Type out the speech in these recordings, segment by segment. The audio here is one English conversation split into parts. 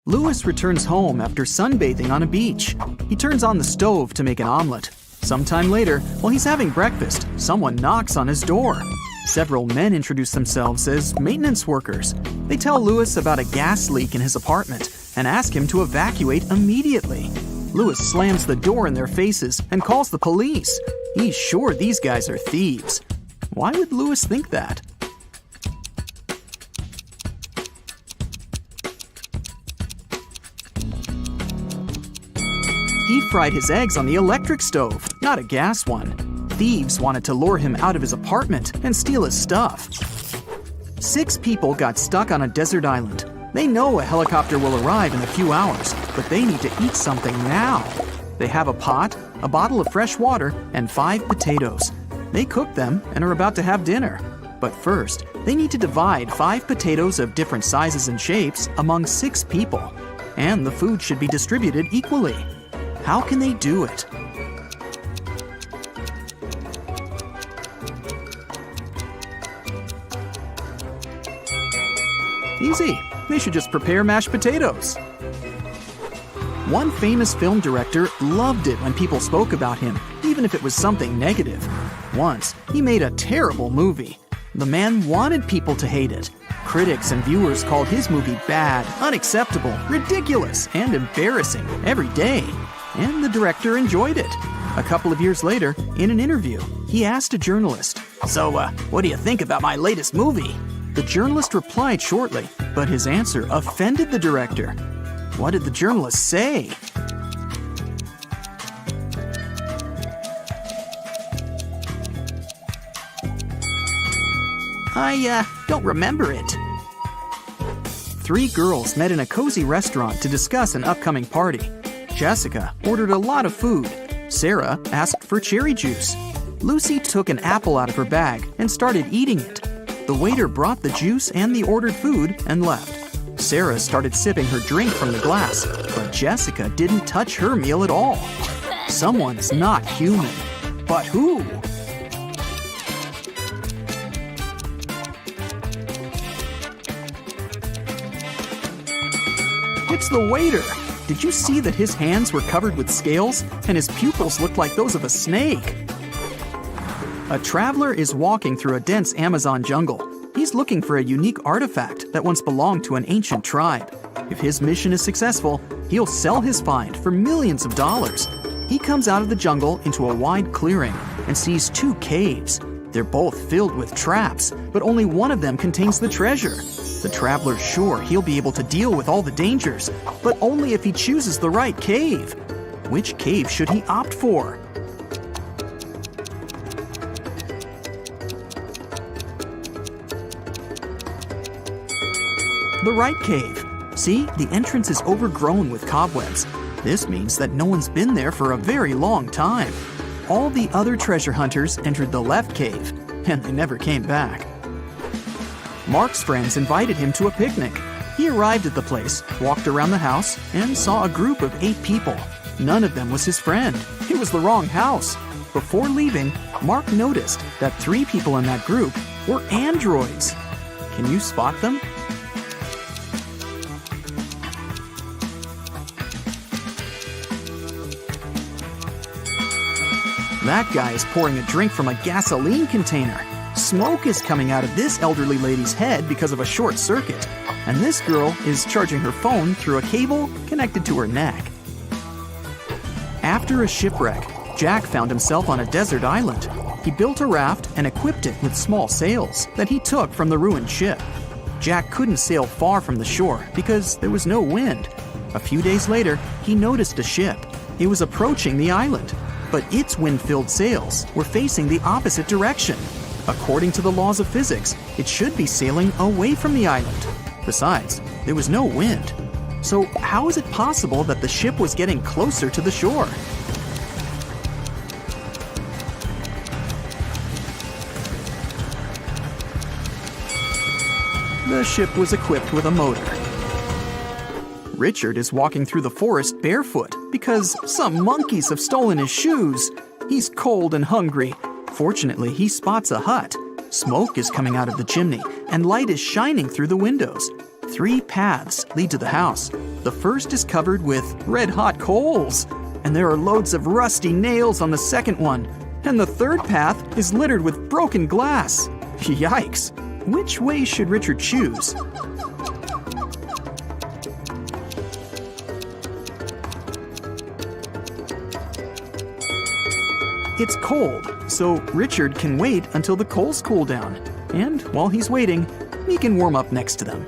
Louis returns home after sunbathing on a beach. He turns on the stove to make an omelet. Sometime later, while he's having breakfast, someone knocks on his door. Several men introduce themselves as maintenance workers. They tell Louis about a gas leak in his apartment and ask him to evacuate immediately. Louis slams the door in their faces and calls the police. He's sure these guys are thieves. Why would Louis think that? He fried his eggs on the electric stove, not a gas one. Thieves wanted to lure him out of his apartment and steal his stuff. 6 people got stuck on a desert island. They know a helicopter will arrive in a few hours, but they need to eat something now. They have a pot, a bottle of fresh water, and 5 potatoes. They cook them and are about to have dinner. But first, they need to divide 5 potatoes of different sizes and shapes among 6 people. And the food should be distributed equally. How can they do it? Easy. They should just prepare mashed potatoes. One famous film director loved it when people spoke about him, even if it was something negative. Once, he made a terrible movie. The man wanted people to hate it. Critics and viewers called his movie bad, unacceptable, ridiculous, and embarrassing every day. And the director enjoyed it. A couple of years later, in an interview, he asked a journalist, "So, what do you think about my latest movie?" The journalist replied shortly, but his answer offended the director. What did the journalist say? I don't remember it. 3 girls met in a cozy restaurant to discuss an upcoming party. Jessica ordered a lot of food. Sarah asked for cherry juice. Lucy took an apple out of her bag and started eating it. The waiter brought the juice and the ordered food and left. Sarah started sipping her drink from the glass, but Jessica didn't touch her meal at all. Someone's not human. But who? It's the waiter. Did you see that his hands were covered with scales and his pupils looked like those of a snake? A traveler is walking through a dense Amazon jungle. He's looking for a unique artifact that once belonged to an ancient tribe. If his mission is successful, he'll sell his find for millions of dollars. He comes out of the jungle into a wide clearing and sees 2 caves. They're both filled with traps, but only one of them contains the treasure. The traveler's sure he'll be able to deal with all the dangers, but only if he chooses the right cave. Which cave should he opt for? The right cave. See, the entrance is overgrown with cobwebs. This means that no one's been there for a very long time. All the other treasure hunters entered the left cave, and they never came back. Mark's friends invited him to a picnic. He arrived at the place, walked around the house, and saw a group of 8 people. None of them was his friend. It was the wrong house. Before leaving, Mark noticed that 3 people in that group were androids. Can you spot them? That guy is pouring a drink from a gasoline container. Smoke is coming out of this elderly lady's head because of a short circuit. And this girl is charging her phone through a cable connected to her neck. After a shipwreck, Jack found himself on a desert island. He built a raft and equipped it with small sails that he took from the ruined ship. Jack couldn't sail far from the shore because there was no wind. A few days later, he noticed a ship. It was approaching the island, but its wind-filled sails were facing the opposite direction. According to the laws of physics, it should be sailing away from the island. Besides, there was no wind. So how is it possible that the ship was getting closer to the shore? The ship was equipped with a motor. Richard is walking through the forest barefoot because some monkeys have stolen his shoes. He's cold and hungry. Fortunately, he spots a hut. Smoke is coming out of the chimney, and light is shining through the windows. 3 paths lead to the house. The first is covered with red-hot coals, and there are loads of rusty nails on the second one. And the third path is littered with broken glass. Yikes! Which way should Richard choose? It's cold, so Richard can wait until the coals cool down. And while he's waiting, he can warm up next to them.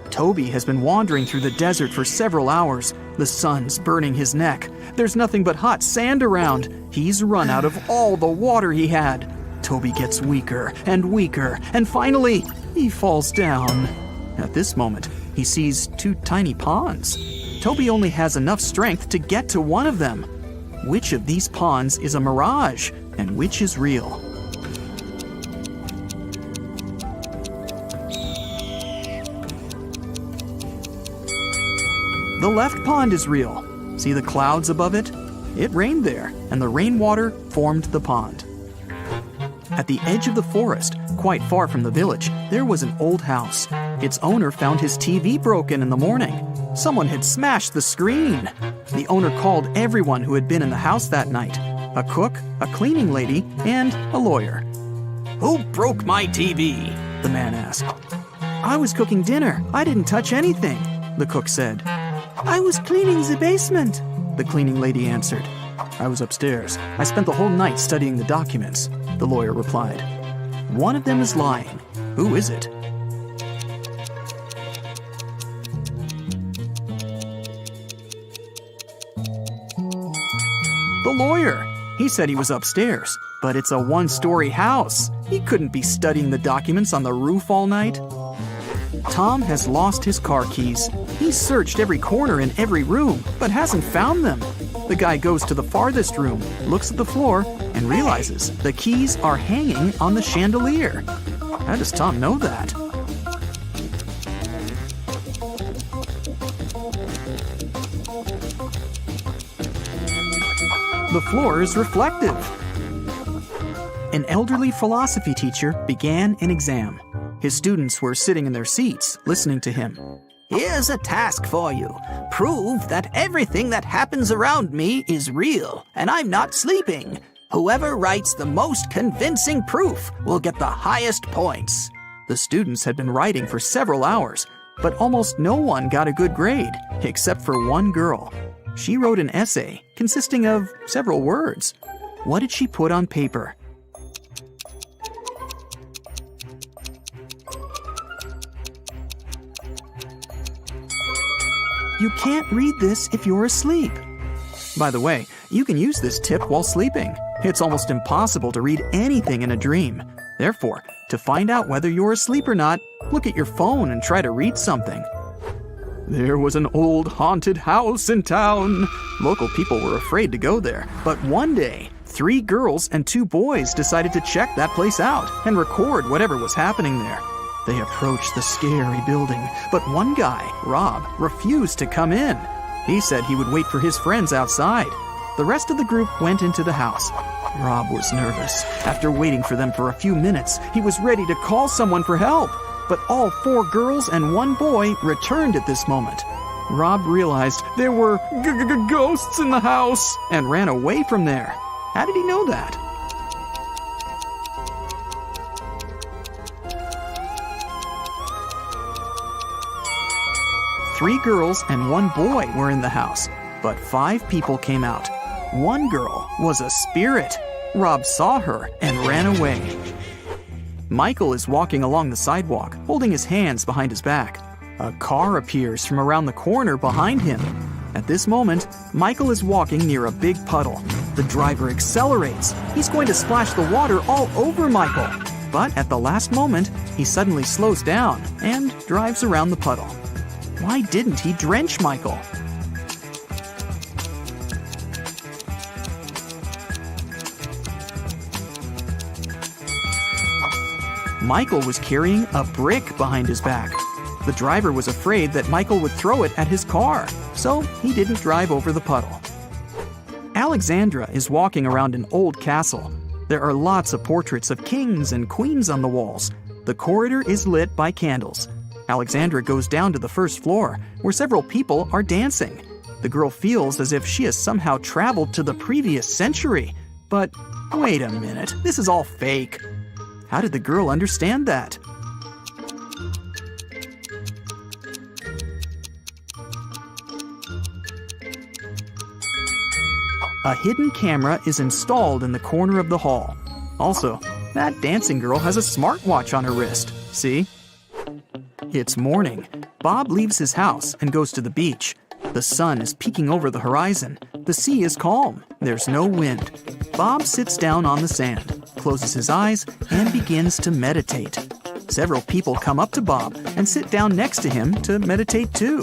Toby has been wandering through the desert for several hours. The sun's burning his neck. There's nothing but hot sand around. He's run out of all the water he had. Toby gets weaker and weaker, and finally, he falls down. At this moment, he sees 2 tiny ponds. Toby only has enough strength to get to one of them. Which of these ponds is a mirage, and which is real? The left pond is real. See the clouds above it? It rained there, and the rainwater formed the pond. At the edge of the forest, quite far from the village, there was an old house. Its owner found his TV broken in the morning. Someone had smashed the screen. The owner called everyone who had been in the house that night: a cook, a cleaning lady, and a lawyer. "Who broke my TV?" the man asked. "I was cooking dinner. I didn't touch anything," the cook said. "I was cleaning the basement," the cleaning lady answered. "I was upstairs. I spent the whole night studying the documents," the lawyer replied. One of them is lying. Who is it? The lawyer. He said he was upstairs, but it's a 1-story house. He couldn't be studying the documents on the roof all night. Tom has lost his car keys. He's searched every corner in every room, but hasn't found them. The guy goes to the farthest room, looks at the floor, and realizes the keys are hanging on the chandelier. How does Tom know that? The floor is reflective. An elderly philosophy teacher began an exam. His students were sitting in their seats, listening to him. "Here's a task for you. Prove that everything that happens around me is real, and I'm not sleeping. Whoever writes the most convincing proof will get the highest points." The students had been writing for several hours, but almost no one got a good grade, except for one girl. She wrote an essay consisting of several words. What did she put on paper? You can't read this if you're asleep. By the way, you can use this tip while sleeping. It's almost impossible to read anything in a dream. Therefore, to find out whether you're asleep or not, look at your phone and try to read something. There was an old haunted house in town. Local people were afraid to go there, but one day, 3 girls and 2 boys decided to check that place out and record whatever was happening there. They approached the scary building, but one guy, Rob, refused to come in. He said he would wait for his friends outside. The rest of the group went into the house. Rob was nervous. After waiting for them for a few minutes, he was ready to call someone for help. But all 4 girls and 1 boy returned at this moment. Rob realized there were ghosts in the house and ran away from there. How did he know that? Three girls and 1 boy were in the house, but 5 people came out. 1 girl was a spirit. Rob saw her and ran away. Michael is walking along the sidewalk, holding his hands behind his back. A car appears from around the corner behind him. At this moment, Michael is walking near a big puddle. The driver accelerates. He's going to splash the water all over Michael. But at the last moment, he suddenly slows down and drives around the puddle. Why didn't he drench Michael? Michael was carrying a brick behind his back. The driver was afraid that Michael would throw it at his car, so he didn't drive over the puddle. Alexandra is walking around an old castle. There are lots of portraits of kings and queens on the walls. The corridor is lit by candles. Alexandra goes down to the first floor, where several people are dancing. The girl feels as if she has somehow traveled to the previous century. But wait a minute, this is all fake. How did the girl understand that? A hidden camera is installed in the corner of the hall. Also, that dancing girl has a smartwatch on her wrist. See? It's morning. Bob leaves his house and goes to the beach. The sun is peeking over the horizon. The sea is calm. There's no wind. Bob sits down on the sand, closes his eyes, and begins to meditate. Several people come up to Bob and sit down next to him to meditate too.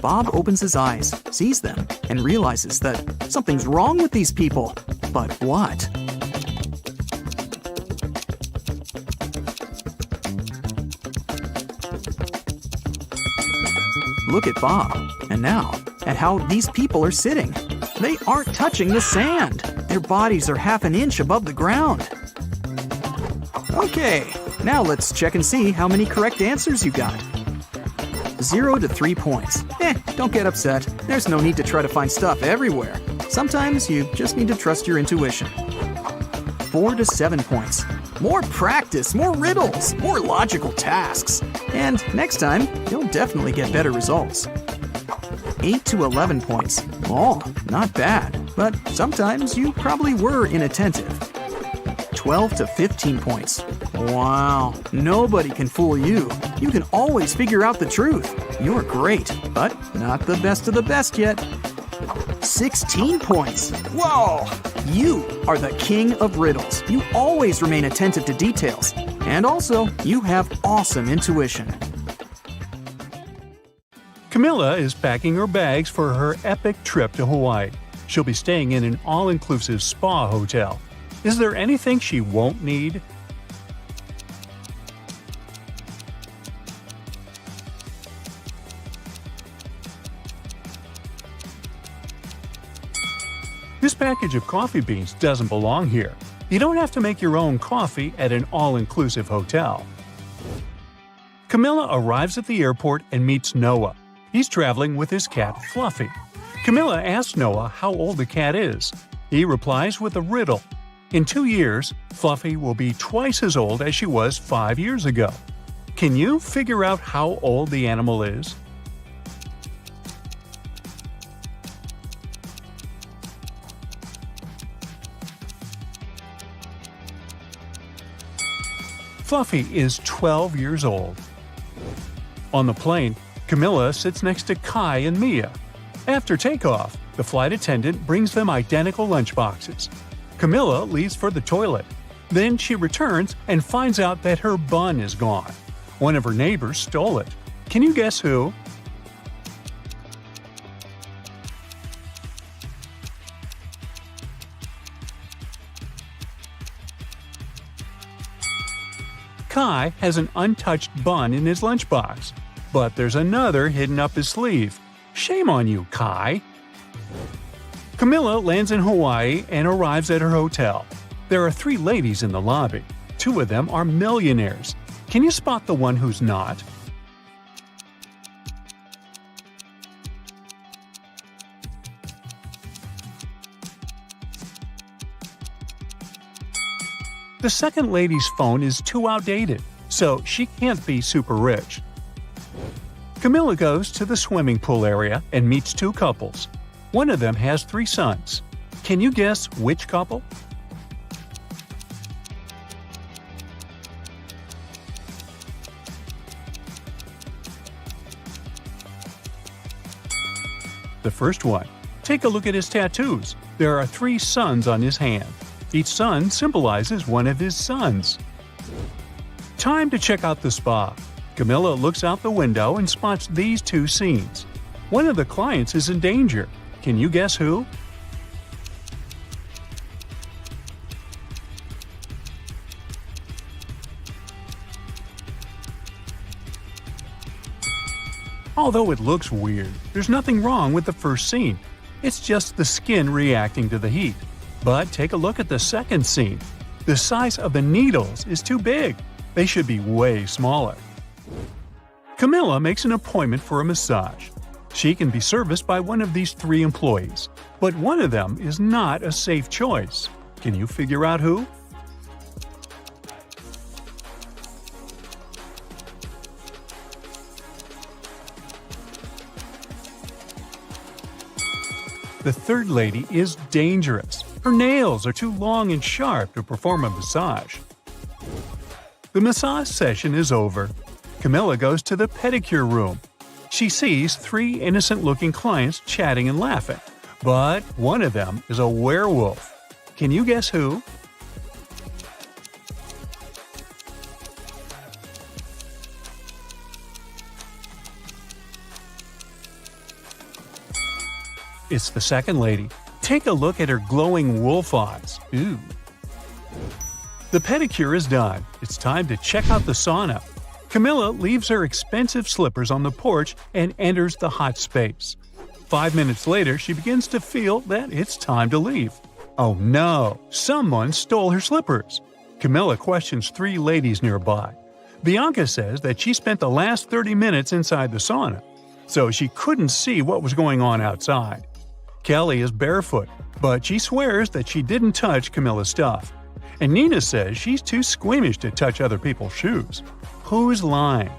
Bob opens his eyes, sees them, and realizes that something's wrong with these people. But what? Look at Bob, and now at how these people are sitting. They aren't touching the sand. Their bodies are half an inch above the ground. Okay, now let's check and see how many correct answers you got. 0 to 3 points. Don't get upset. There's no need to try to find stuff everywhere. Sometimes you just need to trust your intuition. 4 to 7 points. More practice, more riddles, more logical tasks. And next time, you'll definitely get better results. 8 to 11 points. Oh, not bad. But sometimes you probably were inattentive. 12 to 15 points. Wow, nobody can fool you. You can always figure out the truth. You're great, but not the best of the best yet. 16 points. Whoa! You are the king of riddles. You always remain attentive to details. And also, you have awesome intuition. Camilla is packing her bags for her epic trip to Hawaii. She'll be staying in an all-inclusive spa hotel. Is there anything she won't need? This package of coffee beans doesn't belong here. You don't have to make your own coffee at an all-inclusive hotel. Camilla arrives at the airport and meets Noah. He's traveling with his cat Fluffy. Camilla asks Noah how old the cat is. He replies with a riddle. In 2 years, Fluffy will be twice as old as she was 5 years ago. Can you figure out how old the animal is? Fluffy is 12 years old. On the plane, Camilla sits next to Kai and Mia. After takeoff, the flight attendant brings them identical lunchboxes. Camilla leaves for the toilet. Then she returns and finds out that her bun is gone. One of her neighbors stole it. Can you guess who? Kai has an untouched bun in his lunchbox, but there's another hidden up his sleeve. Shame on you, Kai! Camilla lands in Hawaii and arrives at her hotel. There are 3 ladies in the lobby. 2 of them are millionaires. Can you spot the one who's not? The second lady's phone is too outdated, so she can't be super rich. Camilla goes to the swimming pool area and meets 2 couples. One of them has 3 sons. Can you guess which couple? The first one. Take a look at his tattoos. There are 3 suns on his hand. Each sun symbolizes one of his sons. Time to check out the spa. Camilla looks out the window and spots these 2 scenes. One of the clients is in danger. Can you guess who? Although it looks weird, there's nothing wrong with the first scene. It's just the skin reacting to the heat. But take a look at the second scene. The size of the needles is too big. They should be way smaller. Camilla makes an appointment for a massage. She can be serviced by one of these three employees, but one of them is not a safe choice. Can you figure out who? The third lady is dangerous. Her nails are too long and sharp to perform a massage. The massage session is over. Camilla goes to the pedicure room. She sees three innocent-looking clients chatting and laughing, but one of them is a werewolf. Can you guess who? It's the second lady. Take a look at her glowing wolf eyes. Ooh. The pedicure is done. It's time to check out the sauna. Camilla leaves her expensive slippers on the porch and enters the hot space. 5 minutes later, she begins to feel that it's time to leave. Oh no! Someone stole her slippers! Camilla questions three ladies nearby. Bianca says that she spent the last 30 minutes inside the sauna, so she couldn't see what was going on outside. Kelly is barefoot, but she swears that she didn't touch Camilla's stuff. And Nina says she's too squeamish to touch other people's shoes. Who's lying?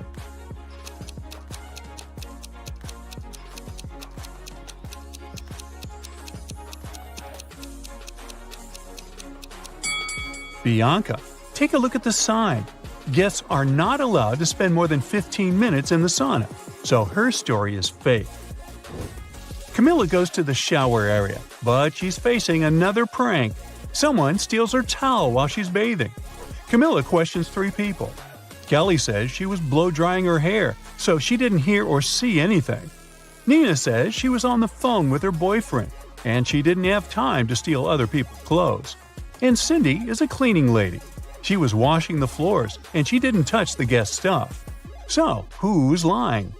Bianca. Take a look at the sign. Guests are not allowed to spend more than 15 minutes in the sauna, so her story is fake. Camilla goes to the shower area, but she's facing another prank. Someone steals her towel while she's bathing. Camilla questions three people. Kelly says she was blow-drying her hair, so she didn't hear or see anything. Nina says she was on the phone with her boyfriend, and she didn't have time to steal other people's clothes. And Cindy is a cleaning lady. She was washing the floors, and she didn't touch the guest stuff. So, who's lying?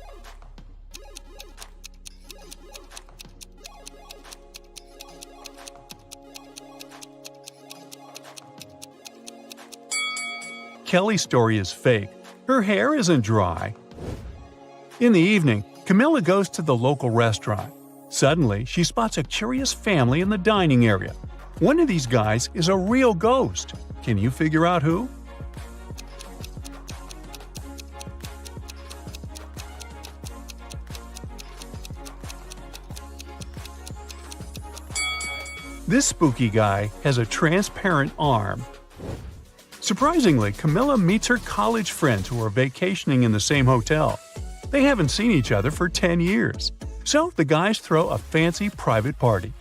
Kelly's story is fake. Her hair isn't dry. In the evening, Camilla goes to the local restaurant. Suddenly, she spots a curious family in the dining area. One of these guys is a real ghost. Can you figure out who? This spooky guy has a transparent arm. Surprisingly, Camilla meets her college friends who are vacationing in the same hotel. They haven't seen each other for 10 years. So the guys throw a fancy private party.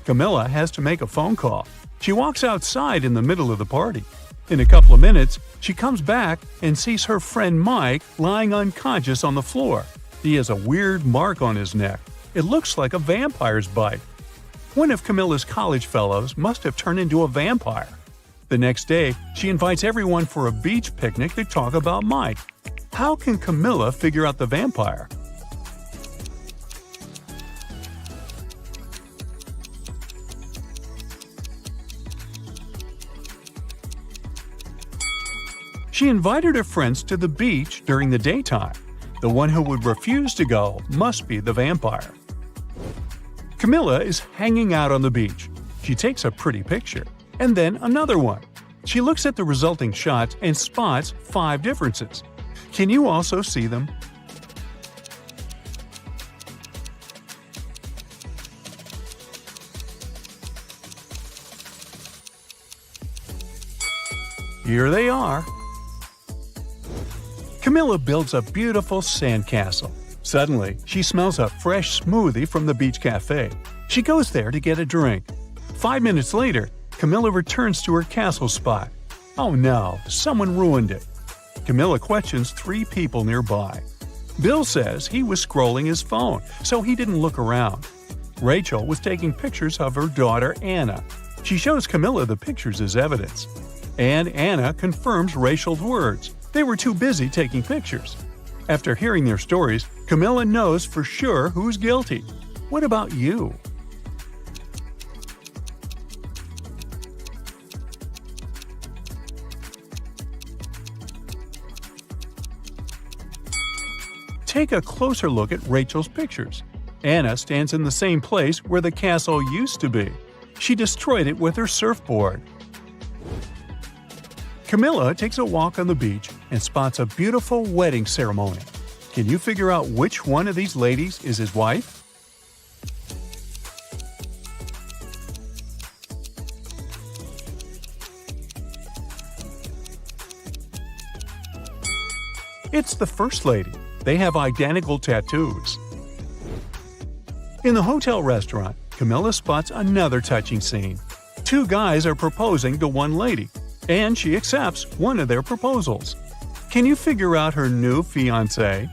Camilla has to make a phone call. She walks outside in the middle of the party. In a couple of minutes, she comes back and sees her friend Mike lying unconscious on the floor. He has a weird mark on his neck. It looks like a vampire's bite. One of Camilla's college fellows must have turned into a vampire. The next day, she invites everyone for a beach picnic to talk about Mike. How can Camilla figure out the vampire? She invited her friends to the beach during the daytime. The one who would refuse to go must be the vampire. Camilla is hanging out on the beach. She takes a pretty picture, and then another one. She looks at the resulting shots and spots 5 differences. Can you also see them? Here they are. Camilla builds a beautiful sandcastle. Suddenly, she smells a fresh smoothie from the beach cafe. She goes there to get a drink. 5 minutes later, Camilla returns to her castle spot. Oh no, someone ruined it. Camilla questions 3 people nearby. Bill says he was scrolling his phone, so he didn't look around. Rachel was taking pictures of her daughter Anna. She shows Camilla the pictures as evidence. And Anna confirms Rachel's words. They were too busy taking pictures. After hearing their stories, Camilla knows for sure who's guilty. What about you? take a closer look at Rachel's pictures. Anna stands in the same place where the castle used to be. She destroyed it with her surfboard. Camilla takes a walk on the beach and spots a beautiful wedding ceremony. Can you figure out which one of these ladies is his wife? It's the first lady. They have identical tattoos. In the hotel restaurant, Camilla spots another touching scene. Two guys are proposing to one lady, and she accepts one of their proposals. Can you figure out her new fiancé?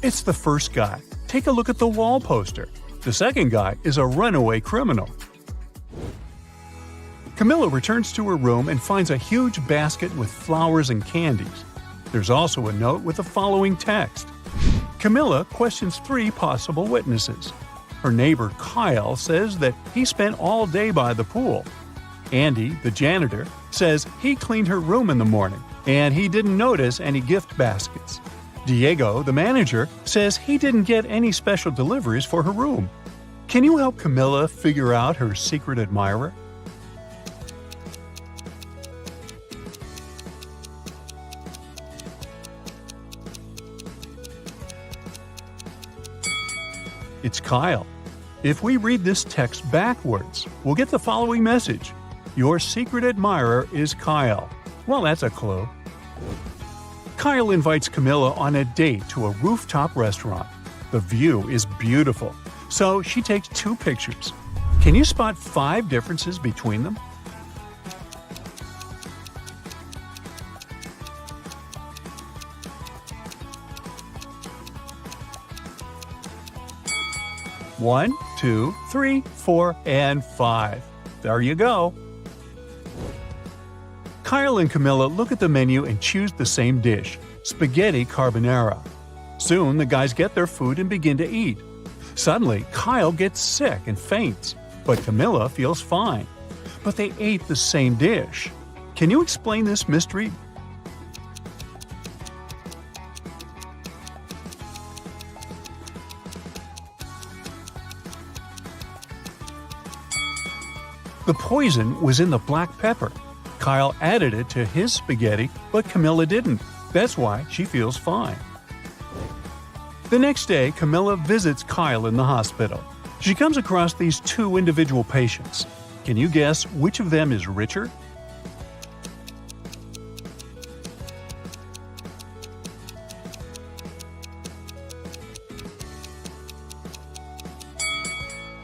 It's the first guy. Take a look at the wall poster. The second guy is a runaway criminal. Camilla returns to her room and finds a huge basket with flowers and candies. There's also a note with the following text. Camilla questions 3 possible witnesses. Her neighbor Kyle says that he spent all day by the pool. Andy, the janitor, says he cleaned her room in the morning and he didn't notice any gift baskets. Diego, the manager, says he didn't get any special deliveries for her room. Can you help Camilla figure out her secret admirer? It's Kyle. If we read this text backwards, we'll get the following message. Your secret admirer is Kyle. Well, that's a clue. Kyle invites Camilla on a date to a rooftop restaurant. The view is beautiful, so she takes 2 pictures. Can you spot 5 differences between them? One, 2, 3, 4, and 5. There you go. Kyle and Camilla look at the menu and choose the same dish, spaghetti carbonara. Soon, the guys get their food and begin to eat. Suddenly, Kyle gets sick and faints, but Camilla feels fine. But they ate the same dish. Can you explain this mystery? The poison was in the black pepper. Kyle added it to his spaghetti, but Camilla didn't. That's why she feels fine. The next day, Camilla visits Kyle in the hospital. She comes across these 2 individual patients. Can you guess which of them is richer?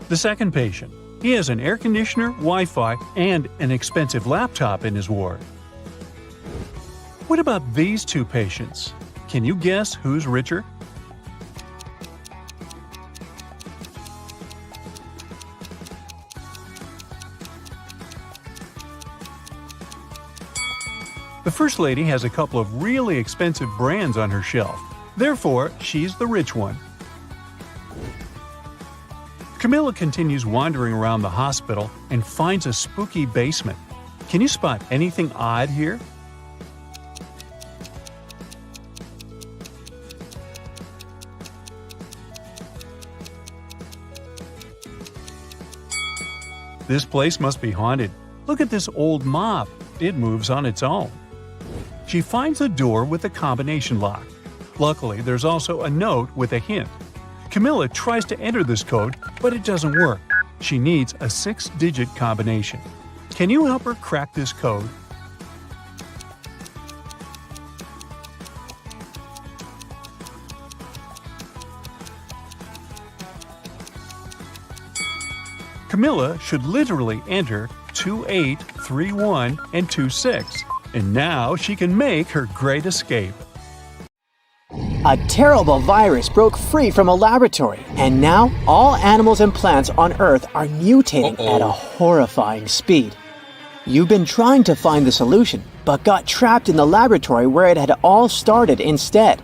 The second patient. He has an air conditioner, Wi-Fi, and an expensive laptop in his ward. What about these 2 patients? Can you guess who's richer? The first lady has a couple of really expensive brands on her shelf. Therefore, she's the rich one. Camilla continues wandering around the hospital and finds a spooky basement. Can you spot anything odd here? This place must be haunted. Look at this old mop. It moves on its own. She finds a door with a combination lock. Luckily, there's also a note with a hint. Camilla tries to enter this code, but it doesn't work. She needs a 6-digit combination. Can you help her crack this code? Camilla should literally enter 2831 and 26, and now she can make her great escape. A terrible virus broke free from a laboratory, and now all animals and plants on Earth are mutating at a horrifying speed. You've been trying to find the solution, but got trapped in the laboratory where it had all started instead.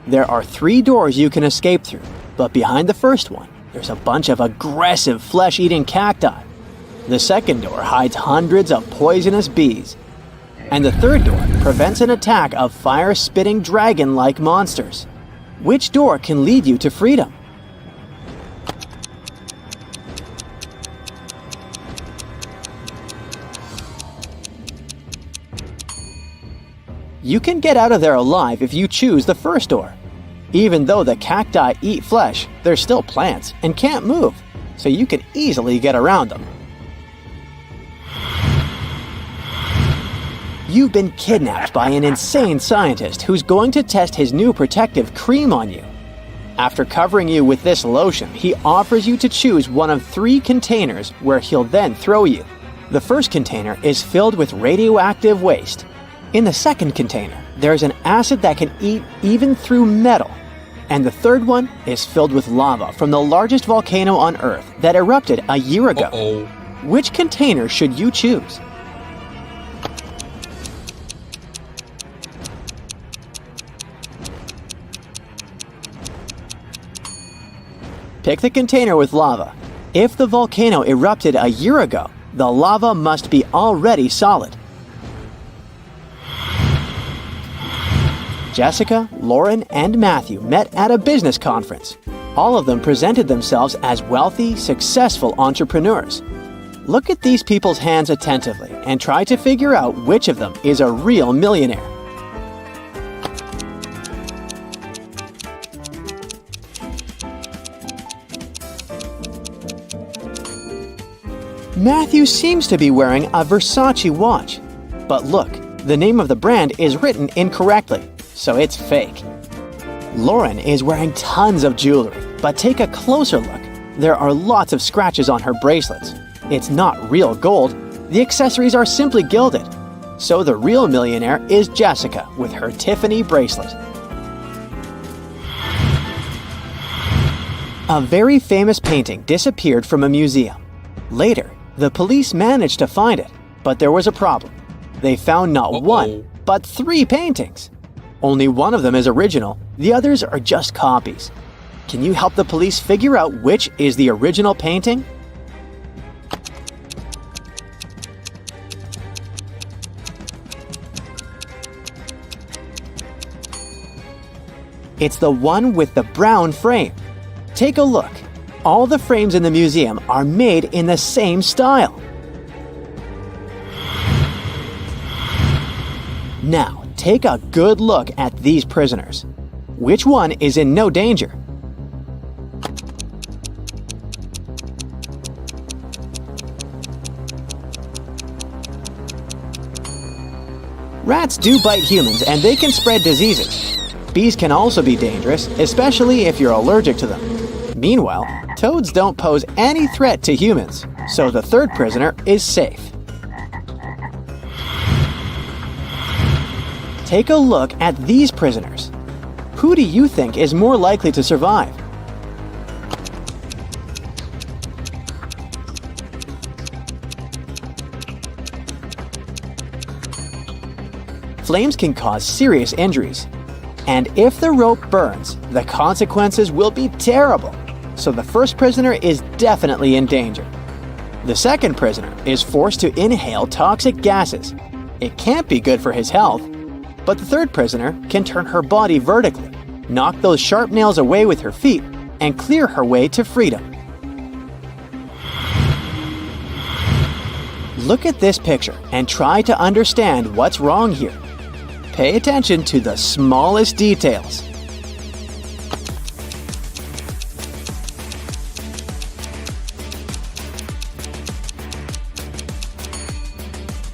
There are 3 doors you can escape through, but behind the first one, there's a bunch of aggressive flesh-eating cacti. The second door hides hundreds of poisonous bees. And the third door prevents an attack of fire-spitting dragon-like monsters. Which door can lead you to freedom? You can get out of there alive if you choose the first door. Even though the cacti eat flesh, they're still plants and can't move, so you can easily get around them. You've been kidnapped by an insane scientist who's going to test his new protective cream on you. After covering you with this lotion, he offers you to choose one of 3 containers where he'll then throw you. The first container is filled with radioactive waste. In the second container, there's an acid that can eat even through metal. And the third one is filled with lava from the largest volcano on Earth that erupted a year ago. Which container should you choose? Pick the container with lava. If the volcano erupted a year ago, the lava must be already solid. Jessica, Lauren, and Matthew met at a business conference. All of them presented themselves as wealthy, successful entrepreneurs. Look at these people's hands attentively and try to figure out which of them is a real millionaire. Matthew seems to be wearing a Versace watch. But look, the name of the brand is written incorrectly, so it's fake. Lauren is wearing tons of jewelry, but take a closer look. There are lots of scratches on her bracelets. It's not real gold. The accessories are simply gilded. So the real millionaire is Jessica with her Tiffany bracelet. A very famous painting disappeared from a museum. Later, the police managed to find it, but there was a problem. They found not one, but 3 paintings. Only one of them is original, the others are just copies. Can you help the police figure out which is the original painting? It's the one with the brown frame. Take a look. All the frames in the museum are made in the same style. Now, take a good look at these prisoners. Which one is in no danger? Rats do bite humans and they can spread diseases. Bees can also be dangerous, especially if you're allergic to them. Meanwhile, toads don't pose any threat to humans, so the third prisoner is safe. Take a look at these prisoners. Who do you think is more likely to survive? Flames can cause serious injuries. And if the rope burns, the consequences will be terrible. So the first prisoner is definitely in danger. The second prisoner is forced to inhale toxic gases. It can't be good for his health. But the third prisoner can turn her body vertically, knock those sharp nails away with her feet, and clear her way to freedom. Look at this picture and try to understand what's wrong here. Pay attention to the smallest details.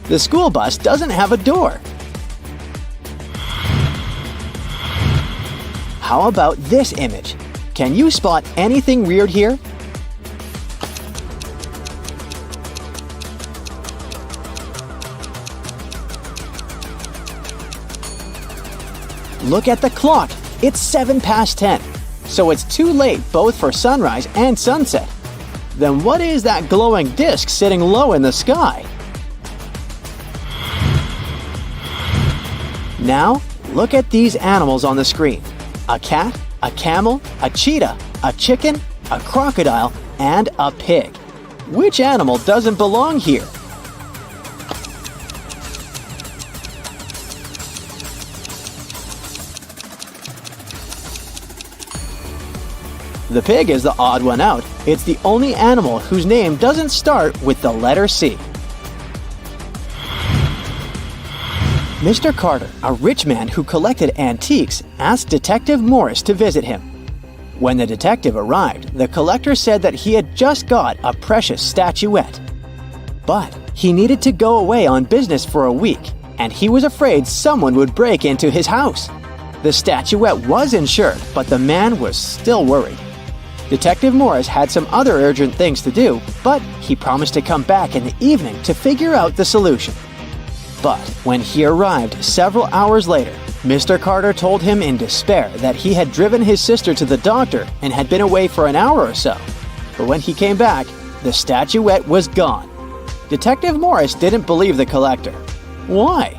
The school bus doesn't have a door. How about this image? Can you spot anything weird here? Look at the clock. It's 10:07, so it's too late both for sunrise and sunset. Then what is that glowing disc sitting low in the sky? Now, look at these animals on the screen. A cat, a camel, a cheetah, a chicken, a crocodile, and a pig. Which animal doesn't belong here? The pig is the odd one out. It's the only animal whose name doesn't start with the letter C. Mr. Carter, a rich man who collected antiques, asked Detective Morris to visit him. When the detective arrived, the collector said that he had just got a precious statuette. But he needed to go away on business for a week, and he was afraid someone would break into his house. The statuette was insured, but the man was still worried. Detective Morris had some other urgent things to do, but he promised to come back in the evening to figure out the solution. But when he arrived several hours later, Mr. Carter told him in despair that he had driven his sister to the doctor and had been away for an hour or so. But when he came back, the statuette was gone. Detective Morris didn't believe the collector. Why?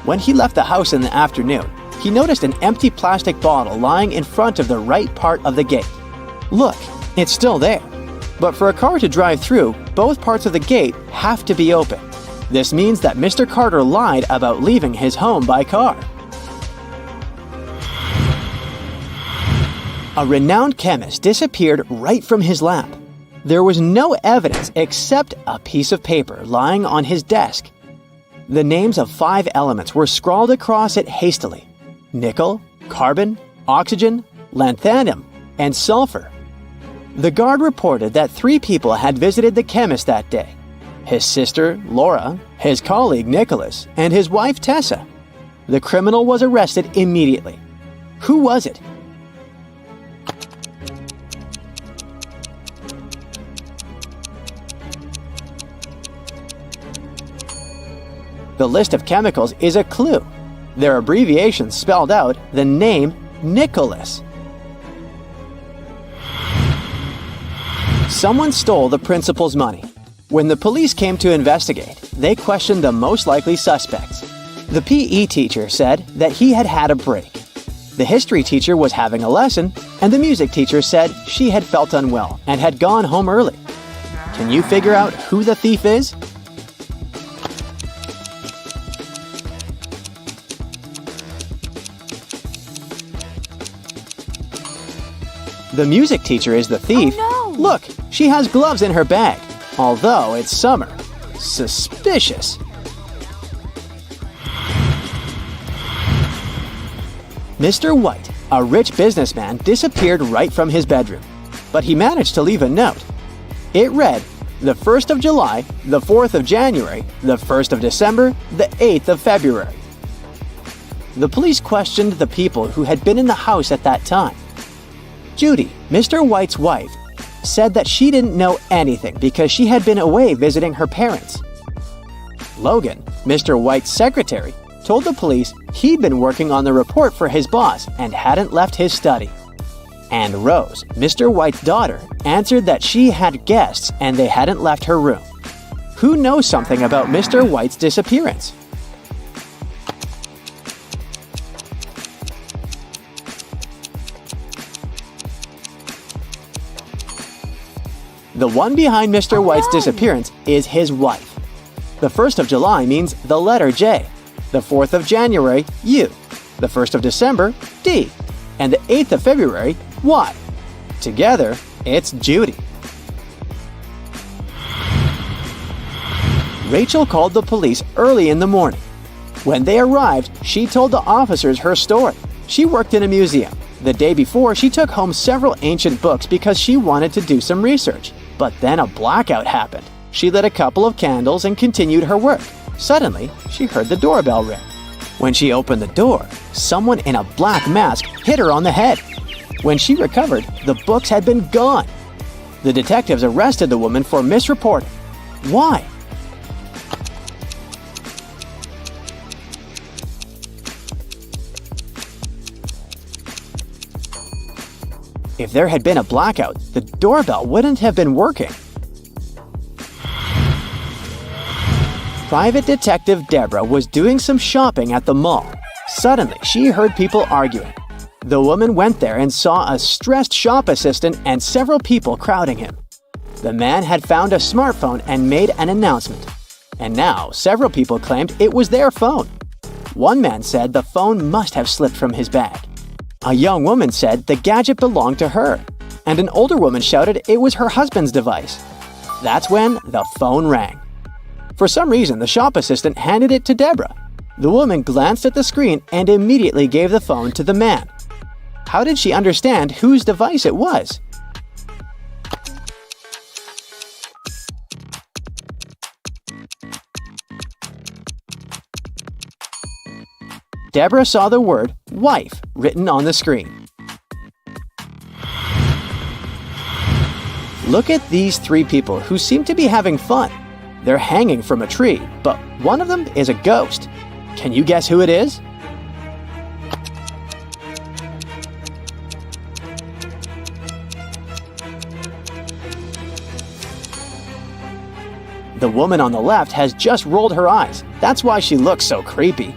When he left the house in the afternoon, he noticed an empty plastic bottle lying in front of the right part of the gate. Look, it's still there. But for a car to drive through, both parts of the gate have to be open. This means that Mr. Carter lied about leaving his home by car. A renowned chemist disappeared right from his lab. There was no evidence except a piece of paper lying on his desk. The names of 5 elements were scrawled across it hastily: nickel, carbon, oxygen, lanthanum, and sulfur. The guard reported that 3 people had visited the chemist that day: his sister, Laura, his colleague, Nicholas, and his wife, Tessa. The criminal was arrested immediately. Who was it? The list of chemicals is a clue. Their abbreviations spelled out the name Nicholas. Someone stole the principal's money. When the police came to investigate, they questioned the most likely suspects. The PE teacher said that he had had a break. The history teacher was having a lesson, and the music teacher said she had felt unwell and had gone home early. Can you figure out who the thief is? The music teacher is the thief. Oh, no! Look, she has gloves in her bag, although it's summer. Suspicious. Mr. White, a rich businessman, disappeared right from his bedroom, but he managed to leave a note. It read, the 1st of July, the 4th of January, the 1st of December, the 8th of February. The police questioned the people who had been in the house at that time. Judy, Mr. White's wife, said that she didn't know anything because she had been away visiting her parents. Logan, Mr. White's secretary, told the police he'd been working on the report for his boss and hadn't left his study. And Rose, Mr. White's daughter, answered that she had guests and they hadn't left her room. Who knows something about Mr. White's disappearance? The one behind Mr. White's disappearance is his wife. The 1st of July means the letter J, the 4th of January, U, the 1st of December, D, and the 8th of February, Y. Together, it's Judy. Rachel called the police early in the morning. When they arrived, she told the officers her story. She worked in a museum. The day before, she took home several ancient books because she wanted to do some research. But then a blackout happened. She lit a couple of candles and continued her work. Suddenly, she heard the doorbell ring. When she opened the door, someone in a black mask hit her on the head. When she recovered, the books had been gone. The detectives arrested the woman for misreporting. Why? If there had been a blackout, the doorbell wouldn't have been working. Private Detective Deborah was doing some shopping at the mall. Suddenly, she heard people arguing. The woman went there and saw a stressed shop assistant and several people crowding him. The man had found a smartphone and made an announcement. And now, several people claimed it was their phone. One man said the phone must have slipped from his bag. A young woman said the gadget belonged to her. And an older woman shouted it was her husband's device. That's when the phone rang. For some reason, the shop assistant handed it to Deborah. The woman glanced at the screen and immediately gave the phone to the man. How did she understand whose device it was? Deborah saw the word wife written on the screen. Look at these three people who seem to be having fun. They're hanging from a tree, but one of them is a ghost. Can you guess who it is? The woman on the left has just rolled her eyes. That's why she looks so creepy.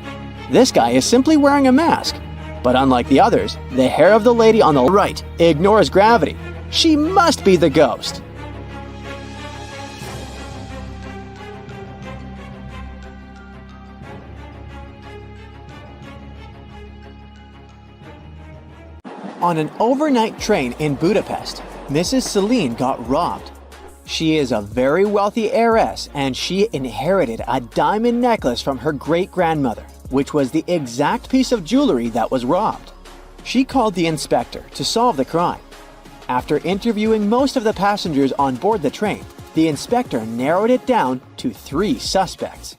This guy is simply wearing a mask. But unlike the others, the hair of the lady on the right ignores gravity. She must be the ghost. On an overnight train in Budapest, Mrs. Celine got robbed. She is a very wealthy heiress and she inherited a diamond necklace from her great-grandmother, which was the exact piece of jewelry that was robbed. She called the inspector to solve the crime. After interviewing most of the passengers on board the train, the inspector narrowed it down to 3 suspects.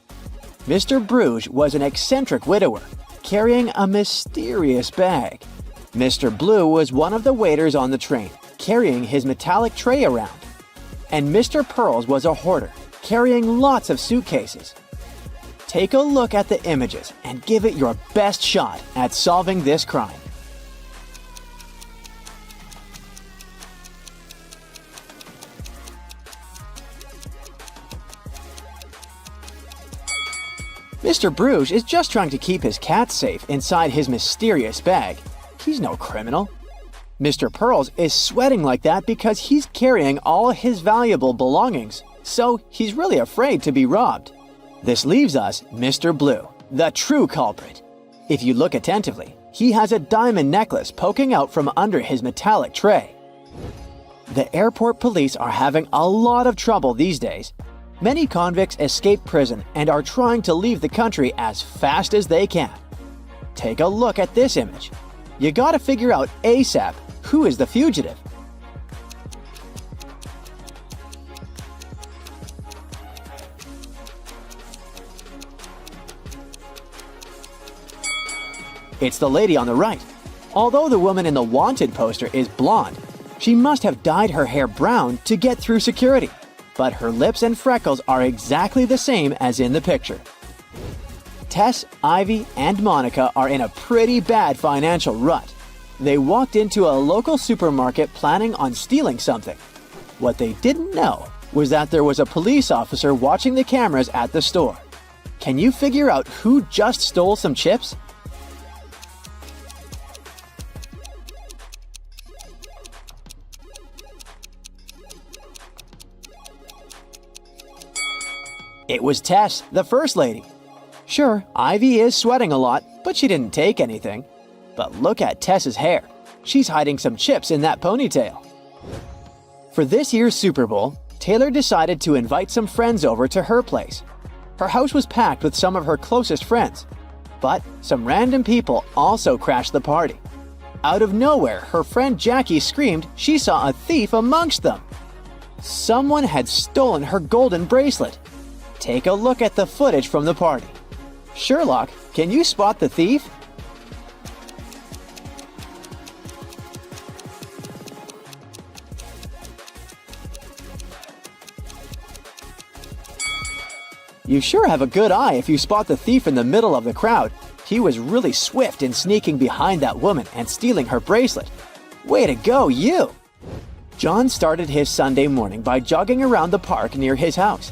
Mr. Bruges was an eccentric widower, carrying a mysterious bag. Mr. Blue was one of the waiters on the train, carrying his metallic tray around. And Mr. Pearls was a hoarder, carrying lots of suitcases. Take a look at the images and give it your best shot at solving this crime. Mr. Bruges is just trying to keep his cat safe inside his mysterious bag. He's no criminal. Mr. Pearls is sweating like that because he's carrying all his valuable belongings, so he's really afraid to be robbed. This leaves us Mr. Blue, the true culprit. If you look attentively, he has a diamond necklace poking out from under his metallic tray. The airport police are having a lot of trouble these days. Many convicts escape prison and are trying to leave the country as fast as they can. Take a look at this image. You gotta figure out ASAP who is the fugitive. It's the lady on the right. Although the woman in the wanted poster is blonde, she must have dyed her hair brown to get through security. But her lips and freckles are exactly the same as in the picture. Tess, Ivy, and Monica are in a pretty bad financial rut. They walked into a local supermarket planning on stealing something. What they didn't know was that there was a police officer watching the cameras at the store. Can you figure out who just stole some chips? It was Tess, the first lady. Sure, Ivy is sweating a lot, but she didn't take anything. But look at Tess's hair. She's hiding some chips in that ponytail. For this year's Super Bowl, Taylor decided to invite some friends over to her place. Her house was packed with some of her closest friends. But some random people also crashed the party. Out of nowhere, her friend Jackie screamed she saw a thief amongst them. Someone had stolen her golden bracelet. Take a look at the footage from the party. Sherlock, can you spot the thief? You sure have a good eye if you spot the thief in the middle of the crowd. He was really swift in sneaking behind that woman and stealing her bracelet. Way to go, you! John started his Sunday morning by jogging around the park near his house.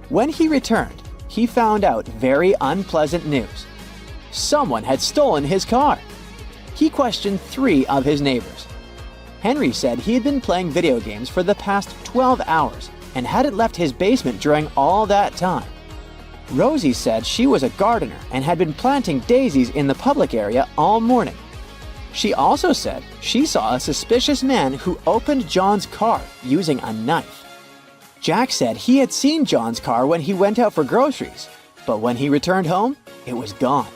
When he returned, he found out very unpleasant news. Someone had stolen his car. He questioned 3 of his neighbors. Henry said he had been playing video games for the past 12 hours and hadn't left his basement during all that time. Rosie said she was a gardener and had been planting daisies in the public area all morning. She also said she saw a suspicious man who opened John's car using a knife. Jack said he had seen John's car when he went out for groceries, but when he returned home, it was gone.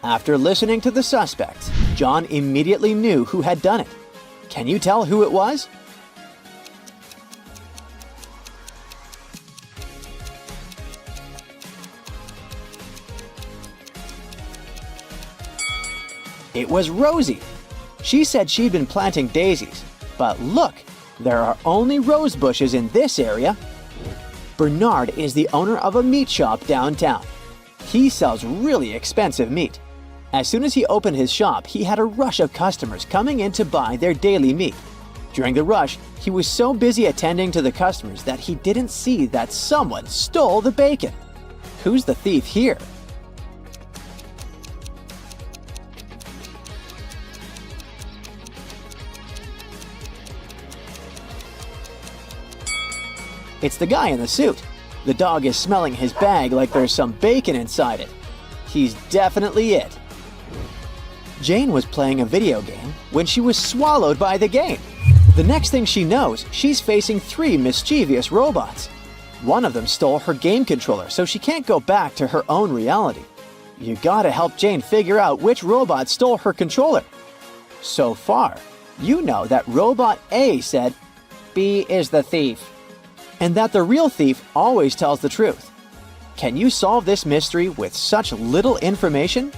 After listening to the suspects, John immediately knew who had done it. Can you tell who it was? It was Rosie. She said she'd been planting daisies, but look, there are only rose bushes in this area. Bernard is the owner of a meat shop downtown. He sells really expensive meat. As soon as he opened his shop, he had a rush of customers coming in to buy their daily meat. During the rush, he was so busy attending to the customers that he didn't see that someone stole the bacon. Who's the thief here? It's the guy in the suit. The dog is smelling his bag like there's some bacon inside it. He's definitely it. Jane was playing a video game when she was swallowed by the game. The next thing she knows, she's facing 3 mischievous robots. One of them stole her game controller, so she can't go back to her own reality. You gotta help Jane figure out which robot stole her controller. So far, you know that Robot A said, "B is the thief," and that the real thief always tells the truth. Can you solve this mystery with such little information?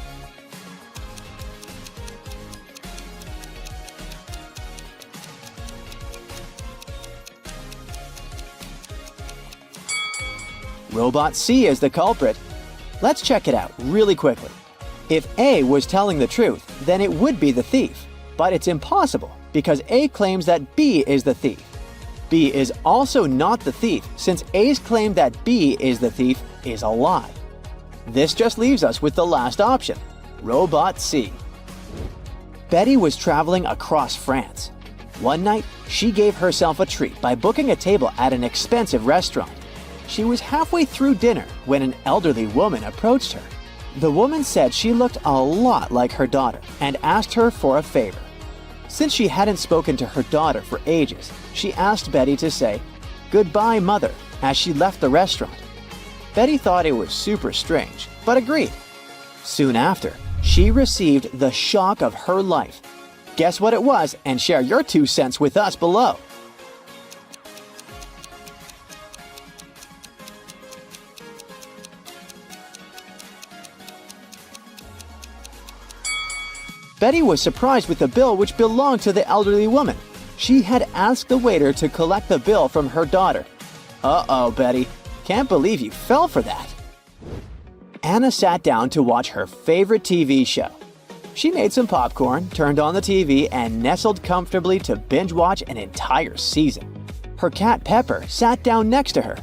Robot C is the culprit. Let's check it out really quickly. If A was telling the truth, then it would be the thief. But it's impossible because A claims that B is the thief. B is also not the thief since A's claim that B is the thief is a lie. This just leaves us with the last option, Robot C. Betty was traveling across France. One night, she gave herself a treat by booking a table at an expensive restaurant. She was halfway through dinner when an elderly woman approached her. The woman said she looked a lot like her daughter and asked her for a favor. Since she hadn't spoken to her daughter for ages, she asked Betty to say, "Goodbye, Mother," as she left the restaurant. Betty thought it was super strange, but agreed. Soon after, she received the shock of her life. Guess what it was and share your 2 cents with us below. Betty was surprised with the bill which belonged to the elderly woman. She had asked the waiter to collect the bill from her daughter. Uh-oh, Betty. Can't believe you fell for that. Anna sat down to watch her favorite TV show. She made some popcorn, turned on the TV, and nestled comfortably to binge watch an entire season. Her cat Pepper sat down next to her.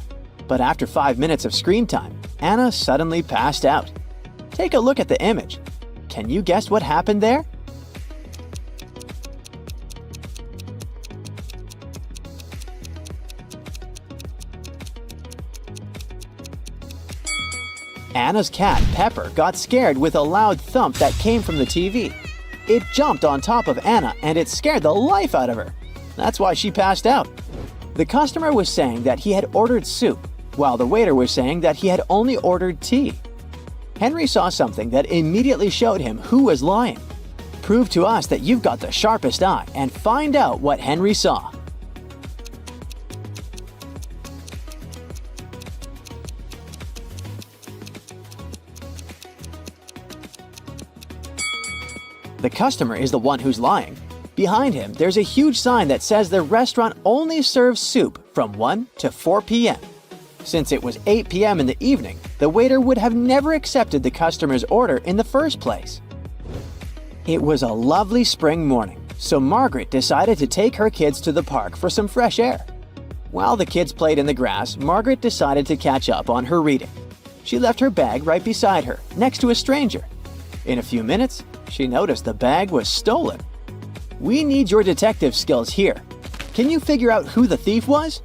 But after 5 minutes of screen time, Anna suddenly passed out. Take a look at the image. Can you guess what happened there? Anna's cat, Pepper, got scared with a loud thump that came from the TV. It jumped on top of Anna and it scared the life out of her. That's why she passed out. The customer was saying that he had ordered soup, while the waiter was saying that he had only ordered tea. Henry saw something that immediately showed him who was lying. Prove to us that you've got the sharpest eye and find out what Henry saw. The customer is the one who's lying. Behind him, there's a huge sign that says the restaurant only serves soup from 1 to 4 p.m. Since it was 8 p.m. in the evening, the waiter would have never accepted the customer's order in the first place. It was a lovely spring morning, so Margaret decided to take her kids to the park for some fresh air. While the kids played in the grass, Margaret decided to catch up on her reading. She left her bag right beside her, next to a stranger. In a few minutes, she noticed the bag was stolen. We need your detective skills here. Can you figure out who the thief was?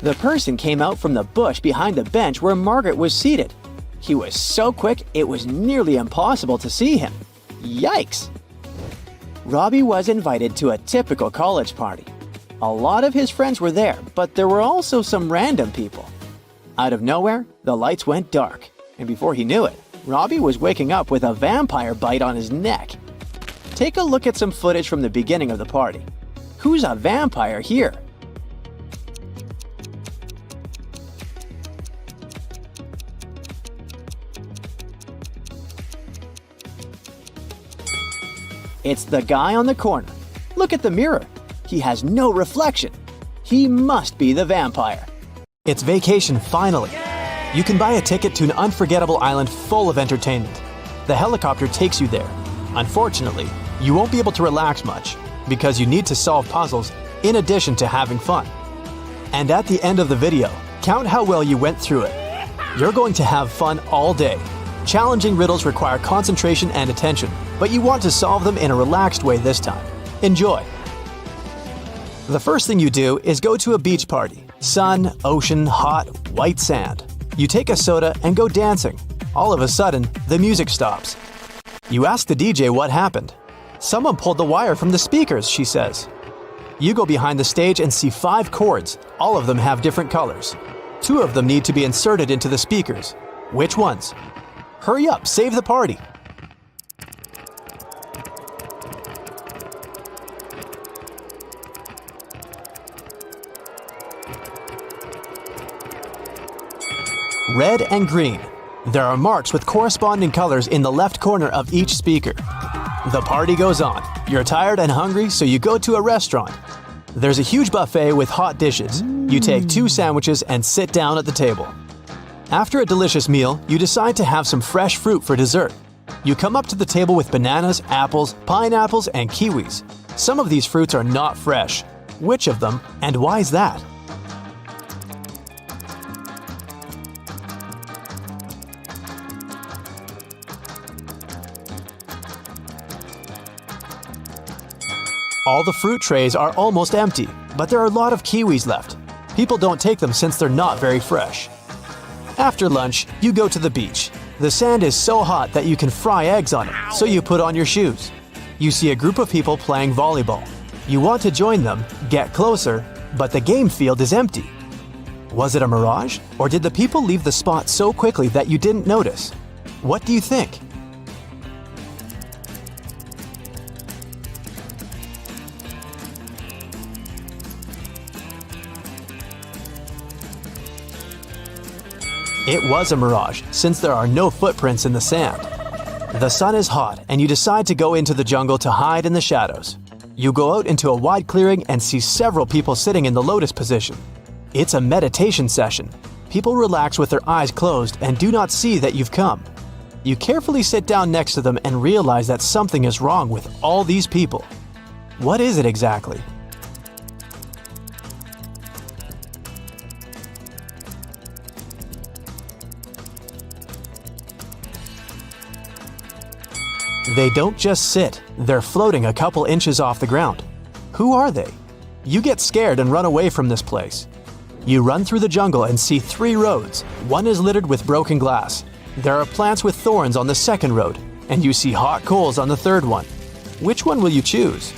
The person came out from the bush behind the bench where Margaret was seated. He was so quick it was nearly impossible to see him. Yikes! Robbie was invited to a typical college party. A lot of his friends were there, but there were also some random people. Out of nowhere, the lights went dark, and before he knew it, Robbie was waking up with a vampire bite on his neck. Take a look at some footage from the beginning of the party. Who's a vampire here? It's the guy on the corner. Look at the mirror. He has no reflection. He must be the vampire. It's vacation finally. You can buy a ticket to an unforgettable island full of entertainment. The helicopter takes you there. Unfortunately, you won't be able to relax much because you need to solve puzzles in addition to having fun. And at the end of the video, count how well you went through it. You're going to have fun all day. Challenging riddles require concentration and attention, but you want to solve them in a relaxed way this time. Enjoy! The first thing you do is go to a beach party. Sun, ocean, hot, white sand. You take a soda and go dancing. All of a sudden, the music stops. You ask the DJ what happened. Someone pulled the wire from the speakers, she says. You go behind the stage and see 5 cords. All of them have different colors. 2 of them need to be inserted into the speakers. Which ones? Hurry up, save the party! Red and green. There are marks with corresponding colors in the left corner of each speaker. The party goes on. You're tired and hungry, so you go to a restaurant. There's a huge buffet with hot dishes. You take 2 sandwiches and sit down at the table. After a delicious meal, you decide to have some fresh fruit for dessert. You come up to the table with bananas, apples, pineapples, and kiwis. Some of these fruits are not fresh. Which of them, and why is that? All the fruit trays are almost empty, but there are a lot of kiwis left. People don't take them since they're not very fresh. After lunch, you go to the beach. The sand is so hot that you can fry eggs on it, so you put on your shoes. You see a group of people playing volleyball. You want to join them, get closer, but the game field is empty. Was it a mirage, or did the people leave the spot so quickly that you didn't notice? What do you think? It was a mirage, since there are no footprints in the sand. The sun is hot, and you decide to go into the jungle to hide in the shadows. You go out into a wide clearing and see several people sitting in the lotus position. It's a meditation session. People relax with their eyes closed and do not see that you've come. You carefully sit down next to them and realize that something is wrong with all these people. What is it exactly? They don't just sit, they're floating a couple inches off the ground. Who are they? You get scared and run away from this place. You run through the jungle and see 3 roads. One is littered with broken glass. There are plants with thorns on the second road, and you see hot coals on the third one. Which one will you choose?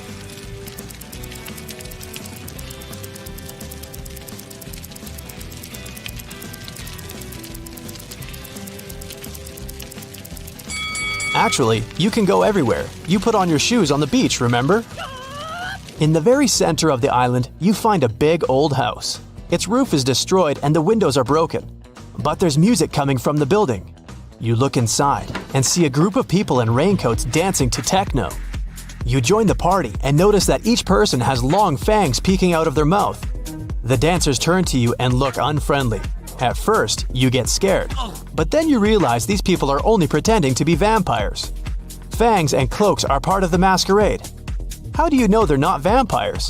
Actually, you can go everywhere. You put on your shoes on the beach, remember? In the very center of the island, you find a big old house. Its roof is destroyed and the windows are broken. But there's music coming from the building. You look inside and see a group of people in raincoats dancing to techno. You join the party and notice that each person has long fangs peeking out of their mouth. The dancers turn to you and look unfriendly. At first, you get scared, but then you realize these people are only pretending to be vampires. Fangs and cloaks are part of the masquerade. How do you know they're not vampires?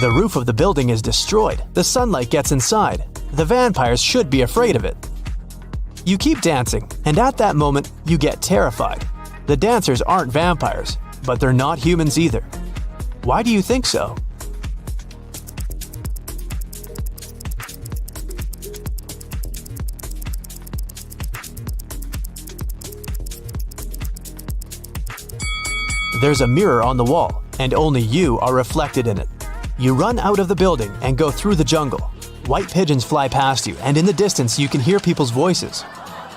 The roof of the building is destroyed. The sunlight gets inside. The vampires should be afraid of it. You keep dancing, and at that moment, you get terrified. The dancers aren't vampires, but they're not humans either. Why do you think so? There's a mirror on the wall, and only you are reflected in it. You run out of the building and go through the jungle. White pigeons fly past you, and in the distance you can hear people's voices.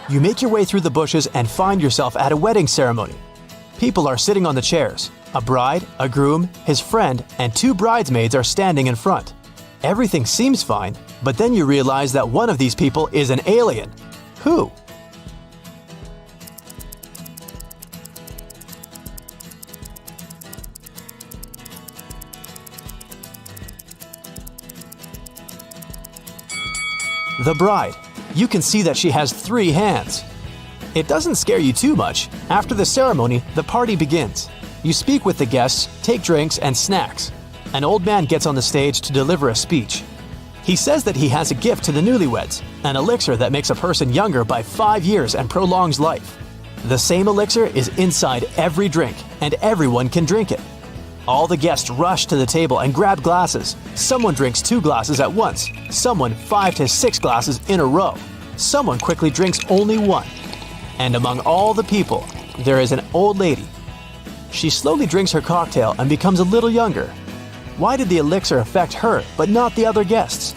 You make your way through the bushes and find yourself at a wedding ceremony. People are sitting on the chairs. A bride, a groom, his friend, and 2 bridesmaids are standing in front. Everything seems fine, but then you realize that one of these people is an alien. Who? The bride. You can see that she has 3 hands. It doesn't scare you too much. After the ceremony, the party begins. You speak with the guests, take drinks and snacks. An old man gets on the stage to deliver a speech. He says that he has a gift to the newlyweds, an elixir that makes a person younger by 5 years and prolongs life. The same elixir is inside every drink, and everyone can drink it. All the guests rush to the table and grab glasses. Someone drinks 2 glasses at once, someone 5 to 6 glasses in a row. Someone quickly drinks only 1. And among all the people, there is an old lady. She slowly drinks her cocktail and becomes a little younger. Why did the elixir affect her but not the other guests?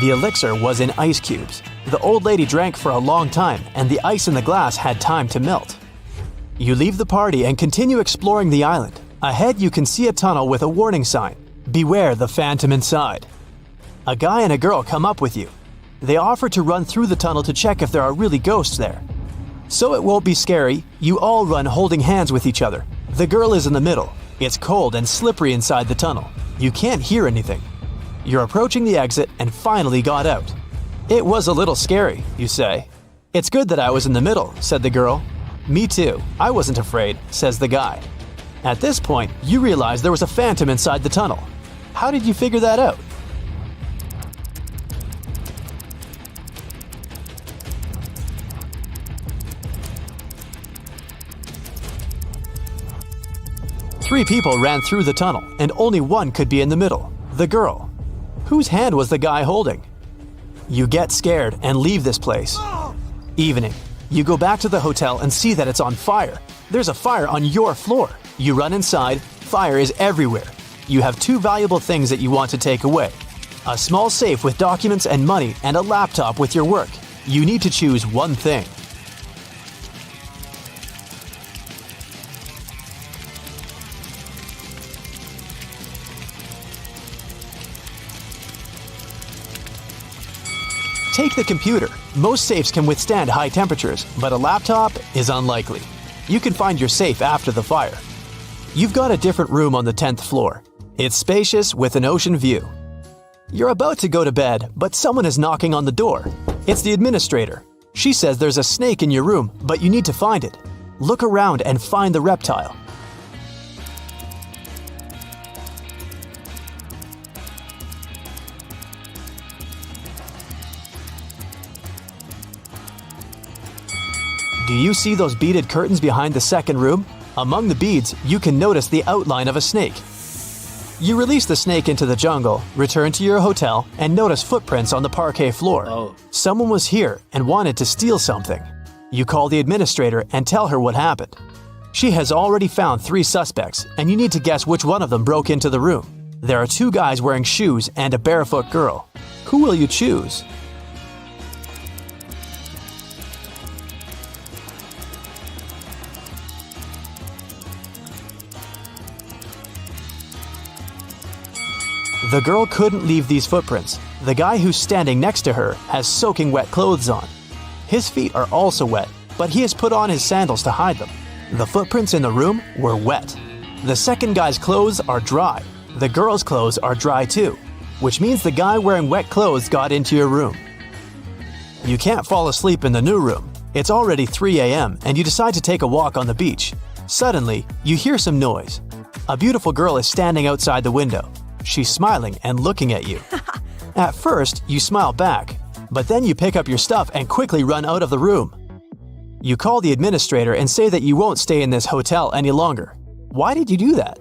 The elixir was in ice cubes. The old lady drank for a long time, and the ice in the glass had time to melt. You leave the party and continue exploring the island. Ahead you can see a tunnel with a warning sign. Beware the phantom inside. A guy and a girl come up with you. They offer to run through the tunnel to check if there are really ghosts there. So it won't be scary, you all run holding hands with each other. The girl is in the middle. It's cold and slippery inside the tunnel. You can't hear anything. You're approaching the exit and finally got out. It was a little scary, you say. It's good that I was in the middle, said the girl. Me too. I wasn't afraid, says the guy. At this point, you realize there was a phantom inside the tunnel. How did you figure that out? Three people ran through the tunnel, and only one could be in the middle, the girl. Whose hand was the guy holding? You get scared and leave this place. Evening. You go back to the hotel and see that it's on fire. There's a fire on your floor. You run inside. Fire is everywhere. You have 2 valuable things that you want to take away. A small safe with documents and money and a laptop with your work. You need to choose one thing. Take the computer. Most safes can withstand high temperatures, but a laptop is unlikely. You can find your safe after the fire. You've got a different room on the 10th floor. It's spacious with an ocean view. You're about to go to bed, but someone is knocking on the door. It's the administrator. She says there's a snake in your room, but you need to find it. Look around and find the reptile. Do you see those beaded curtains behind the second room? Among the beads, you can notice the outline of a snake. You release the snake into the jungle, return to your hotel, and notice footprints on the parquet floor. Someone was here and wanted to steal something. You call the administrator and tell her what happened. She has already found 3 suspects, and you need to guess which one of them broke into the room. There are 2 guys wearing shoes and a barefoot girl. Who will you choose? The girl couldn't leave these footprints. The guy who's standing next to her has soaking wet clothes on. His feet are also wet, but he has put on his sandals to hide them. The footprints in the room were wet. The second guy's clothes are dry. The girl's clothes are dry too, which means the guy wearing wet clothes got into your room. You can't fall asleep in the new room. It's already 3 a.m. and you decide to take a walk on the beach. Suddenly, you hear some noise. A beautiful girl is standing outside the window. She's smiling and looking at you. At first, you smile back, but then you pick up your stuff and quickly run out of the room. You call the administrator and say that you won't stay in this hotel any longer. Why did you do that?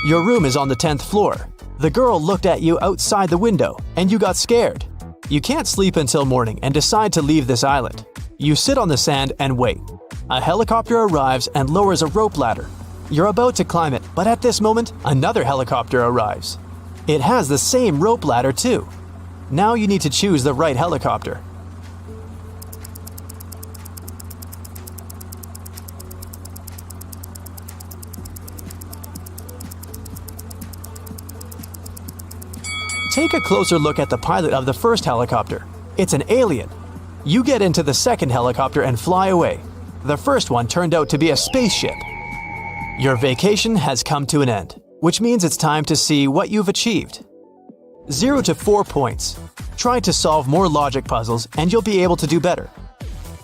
Your room is on the 10th floor. The girl looked at you outside the window, and you got scared. You can't sleep until morning and decide to leave this island. You sit on the sand and wait. A helicopter arrives and lowers a rope ladder. You're about to climb it, but at this moment, another helicopter arrives. It has the same rope ladder too. Now you need to choose the right helicopter. Take a closer look at the pilot of the first helicopter. It's an alien. You get into the second helicopter and fly away. The first one turned out to be a spaceship. Your vacation has come to an end, which means it's time to see what you've achieved. 0 to 4 points. Try to solve more logic puzzles and you'll be able to do better.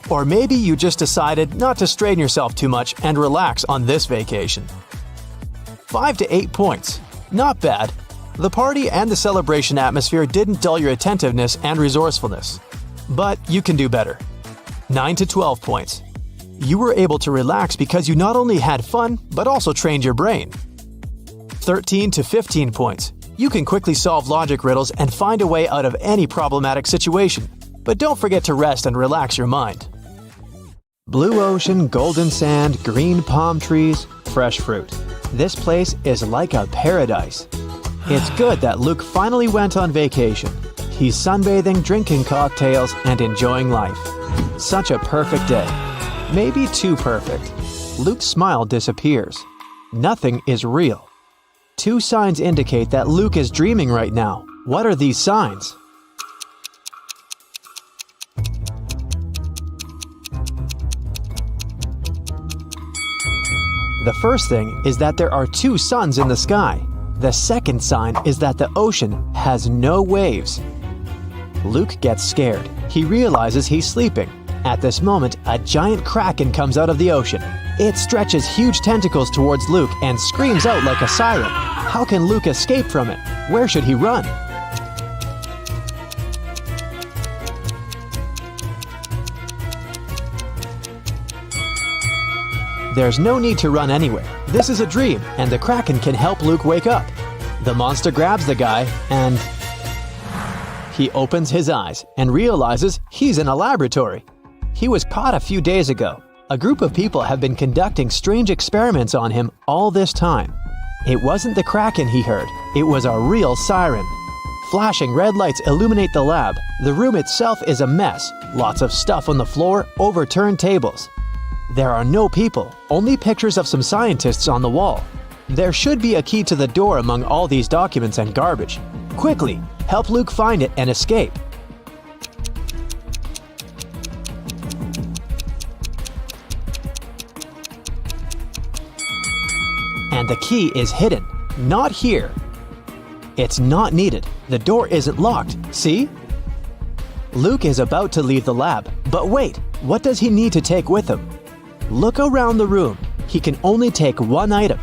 Or maybe you just decided not to strain yourself too much and relax on this vacation. 5 to 8 points. Not bad. The party and the celebration atmosphere didn't dull your attentiveness and resourcefulness. But you can do better. 9 to 12 points. You were able to relax because you not only had fun, but also trained your brain. 13 to 15 points. You can quickly solve logic riddles and find a way out of any problematic situation. But don't forget to rest and relax your mind. Blue ocean, golden sand, green palm trees, fresh fruit. This place is like a paradise. It's good that Luke finally went on vacation. He's sunbathing, drinking cocktails, and enjoying life. Such a perfect day. Maybe too perfect. Luke's smile disappears. Nothing is real. 2 signs indicate that Luke is dreaming right now. What are these signs? The first thing is that there are 2 suns in the sky. The second sign is that the ocean has no waves. Luke gets scared. He realizes he's sleeping. At this moment, a giant kraken comes out of the ocean. It stretches huge tentacles towards Luke and screams out like a siren. How can Luke escape from it? Where should he run? There's no need to run anywhere. This is a dream, and the kraken can help Luke wake up. The monster grabs the guy, and he opens his eyes and realizes he's in a laboratory. He was caught a few days ago. A group of people have been conducting strange experiments on him all this time. It wasn't the kraken he heard, it was a real siren. Flashing red lights illuminate the lab. The room itself is a mess. Lots of stuff on the floor, overturned tables. There are no people, only pictures of some scientists on the wall. There should be a key to the door among all these documents and garbage. Quickly, help Luke find it and escape. And the key is hidden, not here. It's not needed. The door isn't locked, see? Luke is about to leave the lab, but wait, what does he need to take with him? Look around the room. He can only take one item.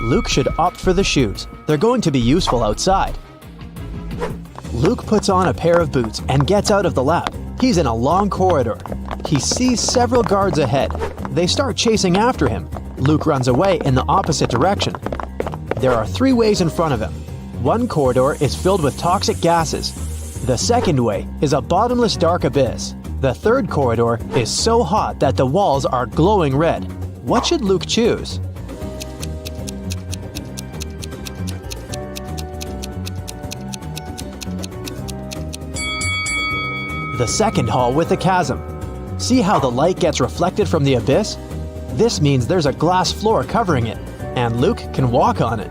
Luke should opt for the shoes. They're going to be useful outside. Luke puts on a pair of boots and gets out of the lab. He's in a long corridor. He sees several guards ahead. They start chasing after him. Luke runs away in the opposite direction. There are 3 ways in front of him. One corridor is filled with toxic gases. The second way is a bottomless dark abyss. The third corridor is so hot that the walls are glowing red. What should Luke choose? The second hall with a chasm. See how the light gets reflected from the abyss? This means there's a glass floor covering it, and Luke can walk on it.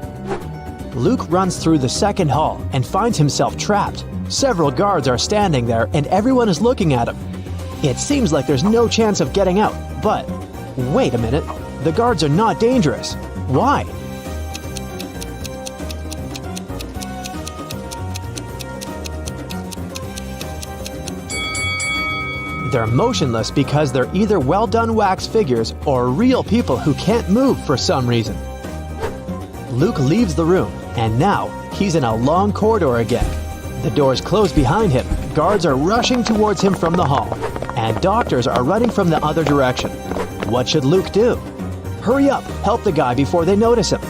Luke runs through the second hall and finds himself trapped. Several guards are standing there and everyone is looking at him. It seems like there's no chance of getting out, but wait a minute, the guards are not dangerous. Why? They're motionless because they're either well-done wax figures or real people who can't move for some reason. Luke leaves the room, and now he's in a long corridor again. The doors close behind him, guards are rushing towards him from the hall, and doctors are running from the other direction. What should Luke do? Hurry up, help the guy before they notice him.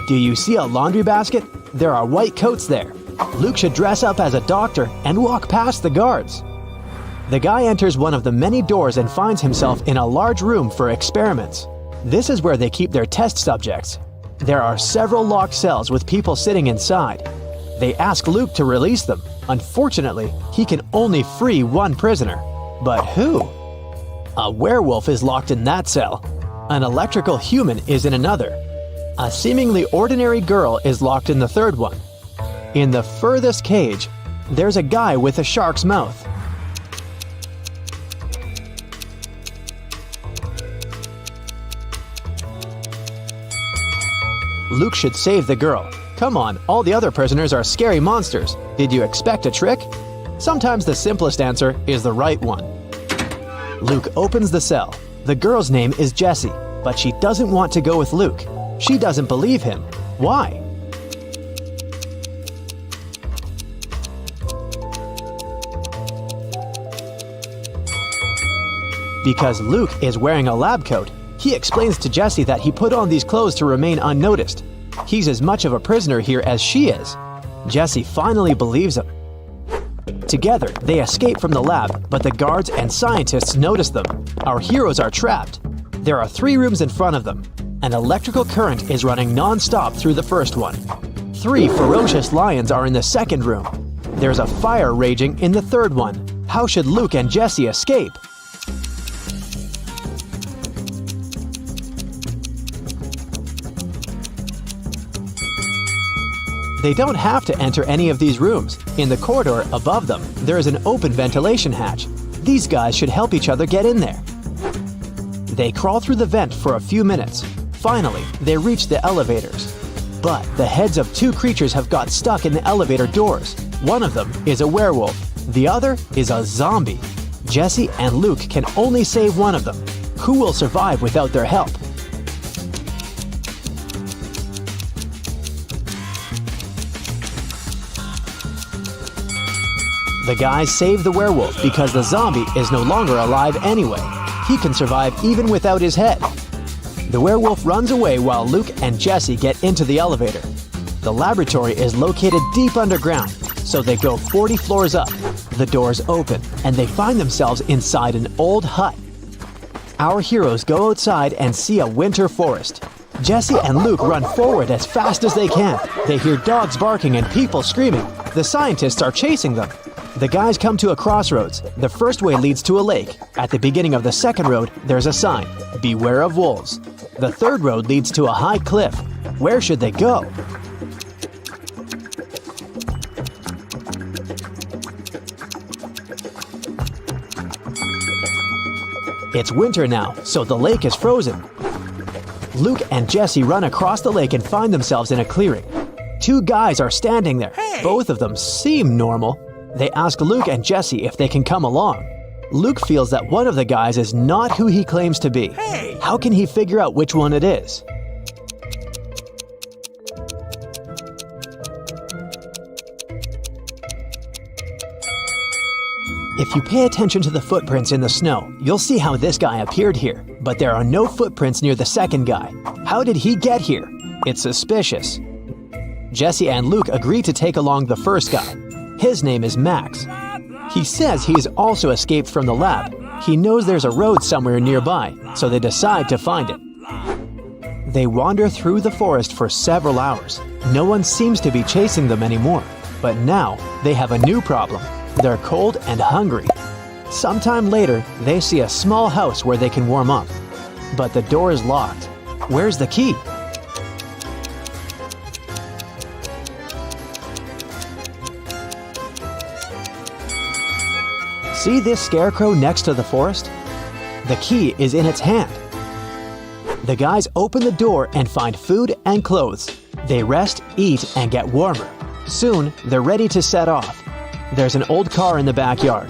Do you see a laundry basket? There are white coats there. Luke should dress up as a doctor and walk past the guards. The guy enters one of the many doors and finds himself in a large room for experiments. This is where they keep their test subjects. There are several locked cells with people sitting inside. They ask Luke to release them. Unfortunately, he can only free one prisoner. But who? A werewolf is locked in that cell. An electrical human is in another. A seemingly ordinary girl is locked in the third one. In the furthest cage, there's a guy with a shark's mouth. Luke should save the girl. Come on, all the other prisoners are scary monsters. Did you expect a trick? Sometimes the simplest answer is the right one. Luke opens the cell. The girl's name is Jessie, but she doesn't want to go with Luke. She doesn't believe him. Why? Because Luke is wearing a lab coat. He explains to Jessie that he put on these clothes to remain unnoticed. He's as much of a prisoner here as she is. Jessie finally believes him. Together, they escape from the lab, but the guards and scientists notice them. Our heroes are trapped. There are 3 rooms in front of them. An electrical current is running non-stop through the first one. 3 ferocious lions are in the second room. There's a fire raging in the third one. How should Luke and Jessie escape? They don't have to enter any of these rooms. In the corridor above them, there is an open ventilation hatch. These guys should help each other get in there. They crawl through the vent for a few minutes. Finally, they reach the elevators. But the heads of 2 creatures have got stuck in the elevator doors. One of them is a werewolf. The other is a zombie. Jessie and Luke can only save one of them. Who will survive without their help? The guys save the werewolf because the zombie is no longer alive anyway. He can survive even without his head. The werewolf runs away while Luke and Jessie get into the elevator. The laboratory is located deep underground, so they go 40 floors up. The doors open, and they find themselves inside an old hut. Our heroes go outside and see a winter forest. Jessie and Luke run forward as fast as they can. They hear dogs barking and people screaming. The scientists are chasing them. The guys come to a crossroads. The first way leads to a lake. At the beginning of the second road, there's a sign, "Beware of wolves." The third road leads to a high cliff. Where should they go? It's winter now, so the lake is frozen. Luke and Jessie run across the lake and find themselves in a clearing. 2 guys are standing there. Both of them seem normal. They ask Luke and Jessie if they can come along. Luke feels that one of the guys is not who he claims to be. How can he figure out which one it is? If you pay attention to the footprints in the snow, you'll see how this guy appeared here, but there are no footprints near the second guy. How did he get here? It's suspicious. Jessie and Luke agree to take along the first guy. His name is Max. He says he's also escaped from the lab. He knows there's a road somewhere nearby, so they decide to find it. They wander through the forest for several hours. No one seems to be chasing them anymore. But now they have a new problem. They're cold and hungry. Sometime later, they see a small house where they can warm up. But the door is locked. Where's the key? See this scarecrow next to the forest? The key is in its hand. The guys open the door and find food and clothes. They rest, eat, and get warmer. Soon, they're ready to set off. There's an old car in the backyard.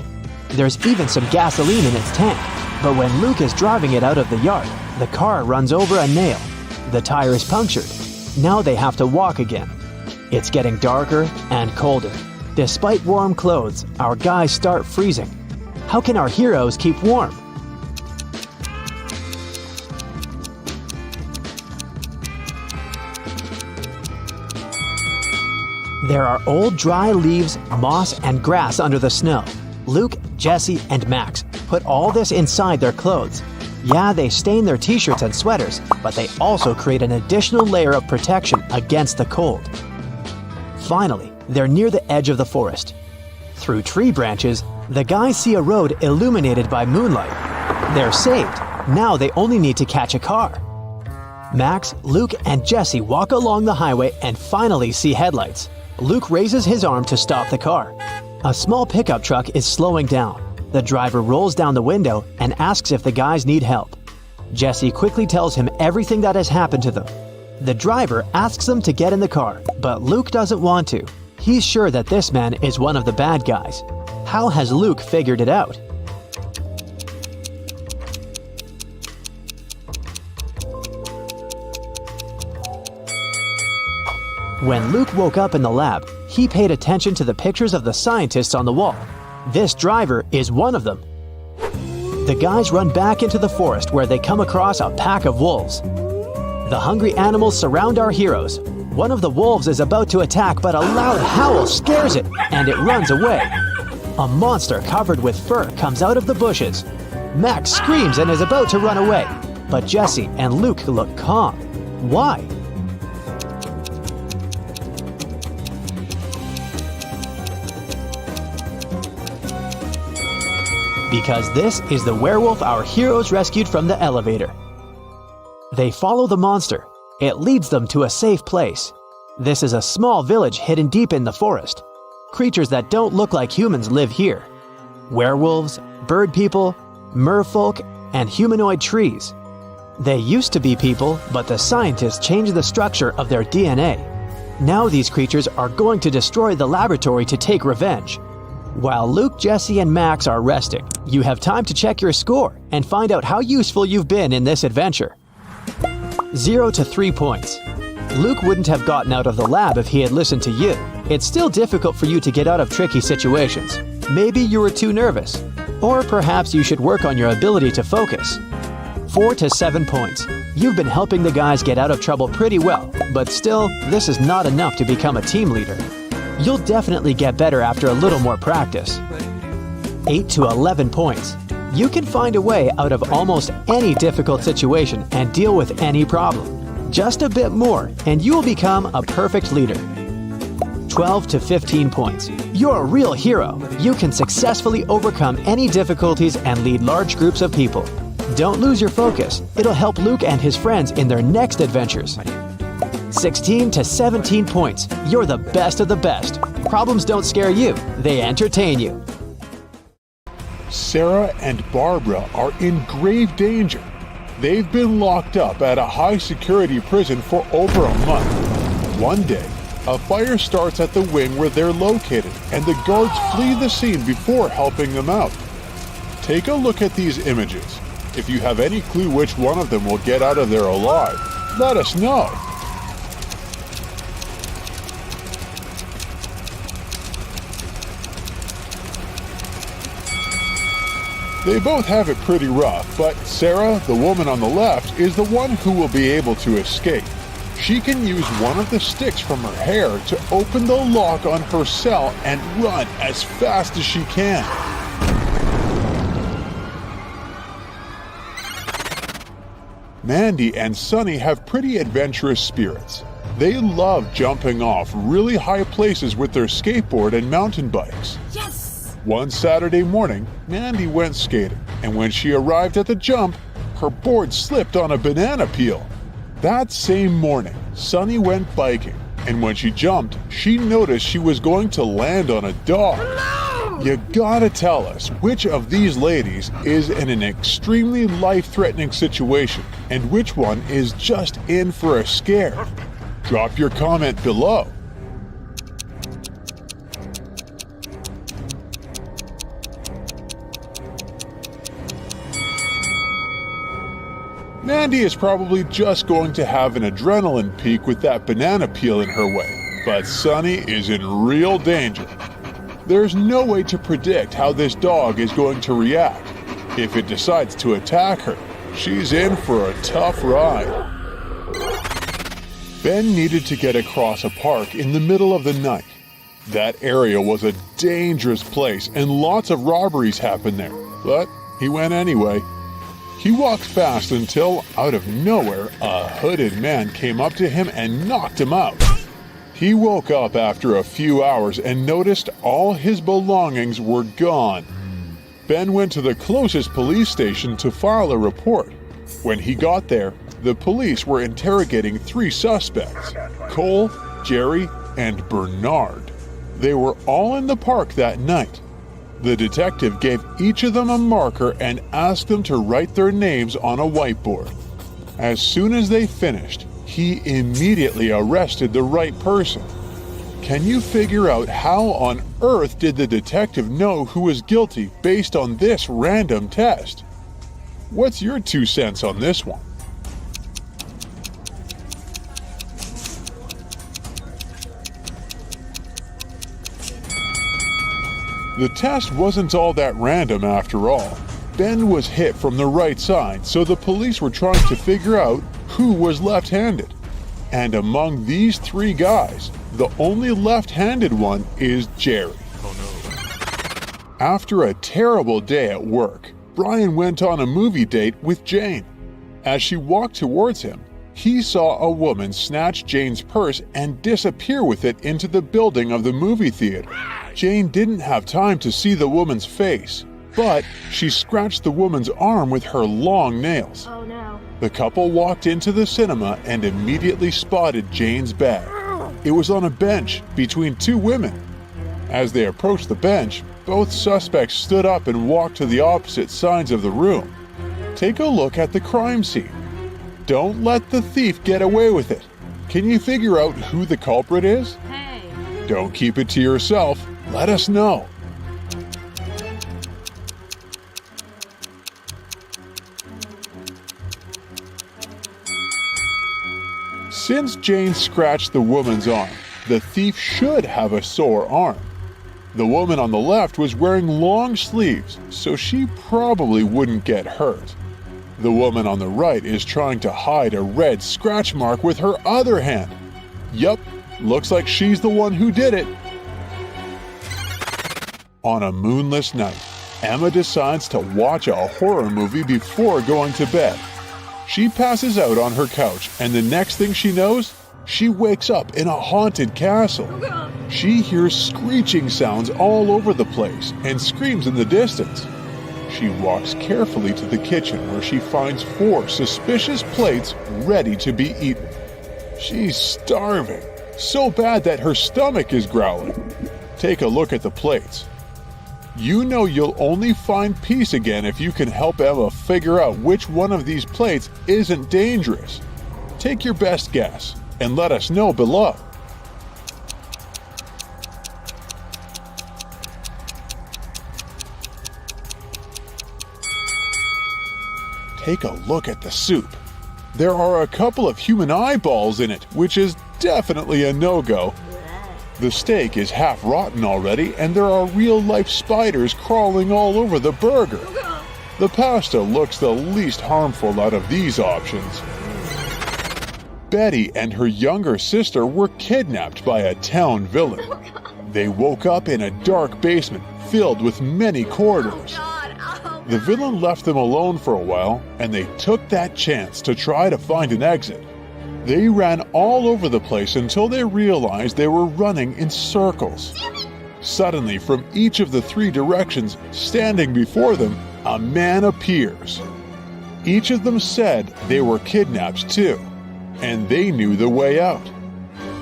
There's even some gasoline in its tank. But when Luke is driving it out of the yard, the car runs over a nail. The tire is punctured. Now they have to walk again. It's getting darker and colder. Despite warm clothes, our guys start freezing. How can our heroes keep warm? There are old dry leaves, moss, and grass under the snow. Luke, Jesse, and Max put all this inside their clothes. Yeah, they stain their t-shirts and sweaters, but they also create an additional layer of protection against the cold. Finally, they're near the edge of the forest. Through tree branches, the guys see a road illuminated by moonlight. They're saved. Now they only need to catch a car. Max, Luke, and Jesse walk along the highway and finally see headlights. Luke raises his arm to stop the car. A small pickup truck is slowing down. The driver rolls down the window and asks if the guys need help. Jesse quickly tells him everything that has happened to them. The driver asks them to get in the car, but Luke doesn't want to. He's sure that this man is one of the bad guys. How has Luke figured it out? When Luke woke up in the lab, he paid attention to the pictures of the scientists on the wall. This driver is one of them. The guys run back into the forest where they come across a pack of wolves. The hungry animals surround our heroes. One of the wolves is about to attack, but a loud howl scares it, and it runs away. A monster covered with fur comes out of the bushes. Max screams and is about to run away, but Jesse and Luke look calm. Why? Because this is the werewolf our heroes rescued from the elevator. They follow the monster. It leads them to a safe place. This is a small village hidden deep in the forest. Creatures that don't look like humans live here. Werewolves, bird people, merfolk, and humanoid trees. They used to be people, but the scientists changed the structure of their DNA. Now these creatures are going to destroy the laboratory to take revenge. While Luke, Jesse, and Max are resting, you have time to check your score and find out how useful you've been in this adventure. 0 to 3 points. Luke wouldn't have gotten out of the lab if he had listened to you. It's still difficult for you to get out of tricky situations. Maybe you were too nervous. Or perhaps you should work on your ability to focus. 4 to 7 points. You've been helping the guys get out of trouble pretty well, but still, this is not enough to become a team leader. You'll definitely get better after a little more practice. 8 to 11 points. You can find a way out of almost any difficult situation and deal with any problem. Just a bit more, and you will become a perfect leader. 12 to 15 points. You're a real hero. You can successfully overcome any difficulties and lead large groups of people. Don't lose your focus. It'll help Luke and his friends in their next adventures. 16 to 17 points. You're the best of the best. Problems don't scare you, they entertain you. Sarah and Barbara are in grave danger. They've been locked up at a high-security prison for over a month. One day, a fire starts at the wing where they're located, and the guards flee the scene before helping them out. Take a look at these images. If you have any clue which one of them will get out of there alive, let us know. They both have it pretty rough, but Sarah, the woman on the left, is the one who will be able to escape. She can use one of the sticks from her hair to open the lock on her cell and run as fast as she can. Mandy and Sunny have pretty adventurous spirits. They love jumping off really high places with their skateboard and mountain bikes. Yes! One Saturday morning, Mandy went skating, and when she arrived at the jump, her board slipped on a banana peel. That same morning, Sunny went biking, and when she jumped, she noticed she was going to land on a dog. No! You gotta tell us which of these ladies is in an extremely life-threatening situation and which one is just in for a scare. Drop your comment below. Mandy is probably just going to have an adrenaline peak with that banana peel in her way, but Sunny is in real danger. There's no way to predict how this dog is going to react. If it decides to attack her, she's in for a tough ride. Ben needed to get across a park in the middle of the night. That area was a dangerous place and lots of robberies happened there, but he went anyway. He walked fast until, out of nowhere, a hooded man came up to him and knocked him out. He woke up after a few hours and noticed all his belongings were gone. Ben went to the closest police station to file a report. When he got there, the police were interrogating 3 suspects, Cole, Jerry, and Bernard. They were all in the park that night. The detective gave each of them a marker and asked them to write their names on a whiteboard. As soon as they finished, he immediately arrested the right person. Can you figure out how on earth did the detective know who was guilty based on this random test? What's your 2 cents on this one? The test wasn't all that random after all. Ben was hit from the right side, so the police were trying to figure out who was left-handed. And among these 3 guys, the only left-handed one is Jerry. After a terrible day at work, Brian went on a movie date with Jane. As she walked towards him, he saw a woman snatch Jane's purse and disappear with it into the building of the movie theater. Jane didn't have time to see the woman's face, but she scratched the woman's arm with her long nails. Oh no. The couple walked into the cinema and immediately spotted Jane's bag. It was on a bench between 2 women. As they approached the bench, both suspects stood up and walked to the opposite sides of the room. Take a look at the crime scene. Don't let the thief get away with it. Can you figure out who the culprit is? Hey. Don't keep it to yourself. Let us know. Since Jane scratched the woman's arm, the thief should have a sore arm. The woman on the left was wearing long sleeves, so she probably wouldn't get hurt. The woman on the right is trying to hide a red scratch mark with her other hand. Yup, looks like she's the one who did it. On a moonless night, Emma decides to watch a horror movie before going to bed. She passes out on her couch, and the next thing she knows, she wakes up in a haunted castle. She hears screeching sounds all over the place and screams in the distance. She walks carefully to the kitchen where she finds 4 suspicious plates ready to be eaten. She's starving, so bad that her stomach is growling. Take a look at the plates. You know you'll only find peace again if you can help Emma figure out which one of these plates isn't dangerous. Take your best guess and let us know below. Take a look at the soup. There are a couple of human eyeballs in it, which is definitely a no-go. The steak is half rotten already, and there are real-life spiders crawling all over the burger. The pasta looks the least harmful out of these options. Betty and her younger sister were kidnapped by a town villain. They woke up in a dark basement filled with many corridors. God, oh The villain left them alone for a while, and they took that chance to try to find an exit. They ran all over the place until they realized they were running in circles. Suddenly, from each of the three directions, standing before them, a man appears. Each of them said they were kidnapped too, and they knew the way out.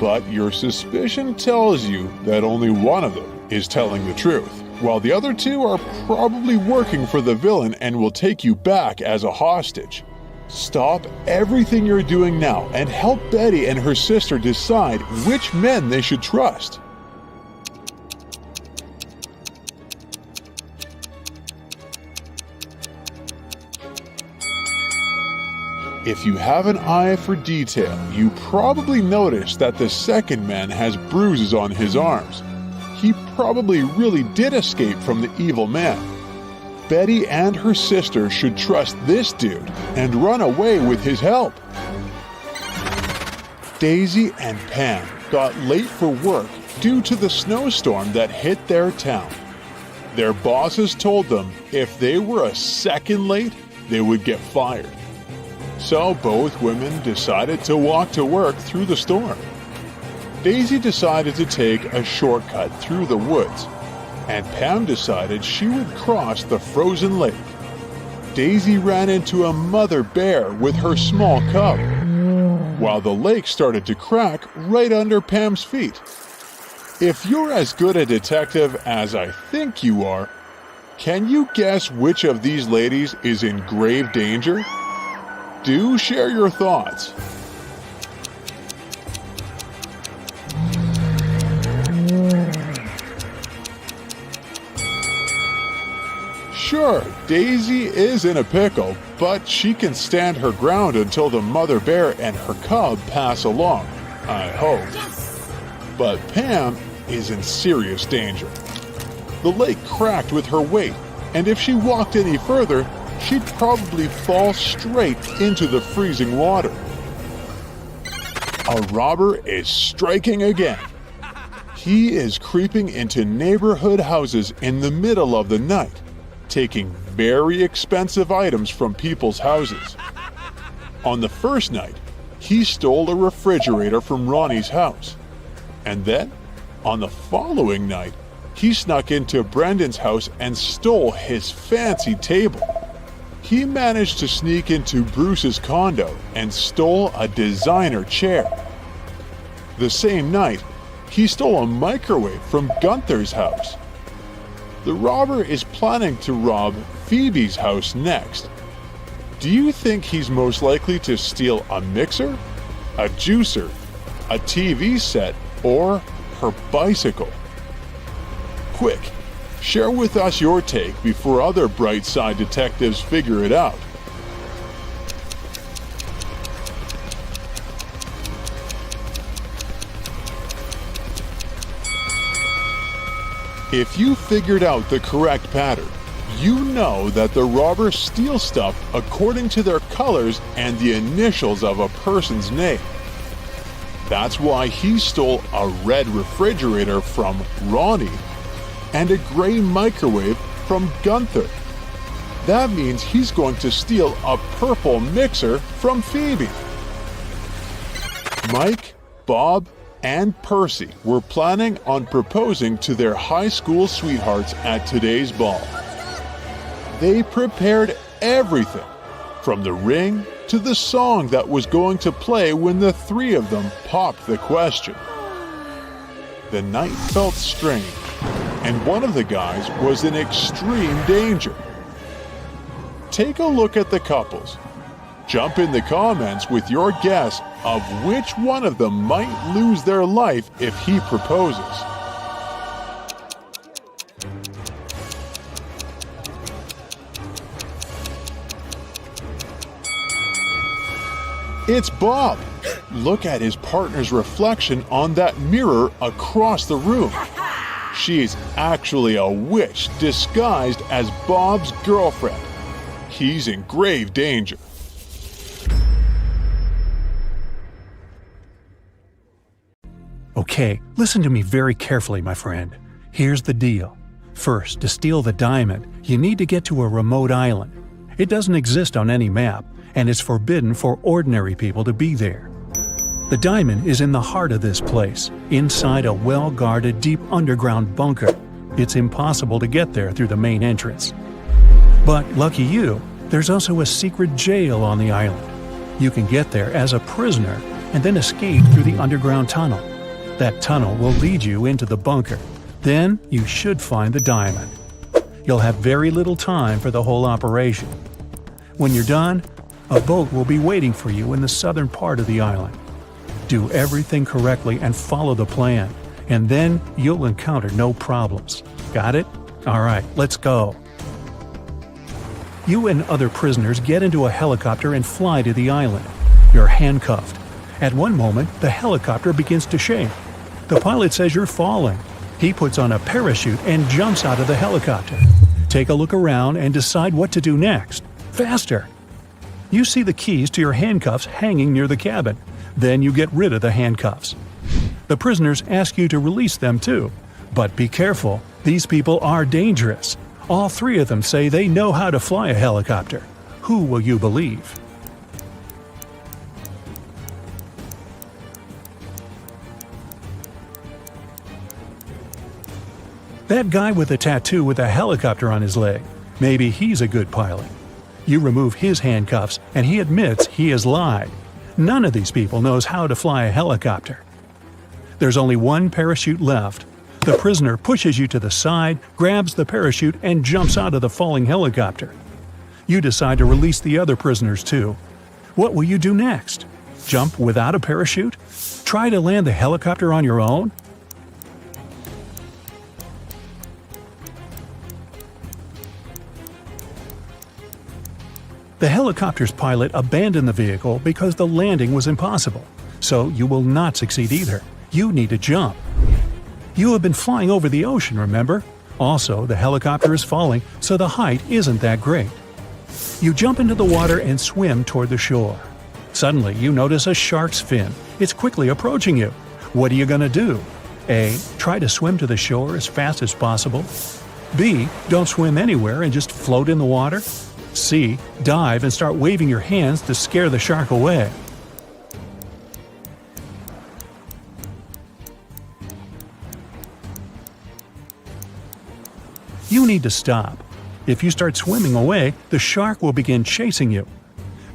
But your suspicion tells you that only one of them is telling the truth, while the other two are probably working for the villain and will take you back as a hostage. Stop everything you're doing now and help Betty and her sister decide which men they should trust. If you have an eye for detail, you probably noticed that the second man has bruises on his arms. He probably really did escape from the evil man. Betty and her sister should trust this dude and run away with his help. Daisy and Pam got late for work due to the snowstorm that hit their town. Their bosses told them if they were a second late, they would get fired. So both women decided to walk to work through the storm. Daisy decided to take a shortcut through the woods, and Pam decided she would cross the frozen lake. Daisy ran into a mother bear with her small cub, while the lake started to crack right under Pam's feet. If you're as good a detective as I think you are, can you guess which of these ladies is in grave danger? Do share your thoughts. Sure, Daisy is in a pickle, but she can stand her ground until the mother bear and her cub pass along, I hope. But Pam is in serious danger. The lake cracked with her weight, and if she walked any further, she'd probably fall straight into the freezing water. A robber is striking again. He is creeping into neighborhood houses in the middle of the night, taking very expensive items from people's houses. On the first night, he stole a refrigerator from Ronnie's house. And then, on the following night, he snuck into Brendan's house and stole his fancy table. He managed to sneak into Bruce's condo and stole a designer chair. The same night, he stole a microwave from Gunther's house. The robber is planning to rob Phoebe's house next. Do you think he's most likely to steal a mixer, a juicer, a TV set, or her bicycle? Quick! Share with us your take before other bright side detectives figure it out. If you figured out the correct pattern, you know that the robbers steal stuff according to their colors and the initials of a person's name. That's why he stole a red refrigerator from Ronnie and a gray microwave from Gunther. That means he's going to steal a purple mixer from Phoebe. Mike, Bob, and Percy were planning on proposing to their high school sweethearts at today's ball. They prepared everything, from the ring to the song that was going to play when the three of them popped the question. The night felt strange, and one of the guys was in extreme danger. Take a look at the couples. Jump in the comments with your guess of which one of them might lose their life if he proposes. It's Bob. Look at his partner's reflection on that mirror across the room. She's actually a witch disguised as Bob's girlfriend. He's in grave danger. Okay, listen to me very carefully, my friend. Here's the deal. First, to steal the diamond, you need to get to a remote island. It doesn't exist on any map, and it's forbidden for ordinary people to be there. The diamond is in the heart of this place, inside a well-guarded deep underground bunker. It's impossible to get there through the main entrance. But lucky you, there's also a secret jail on the island. You can get there as a prisoner and then escape through the underground tunnel. That tunnel will lead you into the bunker. Then you should find the diamond. You'll have very little time for the whole operation. When you're done, a boat will be waiting for you in the southern part of the island. Do everything correctly and follow the plan, and then you'll encounter no problems. Got it? Alright, let's go. You and other prisoners get into a helicopter and fly to the island. You're handcuffed. At one moment, the helicopter begins to shake. The pilot says you're falling. He puts on a parachute and jumps out of the helicopter. Take a look around and decide what to do next. Faster! You see the keys to your handcuffs hanging near the cabin. Then you get rid of the handcuffs. The prisoners ask you to release them too. But be careful, these people are dangerous. All three of them say they know how to fly a helicopter. Who will you believe? That guy with a tattoo with a helicopter on his leg. Maybe he's a good pilot. You remove his handcuffs and he admits he has lied. None of these people knows how to fly a helicopter. There's only one parachute left. The prisoner pushes you to the side, grabs the parachute, and jumps out of the falling helicopter. You decide to release the other prisoners too. What will you do next? Jump without a parachute? Try to land the helicopter on your own? The helicopter's pilot abandoned the vehicle because the landing was impossible. So you will not succeed either. You need to jump. You have been flying over the ocean, remember? Also, the helicopter is falling, so the height isn't that great. You jump into the water and swim toward the shore. Suddenly, you notice a shark's fin. It's quickly approaching you. What are you going to do? A. Try to swim to the shore as fast as possible. B. Don't swim anywhere and just float in the water. C. Dive and start waving your hands to scare the shark away. You need to stop. If you start swimming away, the shark will begin chasing you.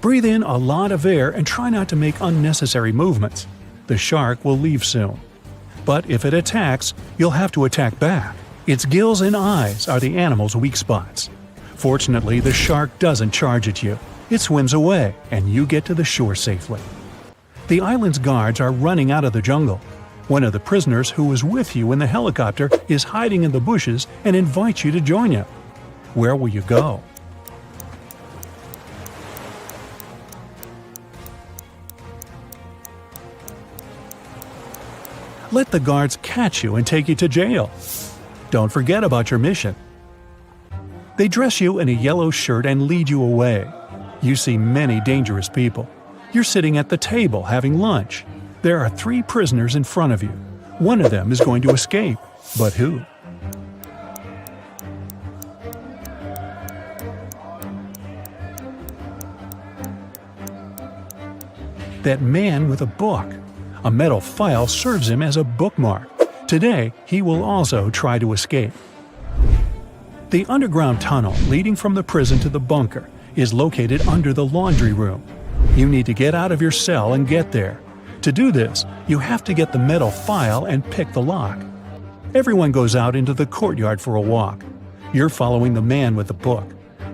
Breathe in a lot of air and try not to make unnecessary movements. The shark will leave soon. But if it attacks, you'll have to attack back. Its gills and eyes are the animal's weak spots. Fortunately, the shark doesn't charge at you. It swims away, and you get to the shore safely. The island's guards are running out of the jungle. One of the prisoners who was with you in the helicopter is hiding in the bushes and invites you to join him. Where will you go? Let the guards catch you and take you to jail. Don't forget about your mission. They dress you in a yellow shirt and lead you away. You see many dangerous people. You're sitting at the table having lunch. There are 3 prisoners in front of you. One of them is going to escape. But who? That man with a book. A metal file serves him as a bookmark. Today, he will also try to escape. The underground tunnel leading from the prison to the bunker is located under the laundry room. You need to get out of your cell and get there. To do this, you have to get the metal file and pick the lock. Everyone goes out into the courtyard for a walk. You're following the man with the book.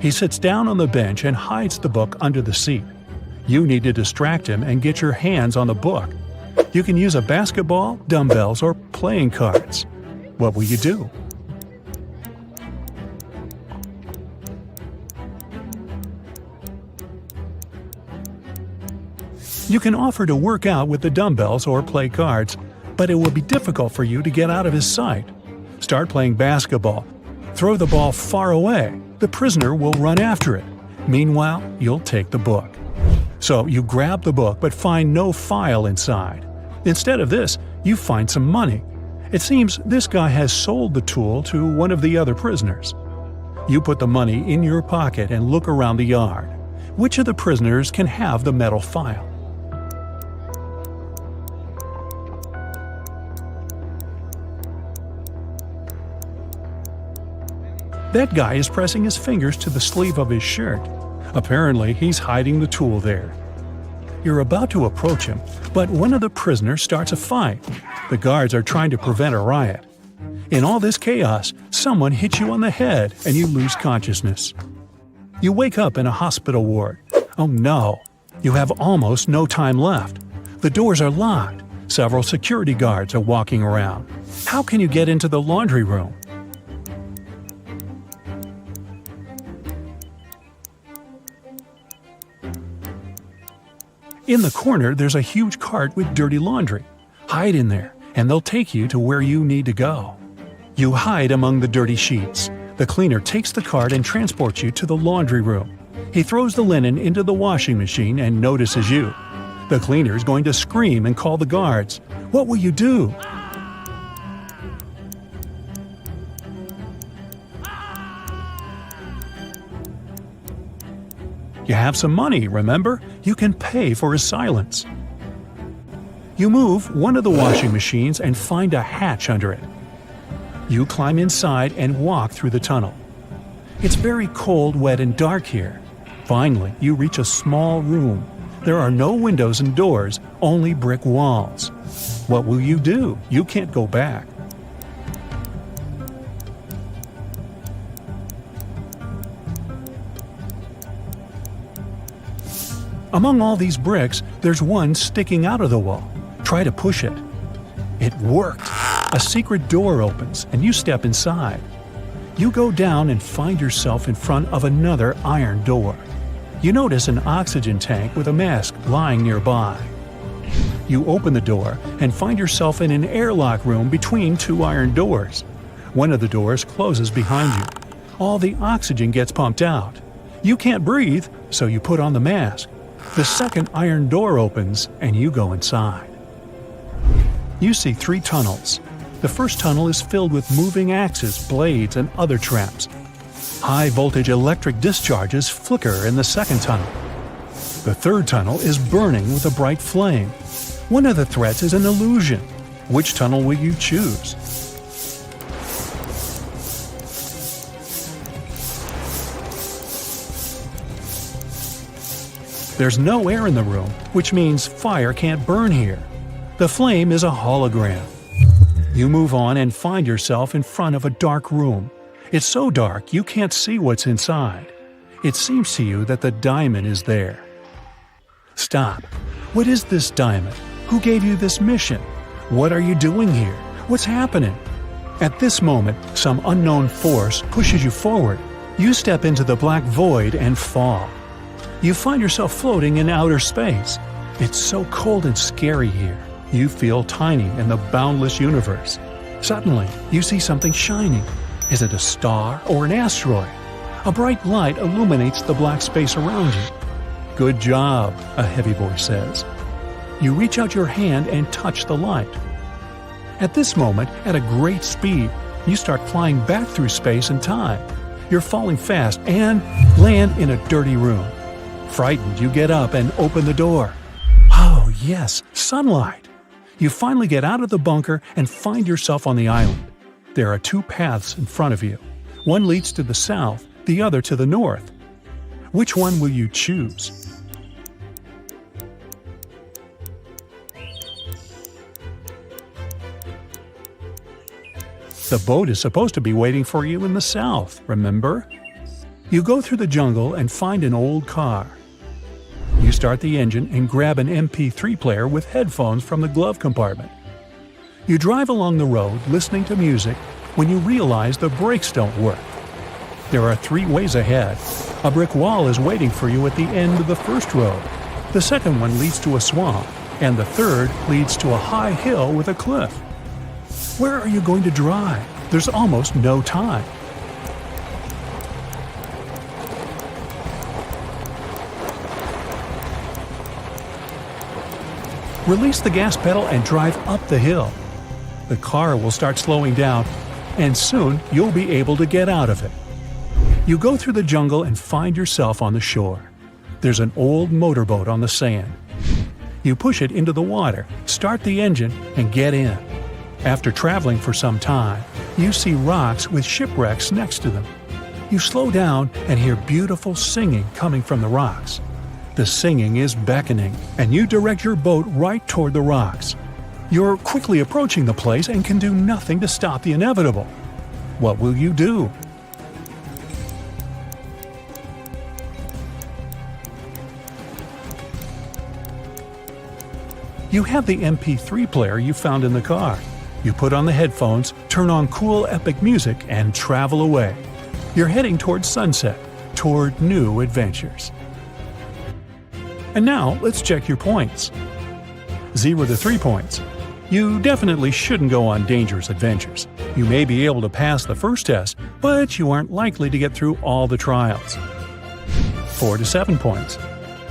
He sits down on the bench and hides the book under the seat. You need to distract him and get your hands on the book. You can use a basketball, dumbbells, or playing cards. What will you do? You can offer to work out with the dumbbells or play cards, but it will be difficult for you to get out of his sight. Start playing basketball. Throw the ball far away. The prisoner will run after it. Meanwhile, you'll take the book. So you grab the book but find no file inside. Instead of this, you find some money. It seems this guy has sold the tool to one of the other prisoners. You put the money in your pocket and look around the yard. Which of the prisoners can have the metal file? That guy is pressing his fingers to the sleeve of his shirt. Apparently, he's hiding the tool there. You're about to approach him, but one of the prisoners starts a fight. The guards are trying to prevent a riot. In all this chaos, someone hits you on the head and you lose consciousness. You wake up in a hospital ward. Oh no! You have almost no time left. The doors are locked. Several security guards are walking around. How can you get into the laundry room? In the corner, there's a huge cart with dirty laundry. Hide in there, and they'll take you to where you need to go. You hide among the dirty sheets. The cleaner takes the cart and transports you to the laundry room. He throws the linen into the washing machine and notices you. The cleaner's going to scream and call the guards. What will you do? You have some money, remember? You can pay for his silence. You move one of the washing machines and find a hatch under it. You climb inside and walk through the tunnel. It's very cold, wet, and dark here. Finally, you reach a small room. There are no windows and doors, only brick walls. What will you do? You can't go back. Among all these bricks, there's one sticking out of the wall. Try to push it. It worked. A secret door opens, and you step inside. You go down and find yourself in front of another iron door. You notice an oxygen tank with a mask lying nearby. You open the door and find yourself in an airlock room between two iron doors. One of the doors closes behind you. All the oxygen gets pumped out. You can't breathe, so you put on the mask. The second iron door opens, and you go inside. You see 3 tunnels. The first tunnel is filled with moving axes, blades, and other traps. High-voltage electric discharges flicker in the second tunnel. The third tunnel is burning with a bright flame. One of the threats is an illusion. Which tunnel will you choose? There's no air in the room, which means fire can't burn here. The flame is a hologram. You move on and find yourself in front of a dark room. It's so dark you can't see what's inside. It seems to you that the diamond is there. Stop. What is this diamond? Who gave you this mission? What are you doing here? What's happening? At this moment, some unknown force pushes you forward. You step into the black void and fall. You find yourself floating in outer space. It's so cold and scary here. You feel tiny in the boundless universe. Suddenly, you see something shining. Is it a star or an asteroid? A bright light illuminates the black space around you. Good job, a heavy voice says. You reach out your hand and touch the light. At this moment, at a great speed, you start flying back through space and time. You're falling fast and land in a dirty room. Frightened, you get up and open the door. Oh, yes, sunlight! You finally get out of the bunker and find yourself on the island. There are 2 paths in front of you. One leads to the south, the other to the north. Which one will you choose? The boat is supposed to be waiting for you in the south, remember? You go through the jungle and find an old car. You start the engine and grab an MP3 player with headphones from the glove compartment. You drive along the road listening to music when you realize the brakes don't work. There are 3 ways ahead. A brick wall is waiting for you at the end of the first road. The second one leads to a swamp, and the third leads to a high hill with a cliff. Where are you going to drive? There's almost no time. Release the gas pedal and drive up the hill. the car will start slowing down, and soon you'll be able to get out of it. You go through the jungle and find yourself on the shore. There's an old motorboat on the sand. You push it into the water, start the engine, and get in. After traveling for some time, you see rocks with shipwrecks next to them. You slow down and hear beautiful singing coming from the rocks. The singing is beckoning, and you direct your boat right toward the rocks. You're quickly approaching the place and can do nothing to stop the inevitable. What will you do? You have the MP3 player you found in the car. You put on the headphones, turn on cool epic music, and travel away. You're heading toward sunset, toward new adventures. And now, let's check your points. 0 to 3 points. You definitely shouldn't go on dangerous adventures. You may be able to pass the first test, but you aren't likely to get through all the trials. 4 to 7 points.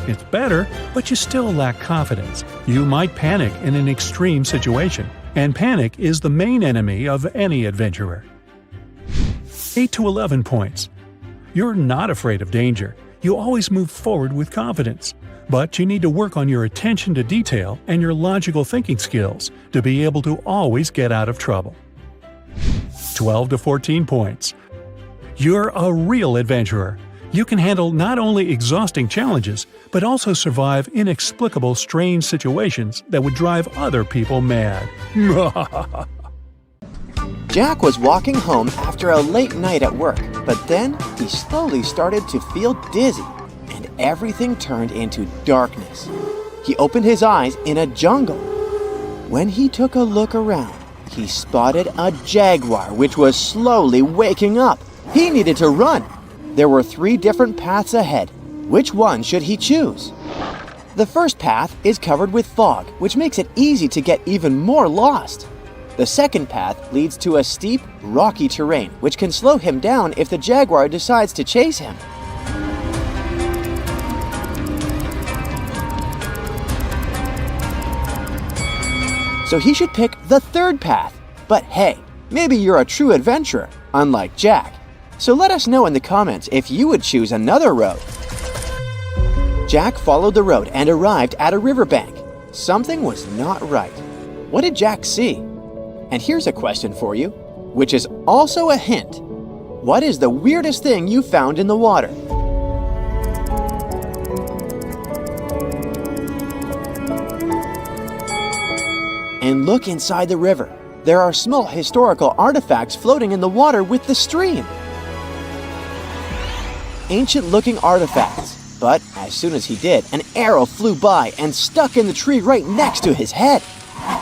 It's better, but you still lack confidence. You might panic in an extreme situation, and panic is the main enemy of any adventurer. 8 to 11 points. You're not afraid of danger. You always move forward with confidence. But you need to work on your attention to detail and your logical thinking skills to be able to always get out of trouble. 12 to 14 points. You're a real adventurer. You can handle not only exhausting challenges, but also survive inexplicable strange situations that would drive other people mad. Jack was walking home after a late night at work, but then he slowly started to feel dizzy, and everything turned into darkness. He opened his eyes in a jungle. When he took a look around, he spotted a jaguar which was slowly waking up. He needed to run. There were 3 different paths ahead. Which one should he choose? The first path is covered with fog, which makes it easy to get even more lost. The second path leads to a steep, rocky terrain, which can slow him down if the jaguar decides to chase him. So he should pick the third path. But hey, maybe you're a true adventurer, unlike Jack. So let us know in the comments if you would choose another road. Jack followed the road and arrived at a riverbank. Something was not right. What did Jack see? And here's a question for you, which is also a hint. What is the weirdest thing you found in the water? And look inside the river. There are small historical artifacts floating in the water with the stream. Ancient-looking artifacts. But as soon as he did, an arrow flew by and stuck in the tree right next to his head.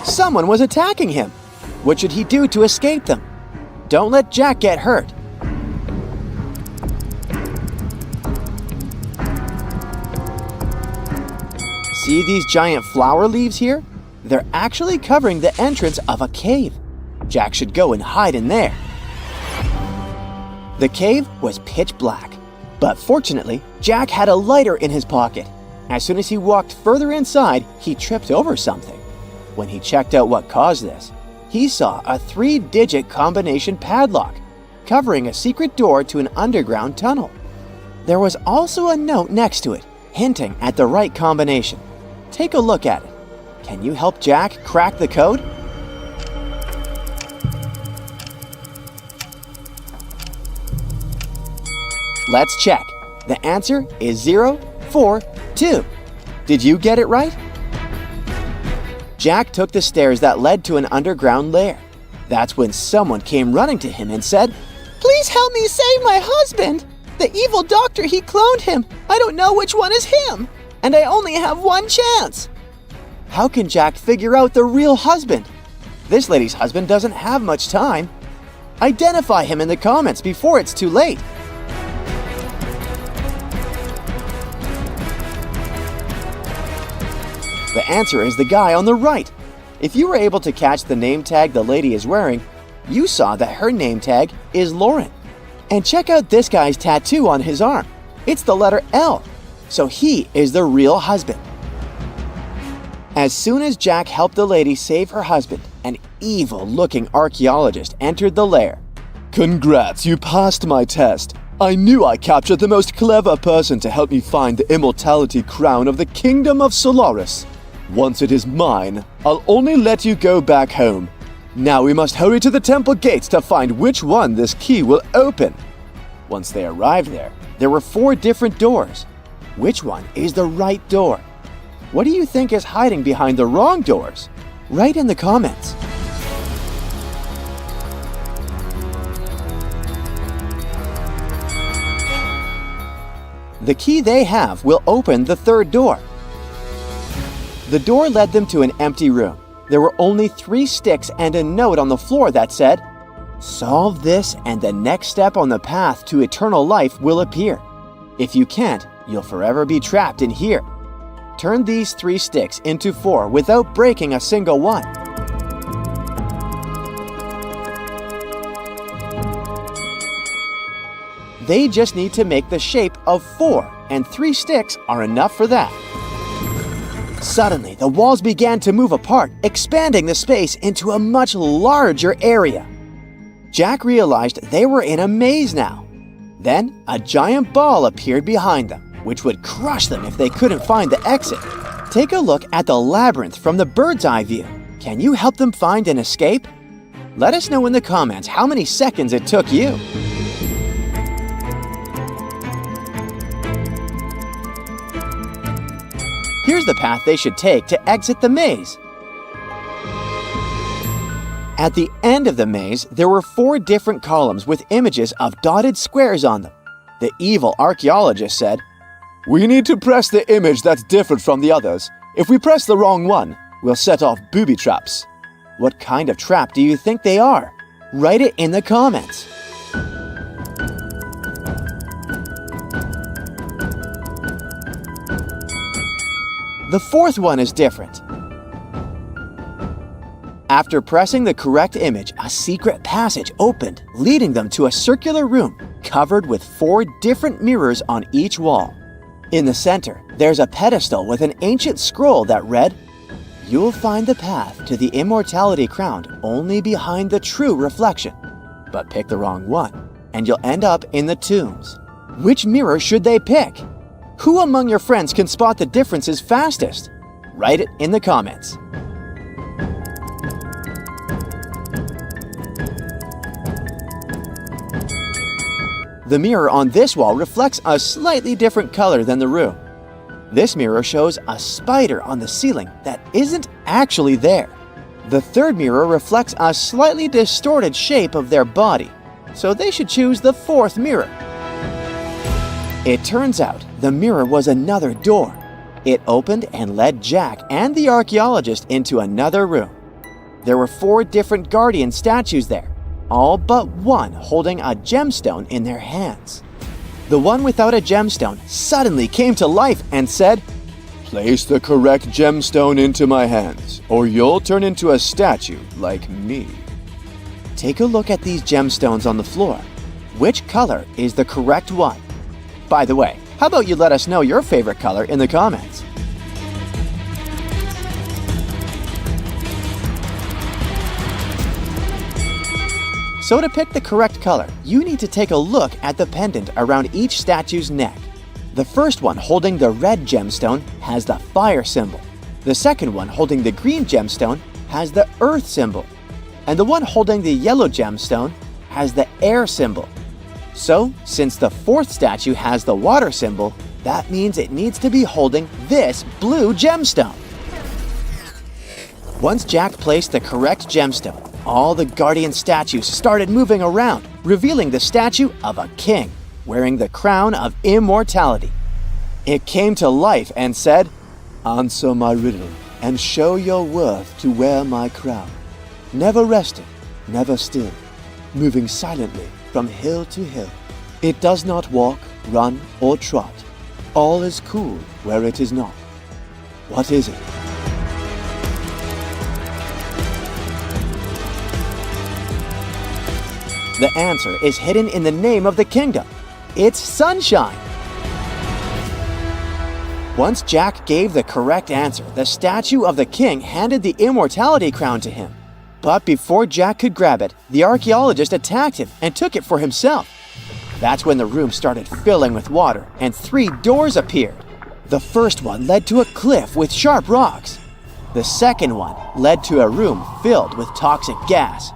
Someone was attacking him. What should he do to escape them? Don't let Jack get hurt. See these giant flower leaves here? They're actually covering the entrance of a cave. Jack should go and hide in there. The cave was pitch black, but fortunately, Jack had a lighter in his pocket. As soon as he walked further inside, he tripped over something. When he checked out what caused this, he saw a 3-digit combination padlock covering a secret door to an underground tunnel. There was also a note next to it, hinting at the right combination. Take a look at it. Can you help Jack crack the code? Let's check. The answer is 042. Did you get it right? Jack took the stairs that led to an underground lair. That's when someone came running to him and said, "Please help me save my husband. The evil doctor, he cloned him. I don't know which one is him, and I only have one chance." How can Jack figure out the real husband? This lady's husband doesn't have much time. Identify him in the comments before it's too late. The answer is the guy on the right. If you were able to catch the name tag the lady is wearing, you saw that her name tag is Lauren. And check out this guy's tattoo on his arm. It's the letter L. So he is the real husband. As soon as Jack helped the lady save her husband, an evil-looking archaeologist entered the lair. "Congrats, you passed my test. I knew I captured the most clever person to help me find the immortality crown of the Kingdom of Solaris. Once it is mine, I'll only let you go back home. Now we must hurry to the temple gates to find which one this key will open." Once they arrived there were 4 different doors. Which one is the right door? What do you think is hiding behind the wrong doors? Write in the comments. The key they have will open the 3rd door. The door led them to an empty room. There were only 3 sticks and a note on the floor that said, "Solve this and the next step on the path to eternal life will appear. If you can't, you'll forever be trapped in here. Turn these 3 sticks into 4 without breaking a single one." They just need to make the shape of 4, and 3 sticks are enough for that. Suddenly, the walls began to move apart, expanding the space into a much larger area. Jack realized they were in a maze now. Then, a giant ball appeared behind them, which would crush them if they couldn't find the exit. Take a look at the labyrinth from the bird's eye view. Can you help them find an escape? Let us know in the comments how many seconds it took you. Here's the path they should take to exit the maze. At the end of the maze, there were 4 different columns with images of dotted squares on them. The evil archaeologist said, "We need to press the image that's different from the others. If we press the wrong one, we'll set off booby traps." What kind of trap do you think they are? Write it in the comments. The 4th one is different. After pressing the correct image, a secret passage opened, leading them to a circular room covered with 4 different mirrors on each wall. In the center, there's a pedestal with an ancient scroll that read, "You'll find the path to the immortality crown only behind the true reflection. But pick the wrong one, and you'll end up in the tombs." Which mirror should they pick? Who among your friends can spot the differences fastest? Write it in the comments. The mirror on this wall reflects a slightly different color than the room. This mirror shows a spider on the ceiling that isn't actually there. The 3rd mirror reflects a slightly distorted shape of their body, so they should choose the 4th mirror. It turns out the mirror was another door. It opened and led Jack and the archaeologist into another room. There were 4 different guardian statues there, all but one holding a gemstone in their hands. The one without a gemstone suddenly came to life and said, "Place the correct gemstone into my hands, or you'll turn into a statue like me." Take a look at these gemstones on the floor. Which color is the correct one? By the way, how about you let us know your favorite color in the comments? So to pick the correct color, you need to take a look at the pendant around each statue's neck. The first one holding the red gemstone has the fire symbol. The second one holding the green gemstone has the earth symbol. And the one holding the yellow gemstone has the air symbol. So, since the 4th statue has the water symbol, that means it needs to be holding this blue gemstone. Once Jack placed the correct gemstone, all the guardian statues started moving around, revealing the statue of a king, wearing the crown of immortality. It came to life and said, "Answer my riddle, and show your worth to wear my crown. Never resting, never still, moving silently from hill to hill. It does not walk, run, or trot. All is cool where it is not. What is it?" The answer is hidden in the name of the kingdom. It's sunshine. Once Jack gave the correct answer, the statue of the king handed the immortality crown to him. But before Jack could grab it, the archaeologist attacked him and took it for himself. That's when the room started filling with water and 3 doors appeared. The first one led to a cliff with sharp rocks. The second one led to a room filled with toxic gas.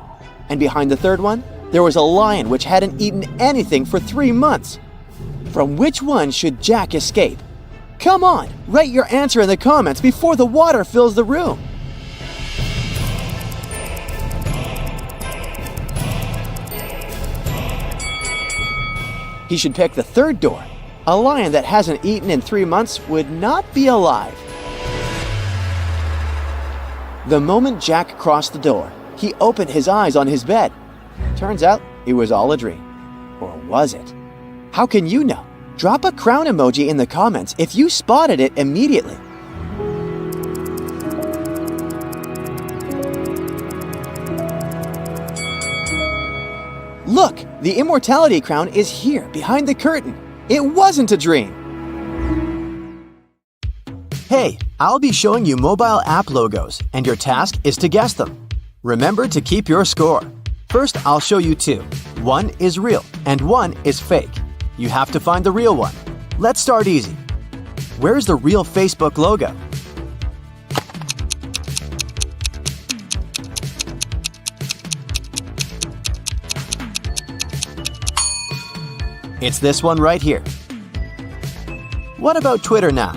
And behind the third one, there was a lion which hadn't eaten anything for 3 months. From which one should Jack escape? Come on, write your answer in the comments before the water fills the room. He should pick the third door. A lion that hasn't eaten in 3 months would not be alive. The moment Jack crossed the door, he opened his eyes on his bed. Turns out it was all a dream. Or was it? How can you know? Drop a crown emoji in the comments if you spotted it immediately. Look, the immortality crown is here behind the curtain. It wasn't a dream. Hey, I'll be showing you mobile app logos, and your task is to guess them. Remember to keep your score. First, I'll show you 2. One is real, and one is fake. You have to find the real one. Let's start easy. Where's the real Facebook logo? It's this one right here. What about Twitter now?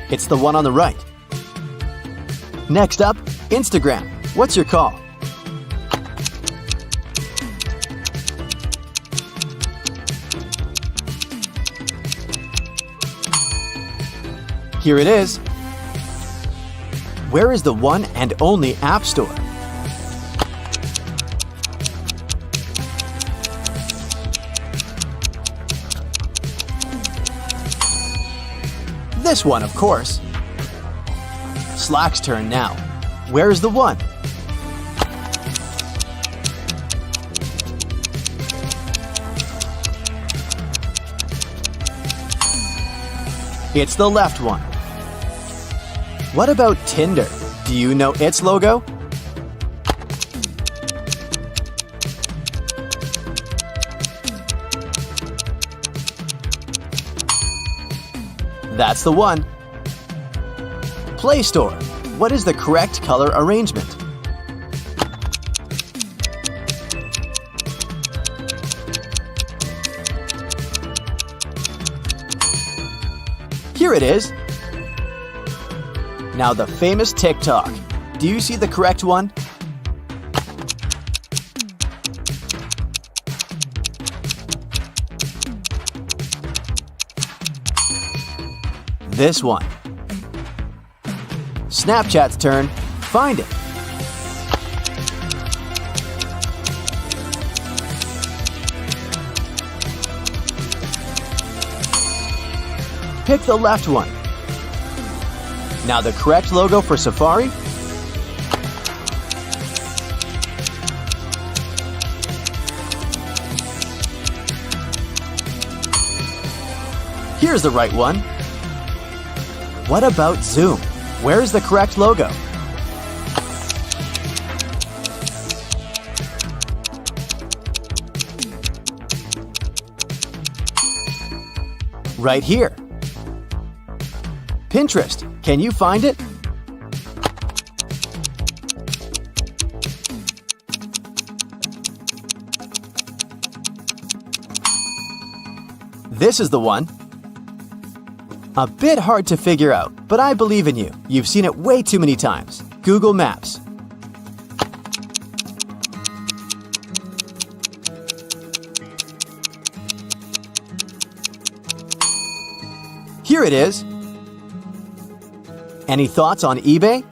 It's the one on the right. Next up, Instagram. What's your call? Here it is. Where is the one and only App Store? This one, of course. Slack's turn now. Where's the one? It's the left one. What about Tinder? Do you know its logo? That's the one. Play Store. What is the correct color arrangement? Here it is. Now the famous TikTok. Do you see the correct one? This one. Snapchat's turn. Find it. Pick the left one. Now the correct logo for Safari? Here's the right one. What about Zoom? Where's the correct logo? Right here. Pinterest, can you find it? This is the one. A bit hard to figure out, but I believe in you. You've seen it way too many times. Google Maps. Here it is. Any thoughts on eBay?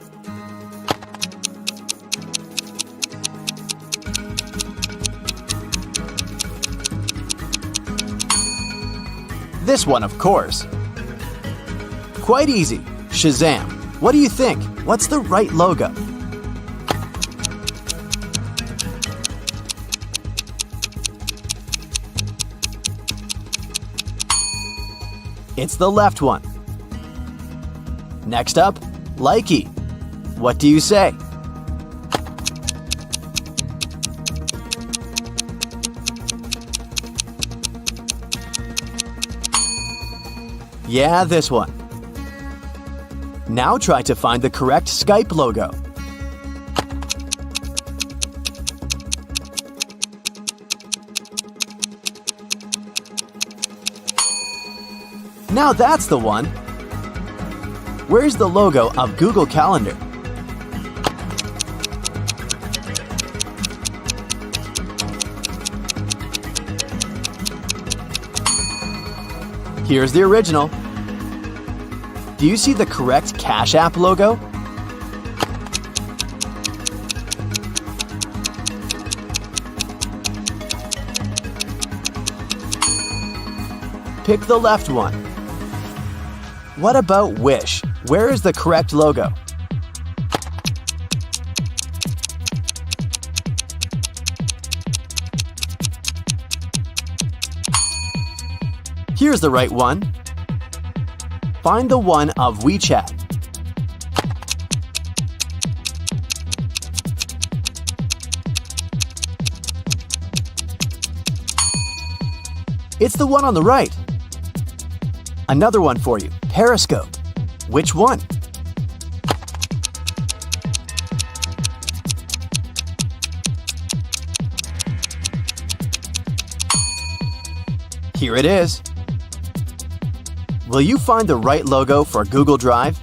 This one, of course. Quite easy. Shazam. What do you think? What's the right logo? It's the left one. Next up, Likey. What do you say? Yeah, this one. Now try to find the correct Skype logo. Now that's the one. Where's the logo of Google Calendar? Here's the original. Do you see the correct Cash App logo? Pick the left one. What about Wish? Where is the correct logo? Here's the right one. Find the one of WeChat. It's the one on the right. Another one for you, Periscope. Which one? Here it is. Will you find the right logo for Google Drive?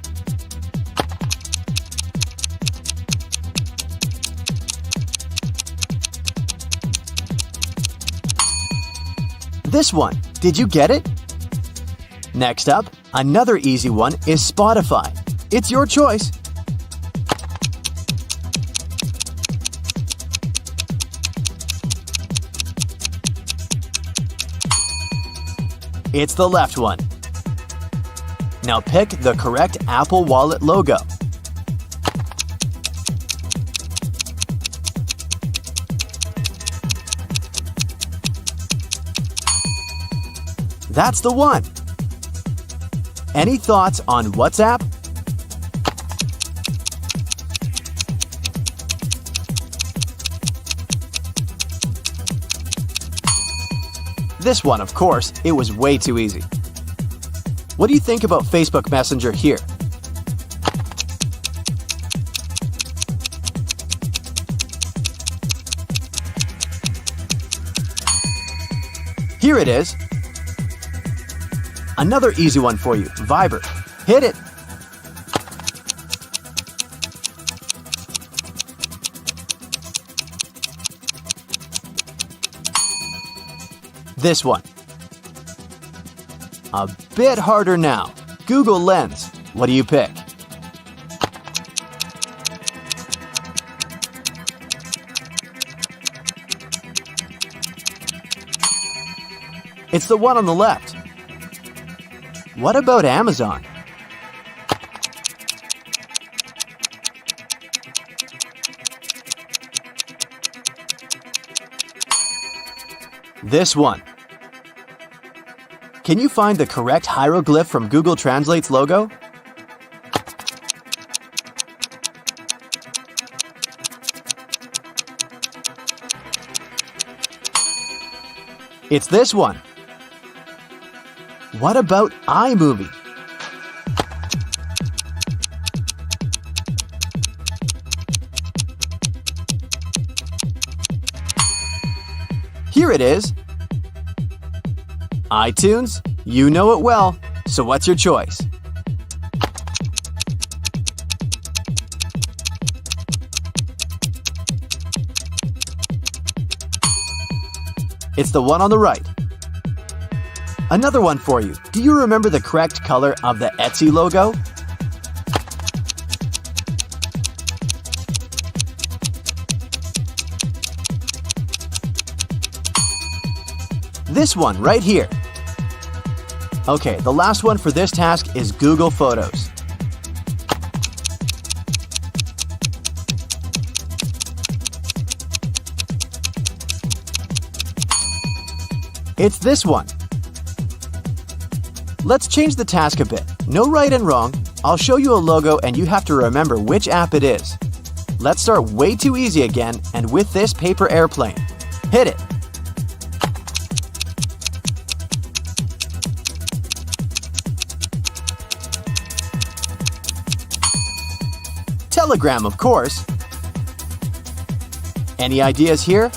This one. Did you get it? Next up, another easy one is Spotify. It's your choice. It's the left one. Now pick the correct Apple Wallet logo. That's the one. Any thoughts on WhatsApp? This one, of course, it was way too easy. What do you think about Facebook Messenger here? Here it is. Another easy one for you, Viber. Hit it. This one. A bit harder now. Google Lens. What do you pick? It's the one on the left. What about Amazon? This one. Can you find the correct hieroglyph from Google Translate's logo? It's this one. What about iMovie? Here it is. iTunes, you know it well, so what's your choice? It's the one on the right. Another one for you. Do you remember the correct color of the Etsy logo? This one right here. Okay, the last one for this task is Google Photos. It's this one. Let's change the task a bit. No right and wrong. I'll show you a logo and you have to remember which app it is. Let's start way too easy again and with this paper airplane. Hit it. Telegram, of course. Any ideas here?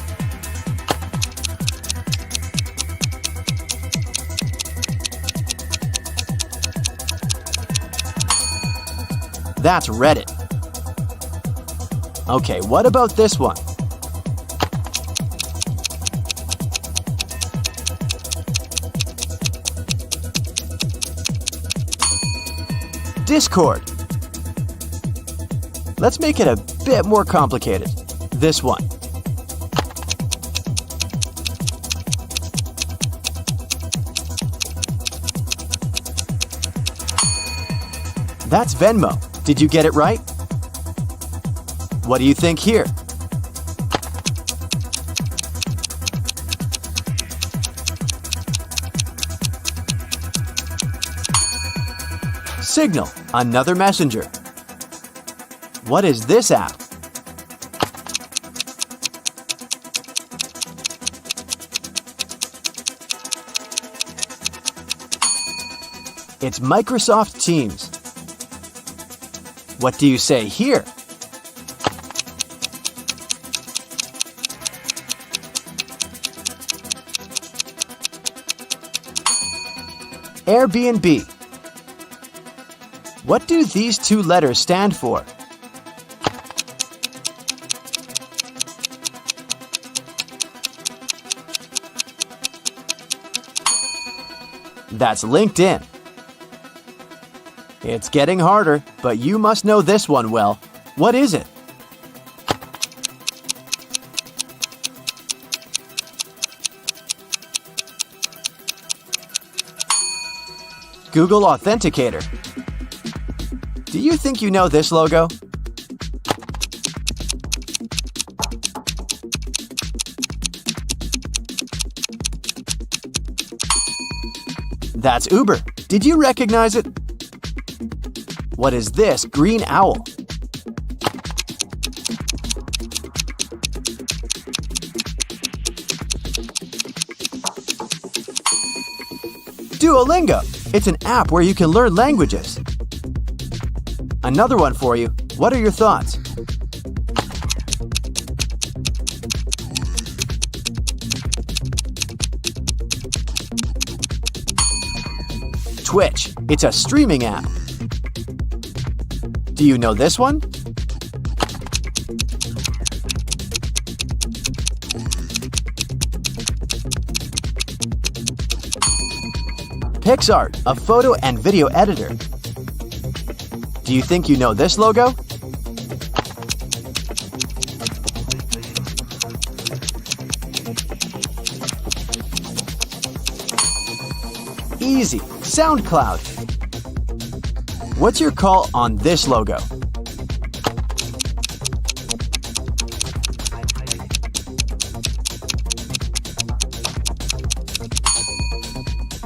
That's Reddit. Okay, what about this one? Discord. Let's make it a bit more complicated. This one. That's Venmo. Did you get it right? What do you think here? Signal, another messenger. What is this app? It's Microsoft Teams. What do you say here? Airbnb. What do these two letters stand for? That's LinkedIn. It's getting harder, but you must know this one well. What is it? Google Authenticator. Do you think you know this logo? That's Uber. Did you recognize it? What is this green owl? Duolingo. It's an app where you can learn languages. Another one for you. What are your thoughts? Twitch. It's a streaming app. Do you know this one? PixArt, a photo and video editor. Do you think you know this logo? Easy, SoundCloud. What's your call on this logo?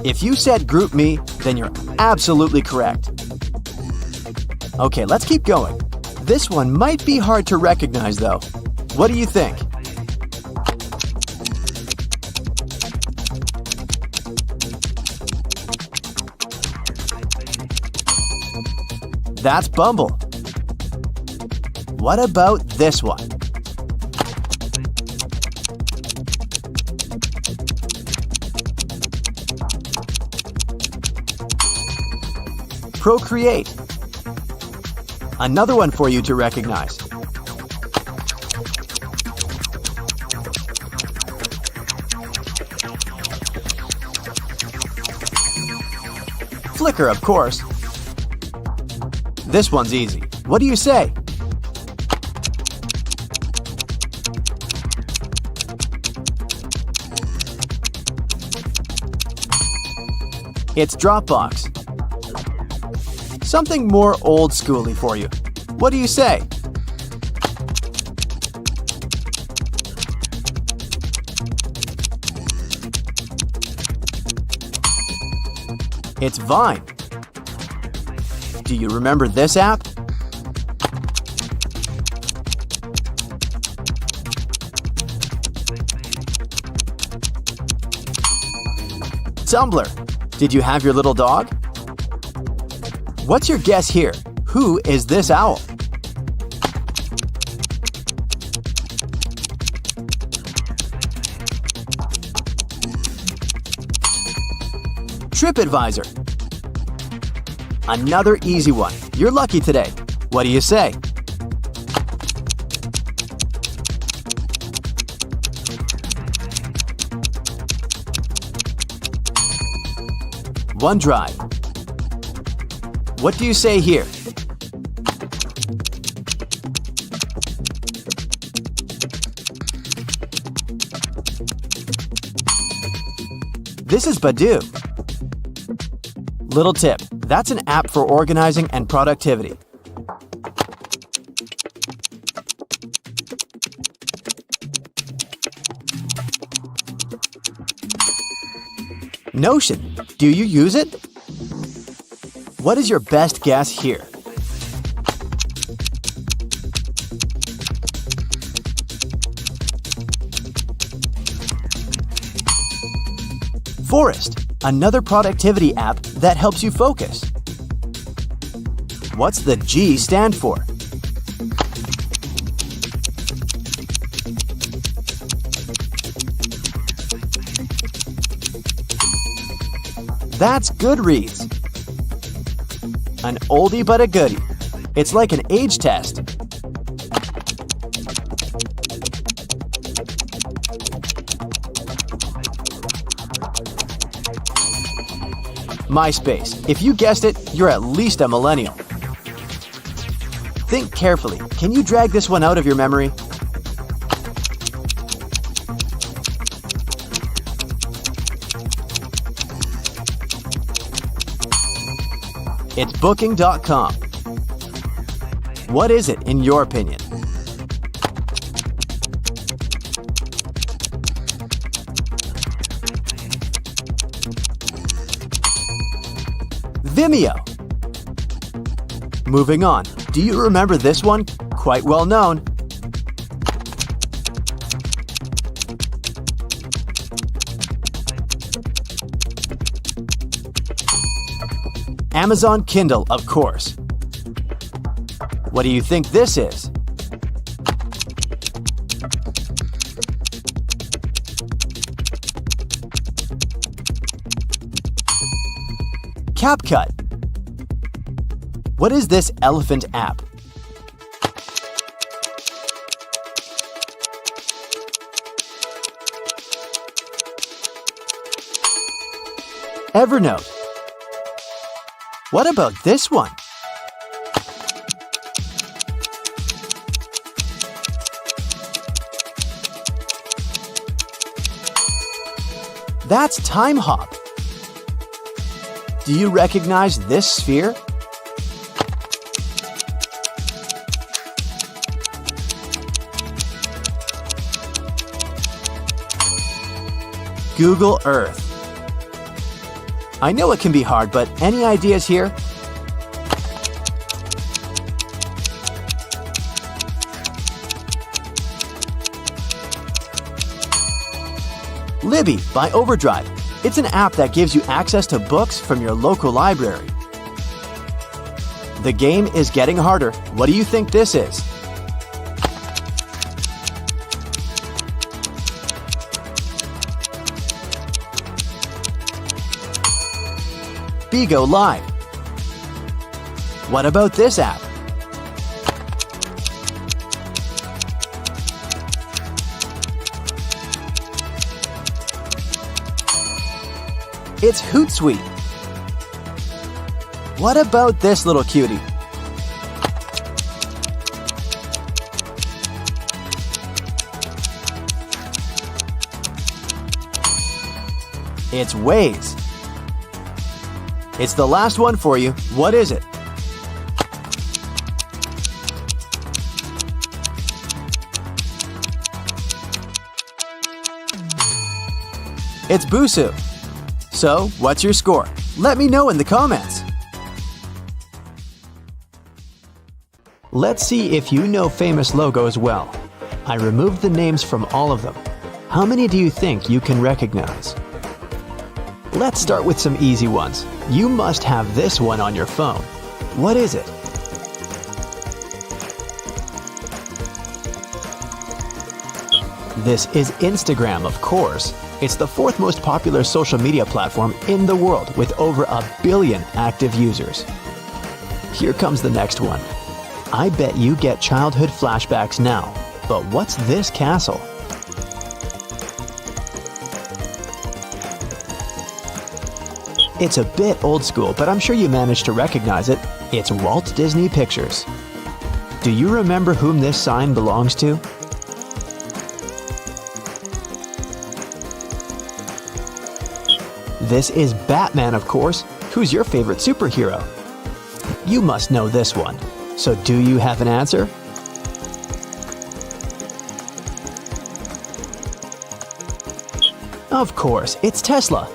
If you said GroupMe, then you're absolutely correct. Okay, let's keep going. This one might be hard to recognize though. What do you think? That's Bumble. What about this one? Procreate. Another one for you to recognize. Flickr, of course. This one's easy. What do you say? It's Dropbox. Something more old schooly for you. What do you say? It's Vine. Do you remember this app? Tumblr. Did you have your little dog? What's your guess here? Who is this owl? TripAdvisor. Another easy one. You're lucky today. What do you say? OneDrive. What do you say here? This is Badoo. Little tip, that's an app for organizing and productivity. Notion. Do you use it? What is your best guess here? Forest. Another productivity app that helps you focus. What's the G stand for? That's Goodreads. An oldie but a goodie. It's like an age test. MySpace. If you guessed it, you're at least a millennial. Think carefully. Can you drag this one out of your memory? It's Booking.com. What is it, in your opinion? Vimeo. Moving on. Do you remember this one? Quite well known. Amazon Kindle, of course. What do you think this is? CapCut. What is this elephant app? Evernote. What about this one? That's Time Hop. Do you recognize this sphere? Google Earth. I know it can be hard, but any ideas here? Libby by Overdrive. It's an app that gives you access to books from your local library. The game is getting harder. What do you think this is? Bigo Live. What about this app? It's Hootsuite. What about this little cutie? It's Waze. It's the last one for you. What is it? It's Busuu. So, what's your score? Let me know in the comments. Let's see if you know famous logos well. I removed the names from all of them. How many do you think you can recognize? Let's start with some easy ones. You must have this one on your phone. What is it? This is Instagram, of course. It's the fourth most popular social media platform in the world with over 1 billion active users. Here comes the next one. I bet you get childhood flashbacks now, but what's this castle? It's a bit old school, but I'm sure you managed to recognize it. It's Walt Disney Pictures. Do you remember whom this sign belongs to? This is Batman, of course. Who's your favorite superhero? You must know this one. So do you have an answer? Of course, it's Tesla.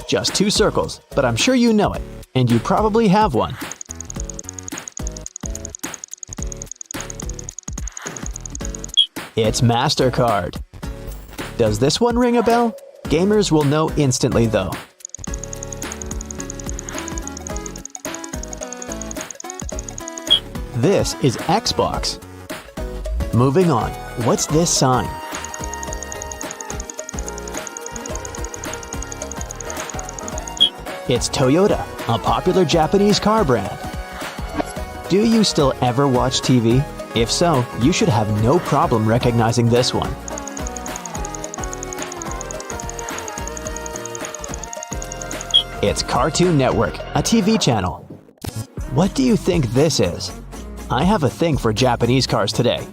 Just 2 circles, but I'm sure you know it, and you probably have one. It's MasterCard. Does this one ring a bell? Gamers will know instantly though. This is Xbox. Moving on, what's this sign? It's Toyota, a popular Japanese car brand. Do you still ever watch TV? If so, you should have no problem recognizing this one. It's Cartoon Network, a TV channel. What do you think this is? I have a thing for Japanese cars today.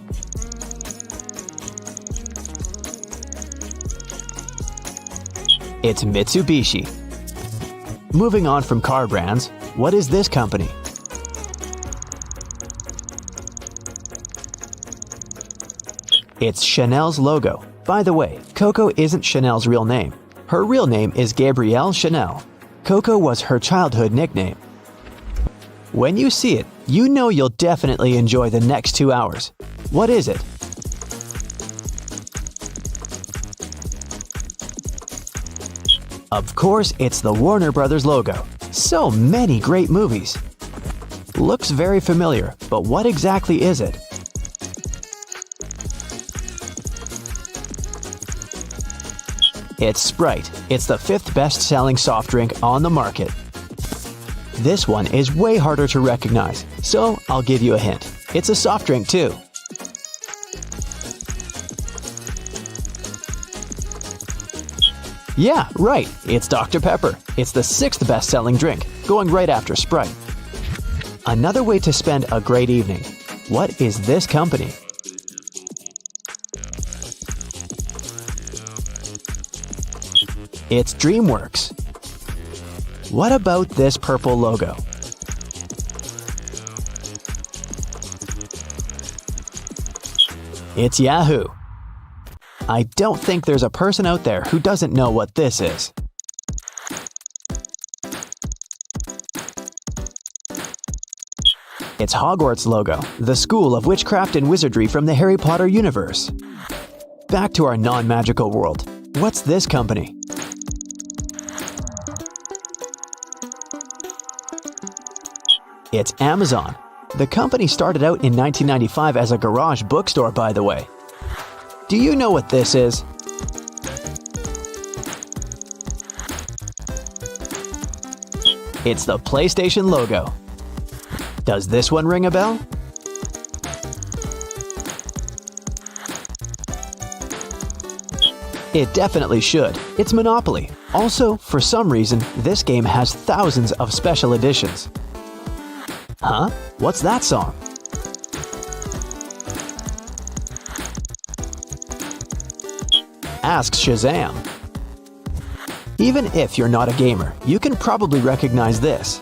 It's Mitsubishi. Moving on from car brands, what is this company? It's Chanel's logo. By the way, Coco isn't Chanel's real name. Her real name is Gabrielle Chanel. Coco was her childhood nickname. When you see it, you know you'll definitely enjoy the next 2 hours. What is it? Of course, it's the Warner Brothers logo. So many great movies. Looks very familiar, but what exactly is it? It's Sprite. It's the 5th best-selling soft drink on the market. This one is way harder to recognize, so I'll give you a hint. It's a soft drink too. Yeah, right, it's Dr. Pepper. It's the 6th best-selling drink, going right after Sprite. Another way to spend a great evening. What is this company? It's DreamWorks. What about this purple logo? It's Yahoo! I don't think there's a person out there who doesn't know what this is. It's Hogwarts logo, the school of witchcraft and wizardry from the Harry Potter universe. Back to our non-magical world. What's this company? It's Amazon. The company started out in 1995 as a garage bookstore, by the way. Do you know what this is? It's the PlayStation logo. Does this one ring a bell? It definitely should. It's Monopoly. Also, for some reason, this game has thousands of special editions. Huh? What's that song? Ask Shazam. Even if you're not a gamer, you can probably recognize this.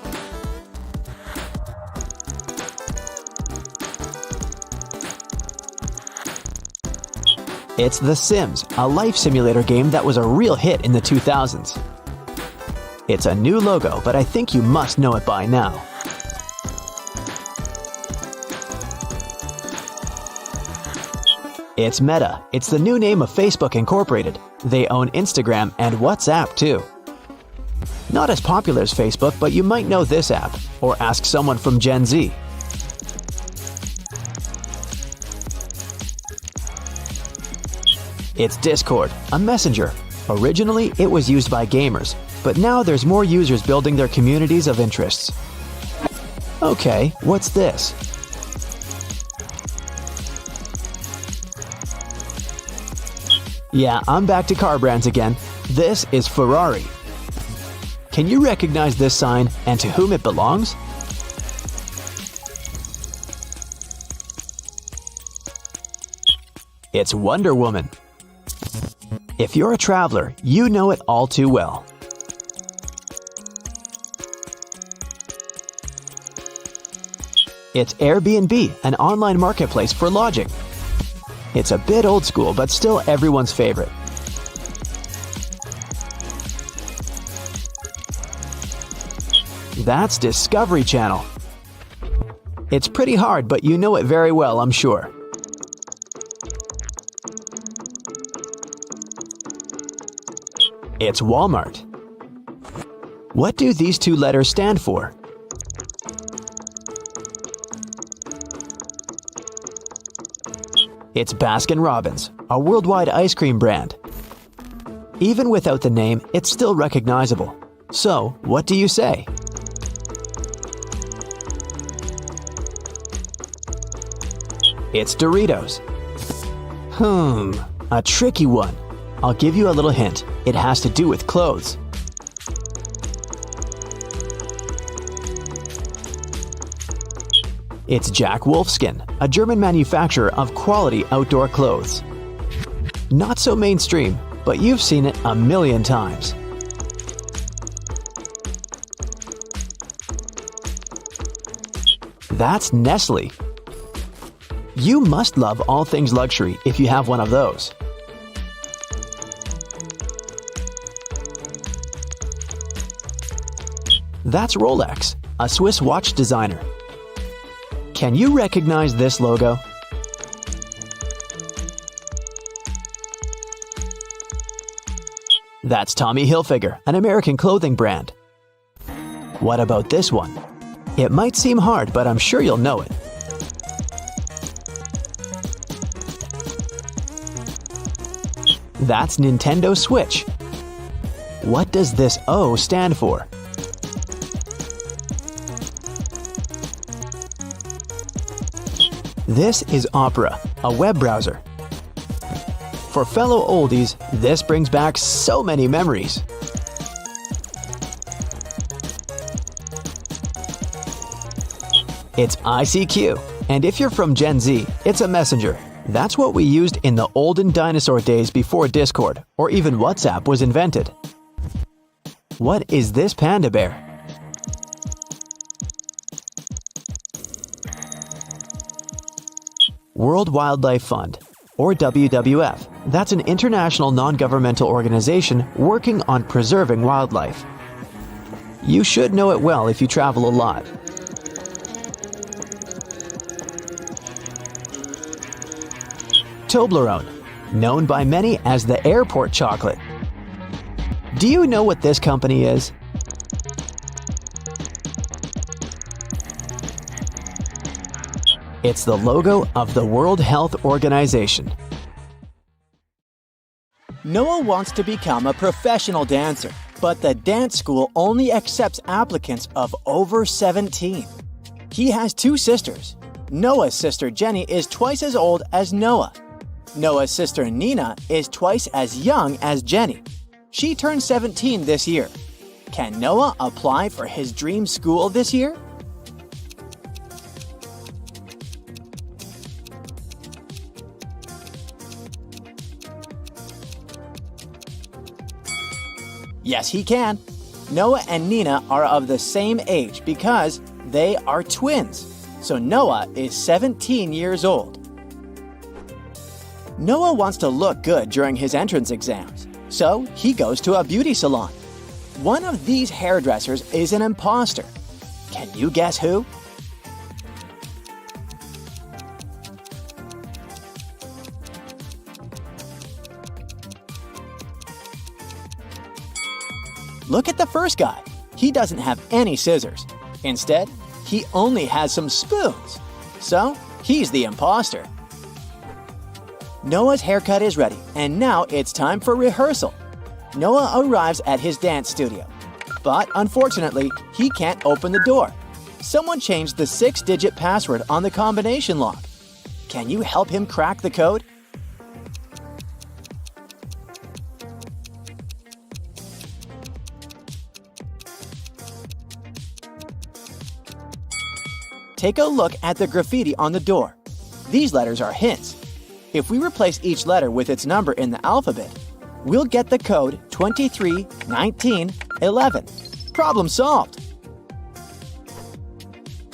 It's The Sims, a life simulator game that was a real hit in the 2000s. It's a new logo, but I think you must know it by now. It's Meta. It's the new name of Facebook Incorporated. They own Instagram and WhatsApp too. Not as popular as Facebook, but you might know this app, or ask someone from Gen Z. It's Discord, a messenger. Originally, it was used by gamers, but now there's more users building their communities of interests. Okay, what's this? Yeah, I'm back to car brands again. This is Ferrari. Can you recognize this sign and to whom it belongs? It's Wonder Woman. If you're a traveler, you know it all too well. It's Airbnb, an online marketplace for lodging. It's a bit old school, but still everyone's favorite. That's Discovery Channel. It's pretty hard, but you know it very well, I'm sure. It's Walmart. What do these two letters stand for? It's Baskin-Robbins, a worldwide ice cream brand. Even without the name, it's still recognizable. So, what do you say? It's Doritos. A tricky one. I'll give you a little hint. It has to do with clothes. It's Jack Wolfskin, a German manufacturer of quality outdoor clothes. Not so mainstream, but you've seen it a million times. That's Nestle. You must love all things luxury if you have one of those. That's Rolex, a Swiss watch designer. Can you recognize this logo? That's Tommy Hilfiger, an American clothing brand. What about this one? It might seem hard, but I'm sure you'll know it. That's Nintendo Switch. What does this O stand for? This is Opera, a web browser. For fellow oldies, this brings back so many memories. It's ICQ, and if you're from Gen Z, it's a messenger. That's what we used in the olden dinosaur days before Discord, or even WhatsApp was invented. What is this panda bear? World Wildlife Fund, or WWF. That's an international non-governmental organization working on preserving wildlife. You should know it well if you travel a lot. Toblerone, known by many as the airport chocolate. Do you know what this company is? It's the logo of the World Health Organization. Noah wants to become a professional dancer, but the dance school only accepts applicants of over 17. He has two sisters. Noah's sister Jenny is twice as old as Noah. Noah's sister Nina is twice as young as Jenny. She turned 17 this year. Can Noah apply for his dream school this year? Yes, he can. Noah and Nina are of the same age because they are twins. So Noah is 17 years old. Noah wants to look good during his entrance exams, so he goes to a beauty salon. One of these hairdressers is an imposter. Can you guess who? Look at the first guy. He doesn't have any scissors. Instead, he only has some spoons. So, he's the imposter. Noah's haircut is ready, and now it's time for rehearsal. Noah arrives at his dance studio. But unfortunately, he can't open the door. Someone changed the 6-digit password on the combination lock. Can you help him crack the code? Take a look at the graffiti on the door. These letters are hints. If we replace each letter with its number in the alphabet, we'll get the code 231911. Problem solved!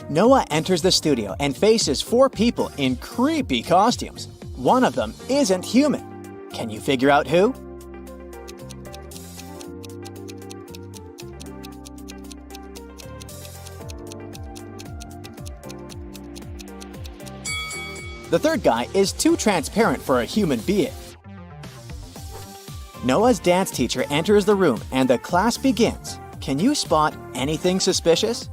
Noah enters the studio and faces 4 people in creepy costumes. One of them isn't human. Can you figure out who? The third guy is too transparent for a human being. Noah's dance teacher enters the room and the class begins. Can you spot anything suspicious?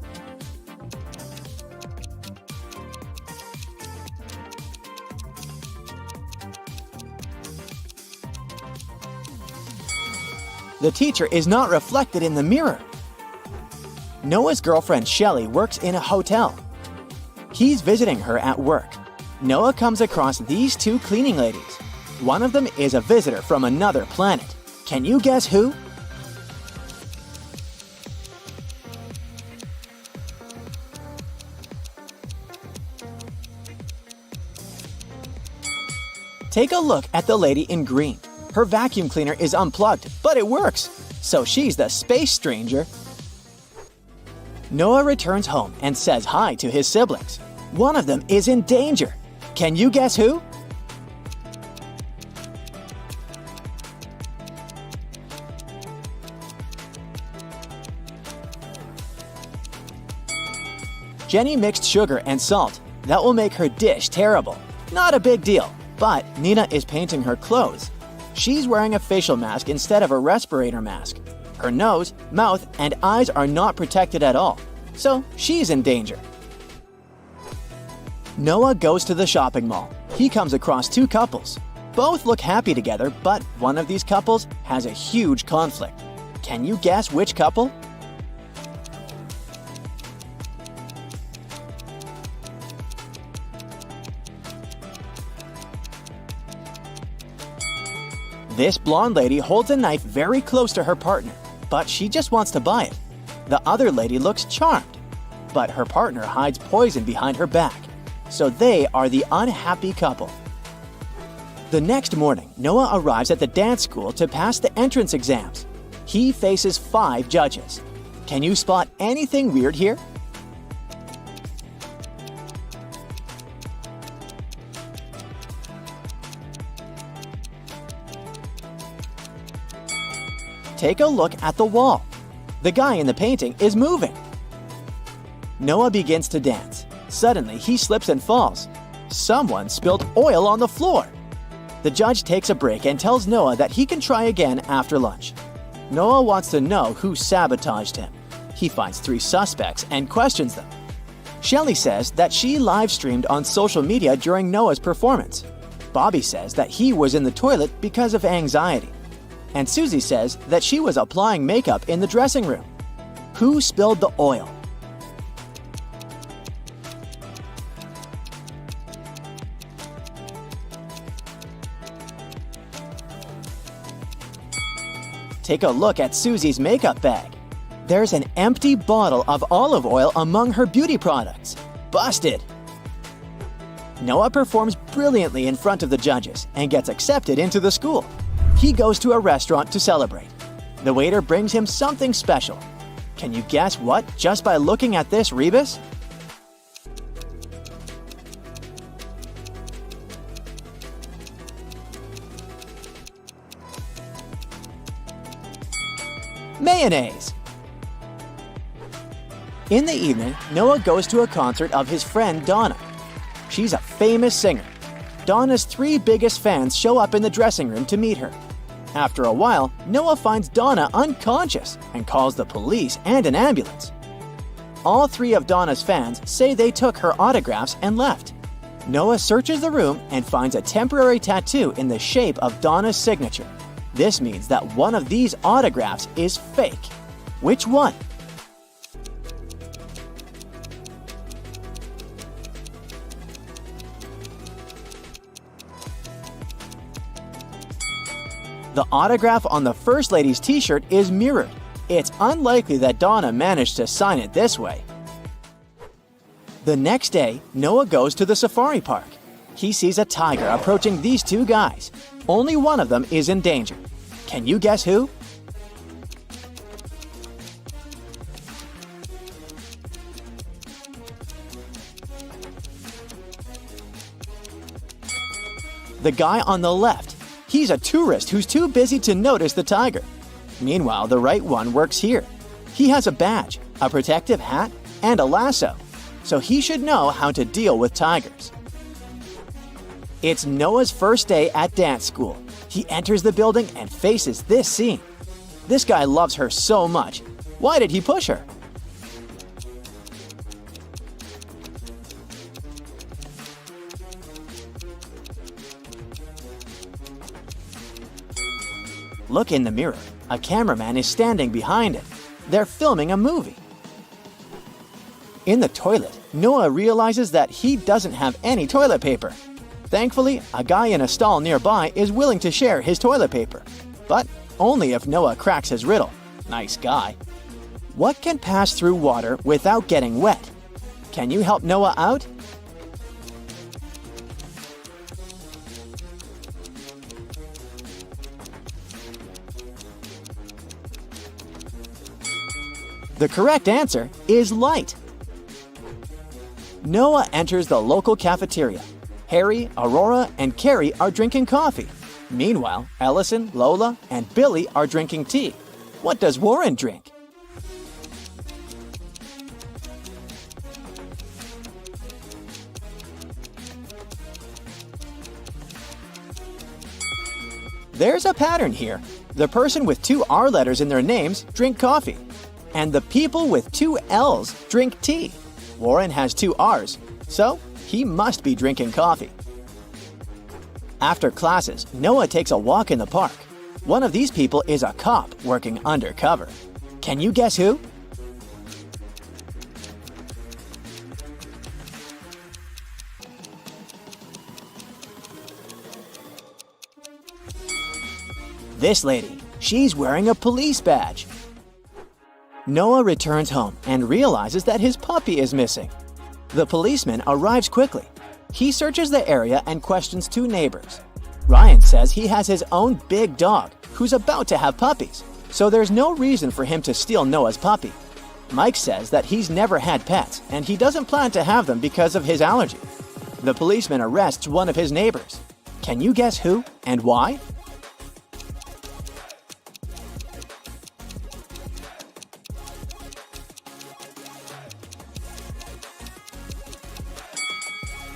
The teacher is not reflected in the mirror. Noah's girlfriend Shelly works in a hotel. He's visiting her at work. Noah comes across these 2 cleaning ladies. One of them is a visitor from another planet. Can you guess who? Take a look at the lady in green. Her vacuum cleaner is unplugged, but it works. So she's the space stranger. Noah returns home and says hi to his siblings. One of them is in danger. Can you guess who? Jenny mixed sugar and salt. That will make her dish terrible. Not a big deal, but Nina is painting her clothes. She's wearing a facial mask instead of a respirator mask. Her nose, mouth, and eyes are not protected at all, so she's in danger. Noah goes to the shopping mall. He comes across 2 couples. Both look happy together, but one of these couples has a huge conflict. Can you guess which couple? This blonde lady holds a knife very close to her partner, but she just wants to buy it. The other lady looks charmed, but her partner hides poison behind her back. So they are the unhappy couple. The next morning, Noah arrives at the dance school to pass the entrance exams. He faces 5 judges. Can you spot anything weird here? Take a look at the wall. The guy in the painting is moving. Noah begins to dance. Suddenly, he slips and falls. Someone spilled oil on the floor. The judge takes a break and tells Noah that he can try again after lunch. Noah wants to know who sabotaged him. He finds 3 suspects and questions them. Shelly says that she live-streamed on social media during Noah's performance. Bobby says that he was in the toilet because of anxiety. And Susie says that she was applying makeup in the dressing room. Who spilled the oil? Take a look at Susie's makeup bag. There's an empty bottle of olive oil among her beauty products. Busted! Noah performs brilliantly in front of the judges and gets accepted into the school. He goes to a restaurant to celebrate. The waiter brings him something special. Can you guess what just by looking at this rebus? Mayonnaise. In the evening, Noah goes to a concert of his friend Donna. She's a famous singer. Donna's 3 biggest fans show up in the dressing room to meet her. After a while, Noah finds Donna unconscious and calls the police and an ambulance. All 3 of Donna's fans say they took her autographs and left. Noah searches the room and finds a temporary tattoo in the shape of Donna's signature. This means that one of these autographs is fake. Which one? The autograph on the First Lady's t-shirt is mirrored. It's unlikely that Donna managed to sign it this way. The next day, Noah goes to the safari park. He sees a tiger approaching these 2 guys. Only one of them is in danger. Can you guess who? The guy on the left. He's a tourist who's too busy to notice the tiger. Meanwhile, the right one works here. He has a badge, a protective hat, and a lasso, so he should know how to deal with tigers. It's Noah's first day at dance school. He enters the building and faces this scene. This guy loves her so much. Why did he push her? Look in the mirror. A cameraman is standing behind it. They're filming a movie. In the toilet, Noah realizes that he doesn't have any toilet paper. Thankfully, a guy in a stall nearby is willing to share his toilet paper. But only if Noah cracks his riddle. Nice guy. What can pass through water without getting wet? Can you help Noah out? The correct answer is light. Noah enters the local cafeteria. Harry, Aurora, and Carrie are drinking coffee. Meanwhile, Ellison, Lola, and Billy are drinking tea. What does Warren drink? There's a pattern here. The person with 2 R letters in their names drink coffee. And the people with 2 L's drink tea. Warren has 2 R's, so he must be drinking coffee. After classes, Noah takes a walk in the park. One of these people is a cop working undercover. Can you guess who? This lady. She's wearing a police badge. Noah returns home and realizes that his puppy is missing. The policeman arrives quickly. He searches the area and questions 2 neighbors. Ryan says he has his own big dog who's about to have puppies, so there's no reason for him to steal Noah's puppy. Mike says that he's never had pets and he doesn't plan to have them because of his allergy. The policeman arrests one of his neighbors. Can you guess who and why?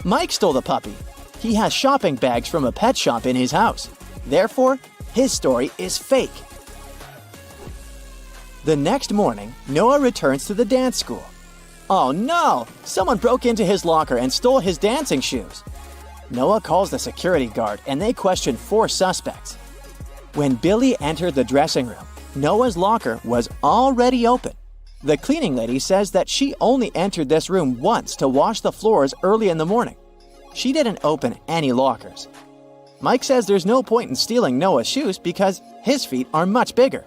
Mike stole the puppy. He has shopping bags from a pet shop in his house. Therefore, his story is fake. The next morning, Noah returns to the dance school. Oh no! Someone broke into his locker and stole his dancing shoes. Noah calls the security guard and they question 4 suspects. When Billy entered the dressing room, Noah's locker was already open. The cleaning lady says that she only entered this room once to wash the floors early in the morning. She didn't open any lockers. Mike says there's no point in stealing Noah's shoes because his feet are much bigger.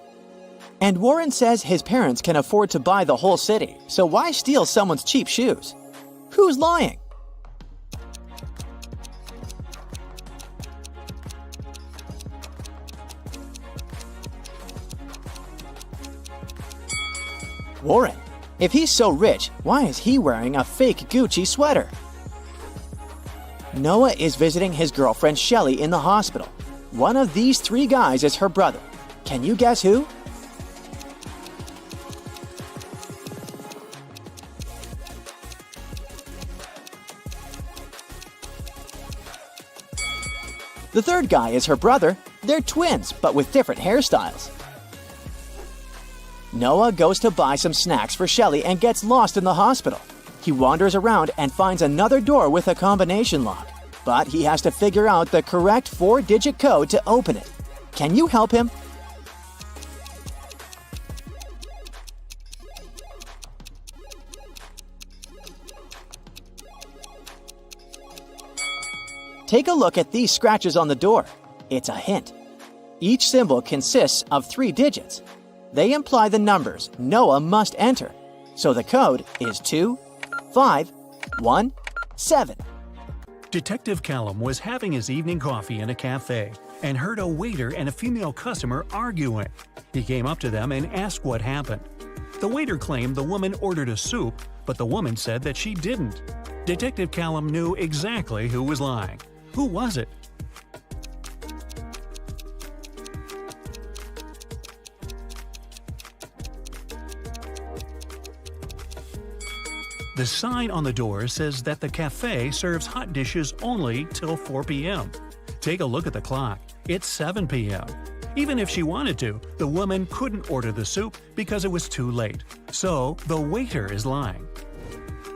And Warren says his parents can afford to buy the whole city, so why steal someone's cheap shoes? Who's lying? Warren. If he's so rich, why is he wearing a fake Gucci sweater? Noah is visiting his girlfriend Shelly in the hospital. One of these 3 guys is her brother. Can you guess who? The third guy is her brother. They're twins, but with different hairstyles. Noah goes to buy some snacks for Shelly and gets lost in the hospital. He wanders around and finds another door with a combination lock, but he has to figure out the correct 4-digit code to open it. Can you help him? Take a look at these scratches on the door. It's a hint. Each symbol consists of 3 digits. They imply the numbers Noah must enter. So the code is 2-5-1-7. Detective Callum was having his evening coffee in a cafe and heard a waiter and a female customer arguing. He came up to them and asked what happened. The waiter claimed the woman ordered a soup, but the woman said that she didn't. Detective Callum knew exactly who was lying. Who was it? The sign on the door says that the cafe serves hot dishes only till 4 p.m. Take a look at the clock. It's 7 p.m. Even if she wanted to, the woman couldn't order the soup because it was too late. So, the waiter is lying.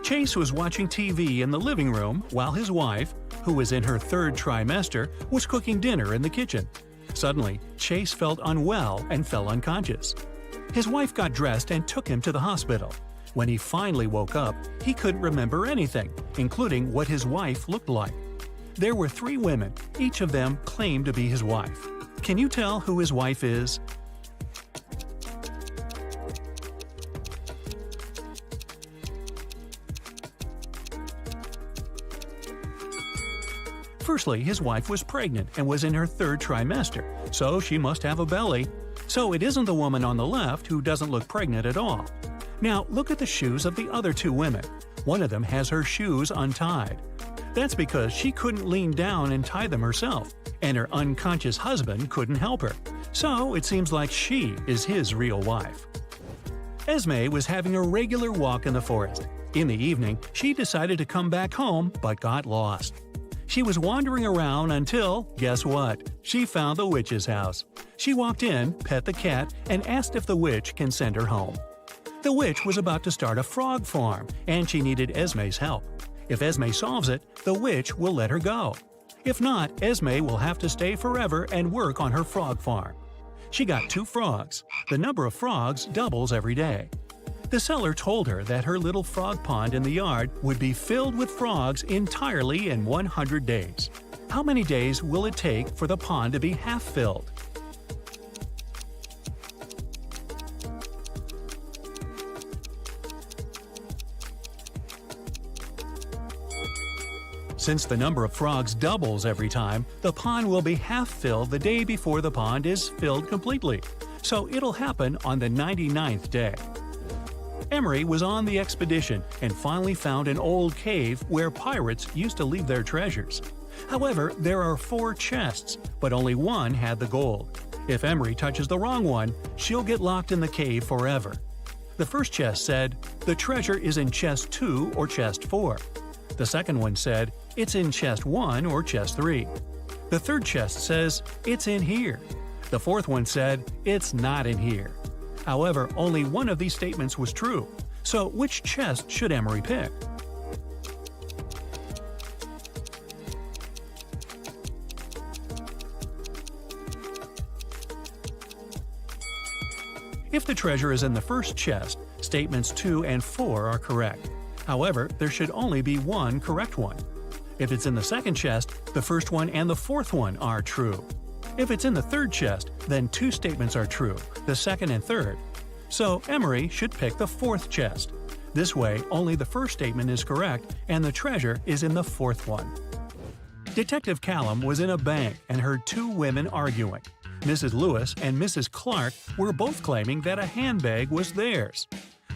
Chase was watching TV in the living room while his wife, who was in her 3rd trimester, was cooking dinner in the kitchen. Suddenly, Chase felt unwell and fell unconscious. His wife got dressed and took him to the hospital. When he finally woke up, he couldn't remember anything, including what his wife looked like. There were 3 women, each of them claimed to be his wife. Can you tell who his wife is? Firstly, his wife was pregnant and was in her 3rd trimester, so she must have a belly. So it isn't the woman on the left who doesn't look pregnant at all. Now look at the shoes of the other 2 women. One of them has her shoes untied. That's because she couldn't lean down and tie them herself, and her unconscious husband couldn't help her. So it seems like she is his real wife. Esme was having a regular walk in the forest. In the evening, she decided to come back home but got lost. She was wandering around until, guess what? She found the witch's house. She walked in, pet the cat, and asked if the witch can send her home. The witch was about to start a frog farm, and she needed Esme's help. If Esme solves it, the witch will let her go. If not, Esme will have to stay forever and work on her frog farm. She got 2 frogs. The number of frogs doubles every day. The seller told her that her little frog pond in the yard would be filled with frogs entirely in 100 days. How many days will it take for the pond to be half filled? Since the number of frogs doubles every time, the pond will be half filled the day before the pond is filled completely. So it'll happen on the 99th day. Emery was on the expedition and finally found an old cave where pirates used to leave their treasures. However, there are 4 chests, but only one had the gold. If Emery touches the wrong one, she'll get locked in the cave forever. The first chest said, "The treasure is in chest 2 or chest 4." The second one said, "It's in chest 1 or chest 3." The third chest says, "It's in here." The fourth one said, "It's not in here." However, only one of these statements was true. So which chest should Emery pick? If the treasure is in the first chest, statements 2 and 4 are correct. However, there should only be one correct one. If it's in the second chest, the first one and the fourth one are true. If it's in the third chest, then 2 statements are true, the second and third. So Emery should pick the fourth chest. This way, only the first statement is correct and the treasure is in the fourth one. Detective Callum was in a bank and heard 2 women arguing. Mrs. Lewis and Mrs. Clark were both claiming that a handbag was theirs.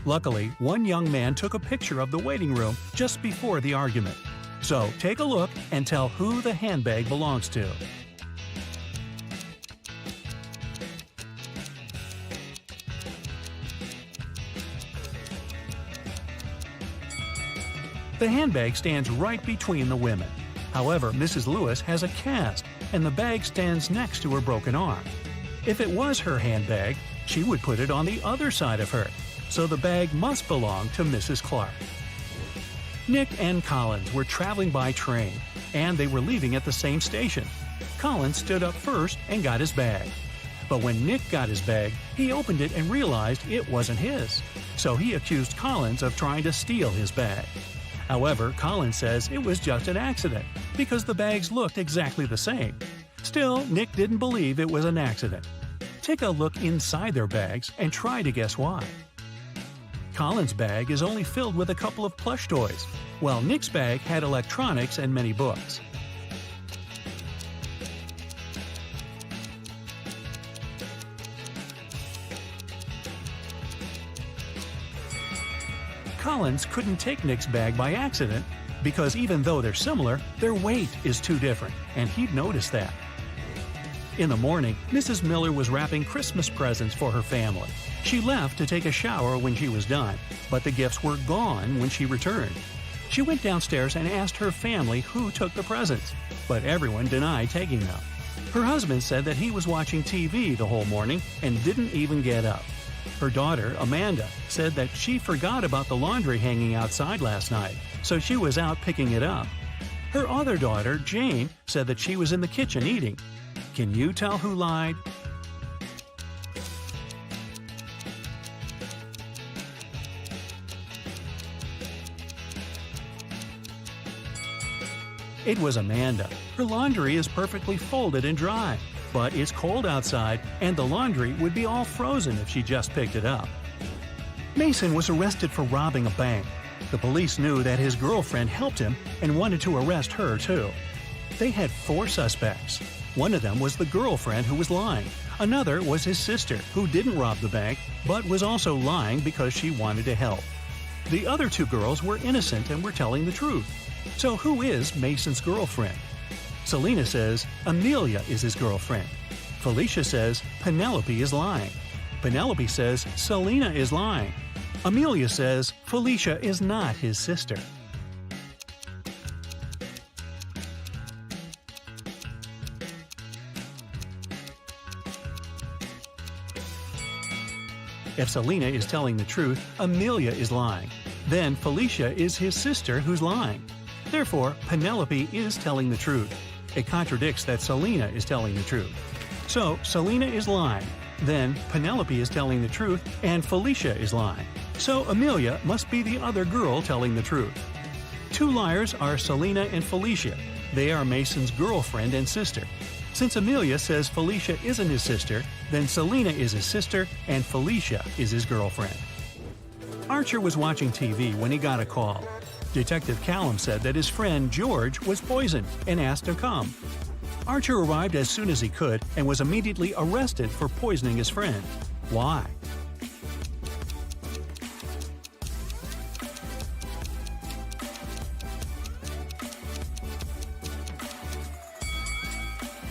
Luckily, one young man took a picture of the waiting room just before the argument. So take a look and tell who the handbag belongs to. The handbag stands right between the women. However, Mrs. Lewis has a cast, and the bag stands next to her broken arm. If it was her handbag, she would put it on the other side of her, so the bag must belong to Mrs. Clark. Nick and Collins were traveling by train, and they were leaving at the same station. Collins stood up first and got his bag. But when Nick got his bag, he opened it and realized it wasn't his. So he accused Collins of trying to steal his bag. However, Collins says it was just an accident, because the bags looked exactly the same. Still, Nick didn't believe it was an accident. Take a look inside their bags and try to guess why. Collins' bag is only filled with a couple of plush toys, while Nick's bag had electronics and many books. Collins couldn't take Nick's bag by accident because even though they're similar, their weight is too different, and he'd noticed that. In the morning, Mrs. Miller was wrapping Christmas presents for her family. She left to take a shower when she was done, but the gifts were gone when she returned. She went downstairs and asked her family who took the presents, but everyone denied taking them. Her husband said that he was watching TV the whole morning and didn't even get up. Her daughter, Amanda, said that she forgot about the laundry hanging outside last night, so she was out picking it up. Her other daughter, Jane, said that she was in the kitchen eating. Can you tell who lied? It was Amanda. Her laundry is perfectly folded and dry, but it's cold outside and the laundry would be all frozen if she just picked it up. Mason was arrested for robbing a bank. The police knew that his girlfriend helped him and wanted to arrest her too. They had 4 suspects. One of them was the girlfriend who was lying. Another was his sister, who didn't rob the bank, but was also lying because she wanted to help. The other 2 girls were innocent and were telling the truth. So who is Mason's girlfriend? Selena says Amelia is his girlfriend. Felicia says Penelope is lying. Penelope says Selena is lying. Amelia says Felicia is not his sister. If Selena is telling the truth, Amelia is lying. Then Felicia is his sister who's lying. Therefore, Penelope is telling the truth. It contradicts that Selena is telling the truth. So, Selena is lying. Then, Penelope is telling the truth, and Felicia is lying. So, Amelia must be the other girl telling the truth. 2 liars are Selena and Felicia. They are Mason's girlfriend and sister. Since Amelia says Felicia isn't his sister, then Selena is his sister and Felicia is his girlfriend. Archer was watching TV when he got a call. Detective Callum said that his friend George was poisoned and asked to come. Archer arrived as soon as he could and was immediately arrested for poisoning his friend. Why?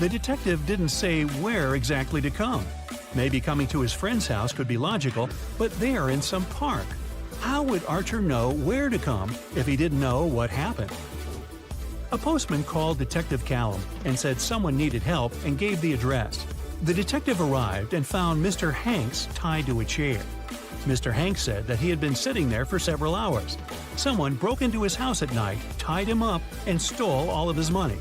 The detective didn't say where exactly to come. Maybe coming to his friend's house could be logical, but they are in some park. How would Archer know where to come if he didn't know what happened? A postman called Detective Callum and said someone needed help and gave the address. The detective arrived and found Mr. Hanks tied to a chair. Mr. Hanks said that he had been sitting there for several hours. Someone broke into his house at night, tied him up, and stole all of his money.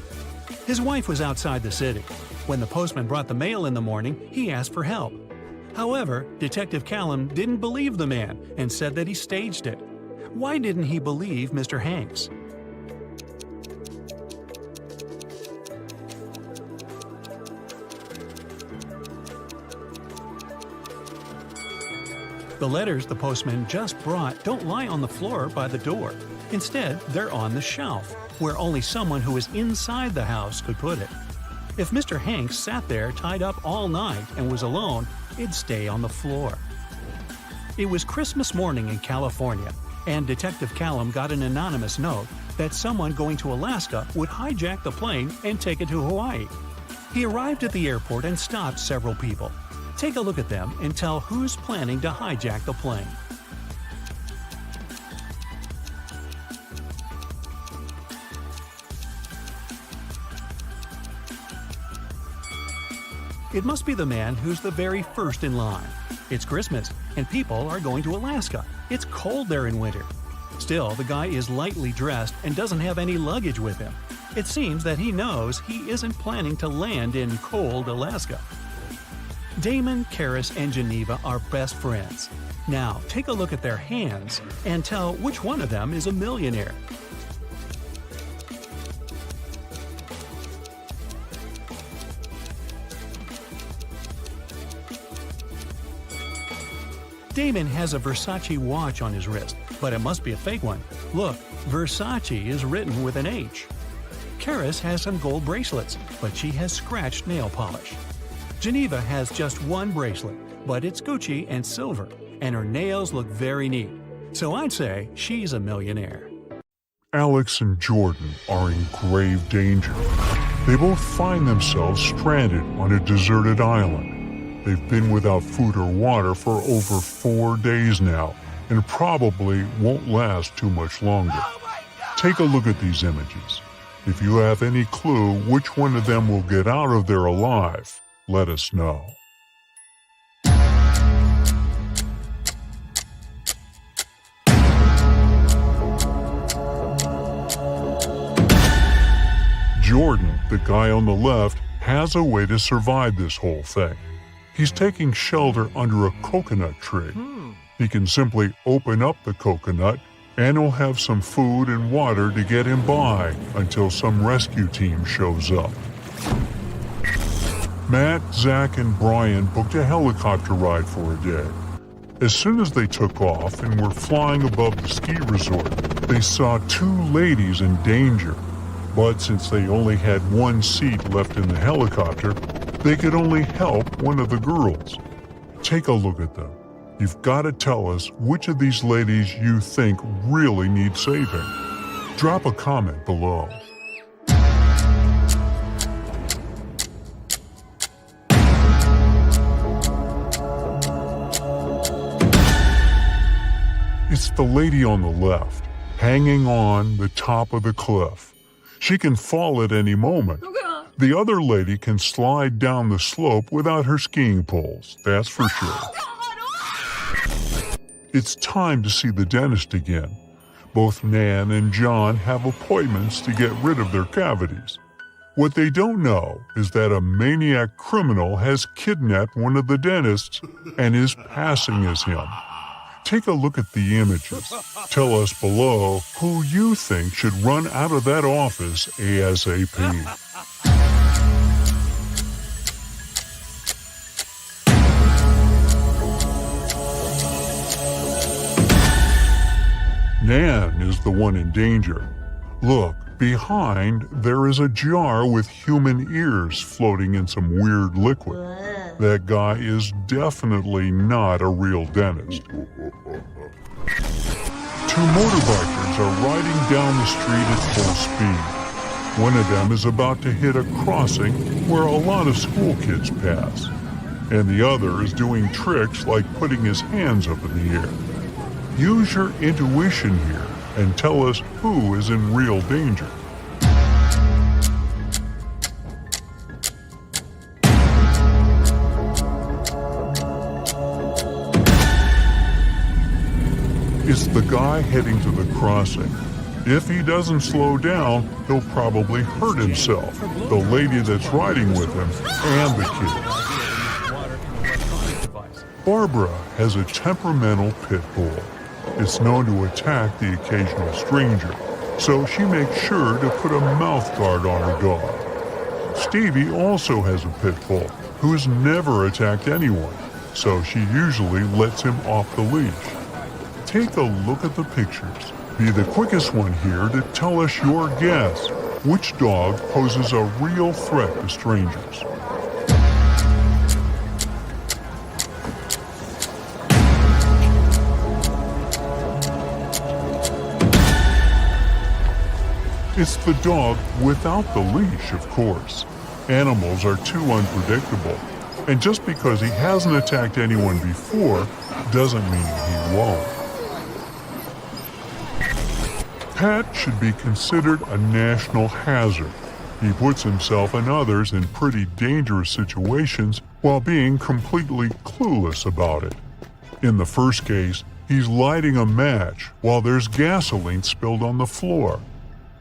His wife was outside the city. When the postman brought the mail in the morning, he asked for help. However, Detective Callum didn't believe the man and said that he staged it. Why didn't he believe Mr. Hanks? The letters the postman just brought don't lie on the floor by the door. Instead, they're on the shelf, where only someone who is inside the house could put it. If Mr. Hanks sat there tied up all night and was alone, it'd stay on the floor. It was Christmas morning in California, and Detective Callum got an anonymous note that someone going to Alaska would hijack the plane and take it to Hawaii. He arrived at the airport and stopped several people. Take a look at them and tell who's planning to hijack the plane. It must be the man who's the very first in line. It's Christmas, and people are going to Alaska. It's cold there in winter. Still, the guy is lightly dressed and doesn't have any luggage with him. It seems that he knows he isn't planning to land in cold Alaska. Damon, Karis, and Geneva are best friends. Now, take a look at their hands and tell which one of them is a millionaire. Damon has a Versace watch on his wrist, but it must be a fake one. Look, Versace is written with an H. Karis has some gold bracelets, but she has scratched nail polish. Geneva has just one bracelet, but it's Gucci and silver, and her nails look very neat. So I'd say she's a millionaire. Alex and Jordan are in grave danger. They both find themselves stranded on a deserted island. They've been without food or water for over 4 days now, and probably won't last too much longer. Take a look at these images. If you have any clue which one of them will get out of there alive, let us know. Jordan, the guy on the left, has a way to survive this whole thing. He's taking shelter under a coconut tree. He can simply open up the coconut and he'll have some food and water to get him by until some rescue team shows up. Matt, Zach, and Brian booked a helicopter ride for a day. As soon as they took off and were flying above the ski resort, they saw 2 ladies in danger. But since they only had one seat left in the helicopter, they could only help one of the girls. Take a look at them. You've got to tell us which of these ladies you think really need saving. Drop a comment below. It's the lady on the left, hanging on the top of the cliff. She can fall at any moment. The other lady can slide down the slope without her skiing poles, that's for sure. It's time to see the dentist again. Both Nan and John have appointments to get rid of their cavities. What they don't know is that a maniac criminal has kidnapped one of the dentists and is passing as him. Take a look at the images. Tell us below who you think should run out of that office ASAP. Nan is the one in danger. Look, behind there is a jar with human ears floating in some weird liquid. That guy is definitely not a real dentist. 2 motorbikers are riding down the street at full speed. One of them is about to hit a crossing where a lot of school kids pass, and the other is doing tricks like putting his hands up in the air. Use your intuition here and tell us who is in real danger. It's the guy heading to the crossing. If he doesn't slow down, he'll probably hurt himself, the lady that's riding with him, and the kids. Barbara has a temperamental pit bull. It's known to attack the occasional stranger, so she makes sure to put a mouth guard on her dog. Stevie also has a pit bull who has never attacked anyone, so she usually lets him off the leash. Take a look at the pictures. Be the quickest one here to tell us your guess. Which dog poses a real threat to strangers? It's the dog without the leash, of course. Animals are too unpredictable, and just because he hasn't attacked anyone before doesn't mean he won't. Pet should be considered a national hazard. He puts himself and others in pretty dangerous situations while being completely clueless about it. In the first case, he's lighting a match while there's gasoline spilled on the floor.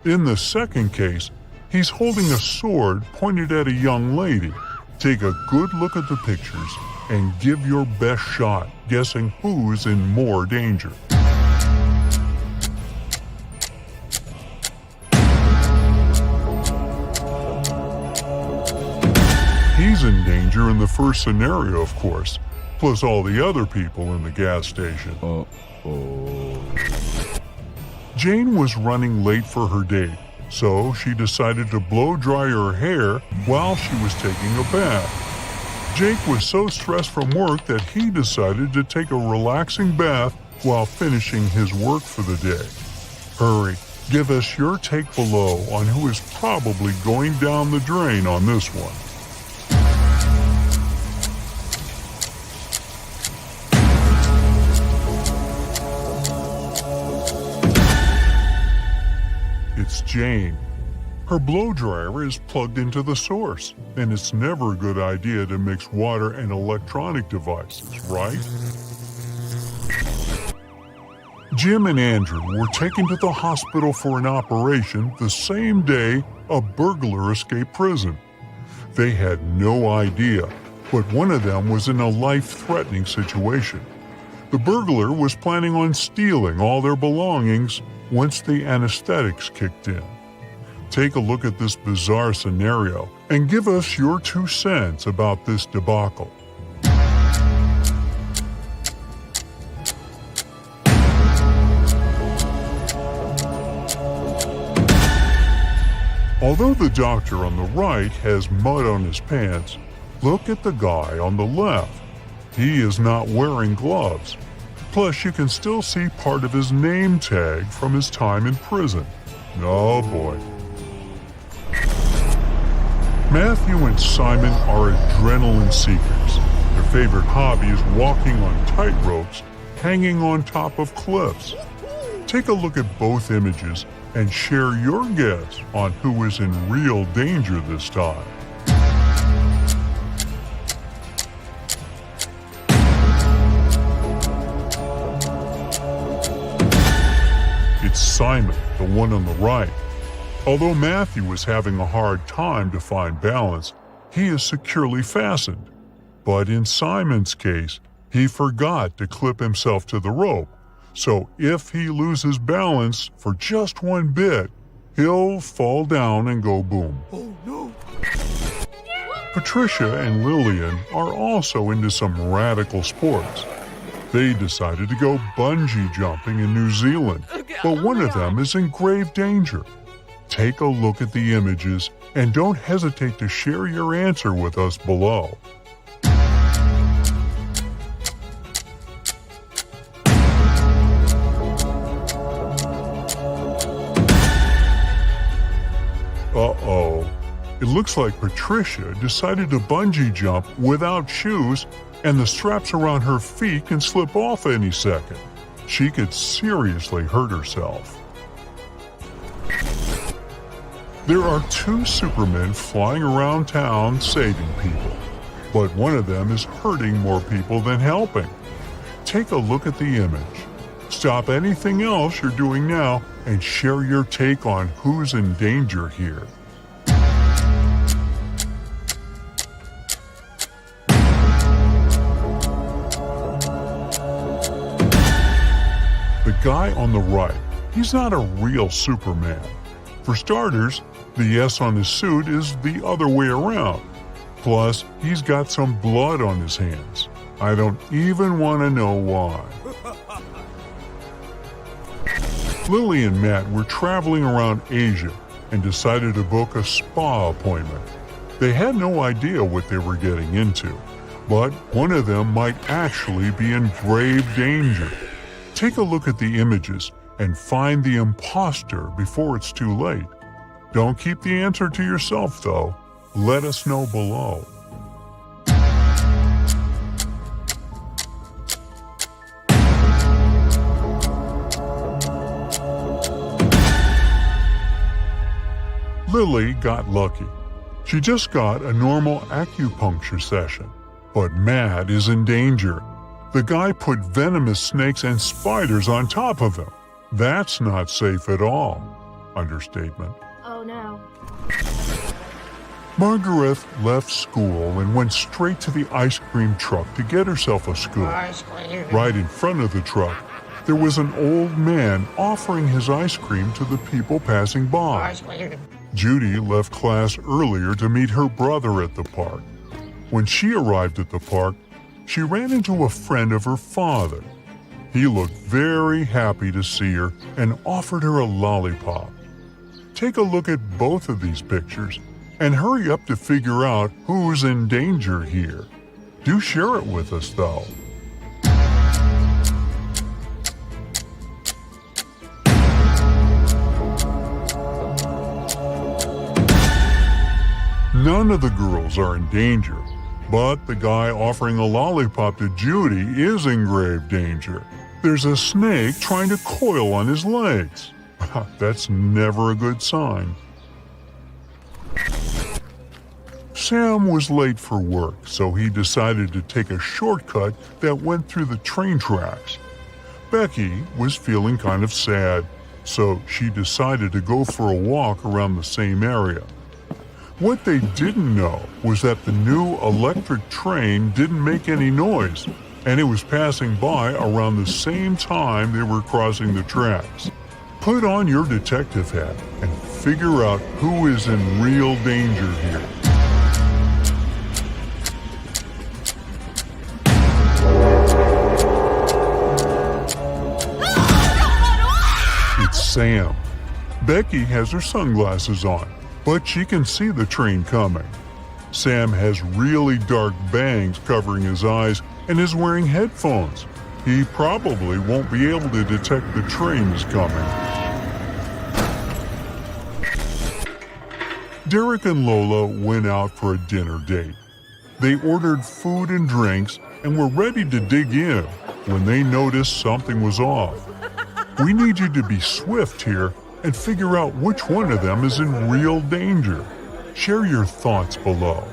In the second case, he's holding a sword pointed at a young lady. Take a good look at the pictures and give your best shot guessing who's in more danger. He's in danger in the first scenario, of course, plus all the other people in the gas station. Jane was running late for her date, so she decided to blow dry her hair while she was taking a bath. Jake was so stressed from work that he decided to take a relaxing bath while finishing his work for the day. Hurry, give us your take below on who is probably going down the drain on this one. It's Jane. Her blow dryer is plugged into the source, and it's never a good idea to mix water and electronic devices, right? Jim and Andrew were taken to the hospital for an operation the same day a burglar escaped prison. They had no idea, but one of them was in a life-threatening situation. The burglar was planning on stealing all their belongings once the anesthetics kicked in. Take a look at this bizarre scenario and give us your 2 cents about this debacle. Although the doctor on the right has mud on his pants, look at the guy on the left. He is not wearing gloves. Plus, you can still see part of his name tag from his time in prison. Oh boy. Matthew and Simon are adrenaline seekers. Their favorite hobby is walking on tightropes, hanging on top of cliffs. Take a look at both images and share your guess on who is in real danger this time. It's Simon, the one on the right. Although Matthew is having a hard time to find balance, he is securely fastened. But in Simon's case, he forgot to clip himself to the rope. So if he loses balance for just one bit, he'll fall down and go boom. Oh no! Patricia and Lillian are also into some radical sports. They decided to go bungee jumping in New Zealand, but one of them is in grave danger. Take a look at the images and don't hesitate to share your answer with us below. Uh-oh. It looks like Patricia decided to bungee jump without shoes, and the straps around her feet can slip off any second. She could seriously hurt herself. There are 2 Supermen flying around town saving people, but one of them is hurting more people than helping. Take a look at the image. Stop anything else you're doing now and share your take on who's in danger here. The guy on the right, he's not a real Superman. For starters, the S on his suit is the other way around. Plus, he's got some blood on his hands. I don't even want to know why. Lily and Matt were traveling around Asia and decided to book a spa appointment. They had no idea what they were getting into, but one of them might actually be in grave danger. Take a look at the images and find the imposter before it's too late. Don't keep the answer to yourself, though. Let us know below. Lily got lucky. She just got a normal acupuncture session. But Matt is in danger. The guy put venomous snakes and spiders on top of him. That's not safe at all. Understatement. Oh no. Margaret left school and went straight to the ice cream truck to get herself a scoop. Right in front of the truck, there was an old man offering his ice cream to the people passing by. Judy left class earlier to meet her brother at the park. When she arrived at the park, she ran into a friend of her father. He looked very happy to see her and offered her a lollipop. Take a look at both of these pictures and hurry up to figure out who's in danger here. Do share it with us, though. None of the girls are in danger, but the guy offering a lollipop to Judy is in grave danger. There's a snake trying to coil on his legs. That's never a good sign. Sam was late for work, so he decided to take a shortcut that went through the train tracks. Becky was feeling kind of sad, so she decided to go for a walk around the same area. What they didn't know was that the new electric train didn't make any noise, and it was passing by around the same time they were crossing the tracks. Put on your detective hat and figure out who is in real danger here. It's Sam. Becky has her sunglasses on, but she can see the train coming. Sam has really dark bangs covering his eyes and is wearing headphones. He probably won't be able to detect the train is coming. Derek and Lola went out for a dinner date. They ordered food and drinks and were ready to dig in when they noticed something was off. We need you to be swift here and figure out which one of them is in real danger. Share your thoughts below.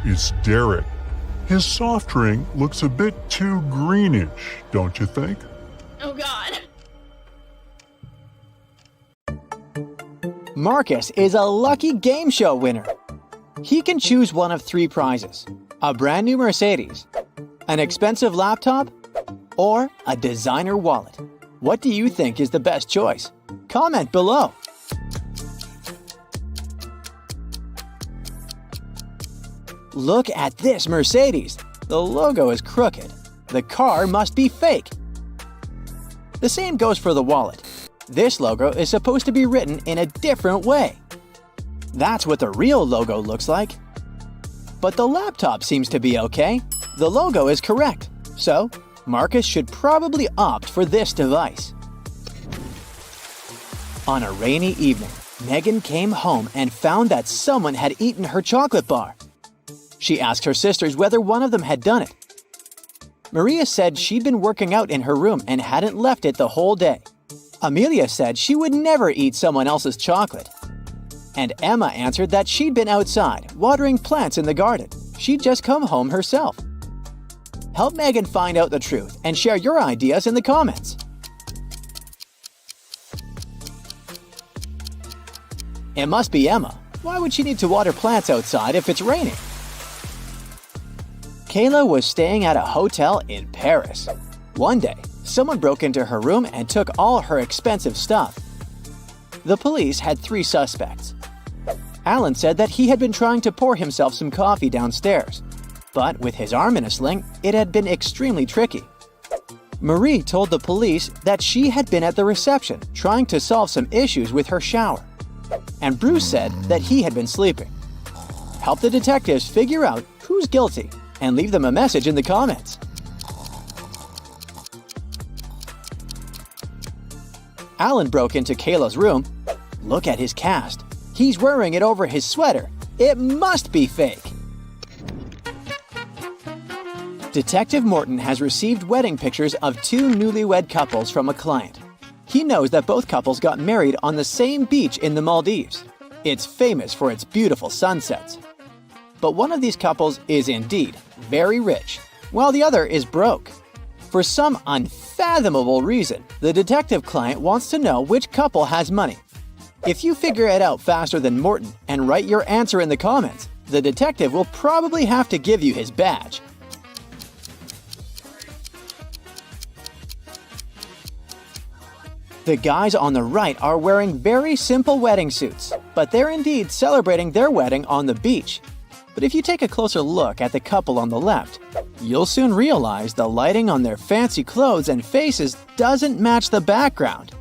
It's Derek. His soft drink looks a bit too greenish, don't you think? Oh God. Marcus is a lucky game show winner. He can choose one of 3 prizes: a brand new Mercedes, an expensive laptop, or a designer wallet. What do you think is the best choice? Comment below. Look at this Mercedes. The logo is crooked. The car must be fake. The same goes for the wallet. This logo is supposed to be written in a different way. That's what the real logo looks like. But the laptop seems to be okay. The logo is correct. So, Marcus should probably opt for this device. On a rainy evening, Megan came home and found that someone had eaten her chocolate bar. She asked her sisters whether one of them had done it. Maria said she'd been working out in her room and hadn't left it the whole day. Amelia said she would never eat someone else's chocolate. And Emma answered that she'd been outside, watering plants in the garden. She'd just come home herself. Help Megan find out the truth and share your ideas in the comments. It must be Emma. Why would she need to water plants outside if it's raining? Kayla was staying at a hotel in Paris. One day, someone broke into her room and took all her expensive stuff. The police had 3 suspects. Alan said that he had been trying to pour himself some coffee downstairs, but with his arm in a sling, it had been extremely tricky. Marie told the police that she had been at the reception trying to solve some issues with her shower, and Bruce said that he had been sleeping. Help the detectives figure out who's guilty and leave them a message in the comments. Alan broke into Kayla's room. Look at his cast. He's wearing it over his sweater. It must be fake. Detective Morton has received wedding pictures of two newlywed couples from a client. He knows that both couples got married on the same beach in the Maldives. It's famous for its beautiful sunsets. But one of these couples is indeed very rich, while the other is broke. For some unfathomable reason, the detective client wants to know which couple has money. If you figure it out faster than Morton and write your answer in the comments, the detective will probably have to give you his badge. The guys on the right are wearing very simple wedding suits, but they're indeed celebrating their wedding on the beach. But if you take a closer look at the couple on the left, you'll soon realize the lighting on their fancy clothes and faces doesn't match the background.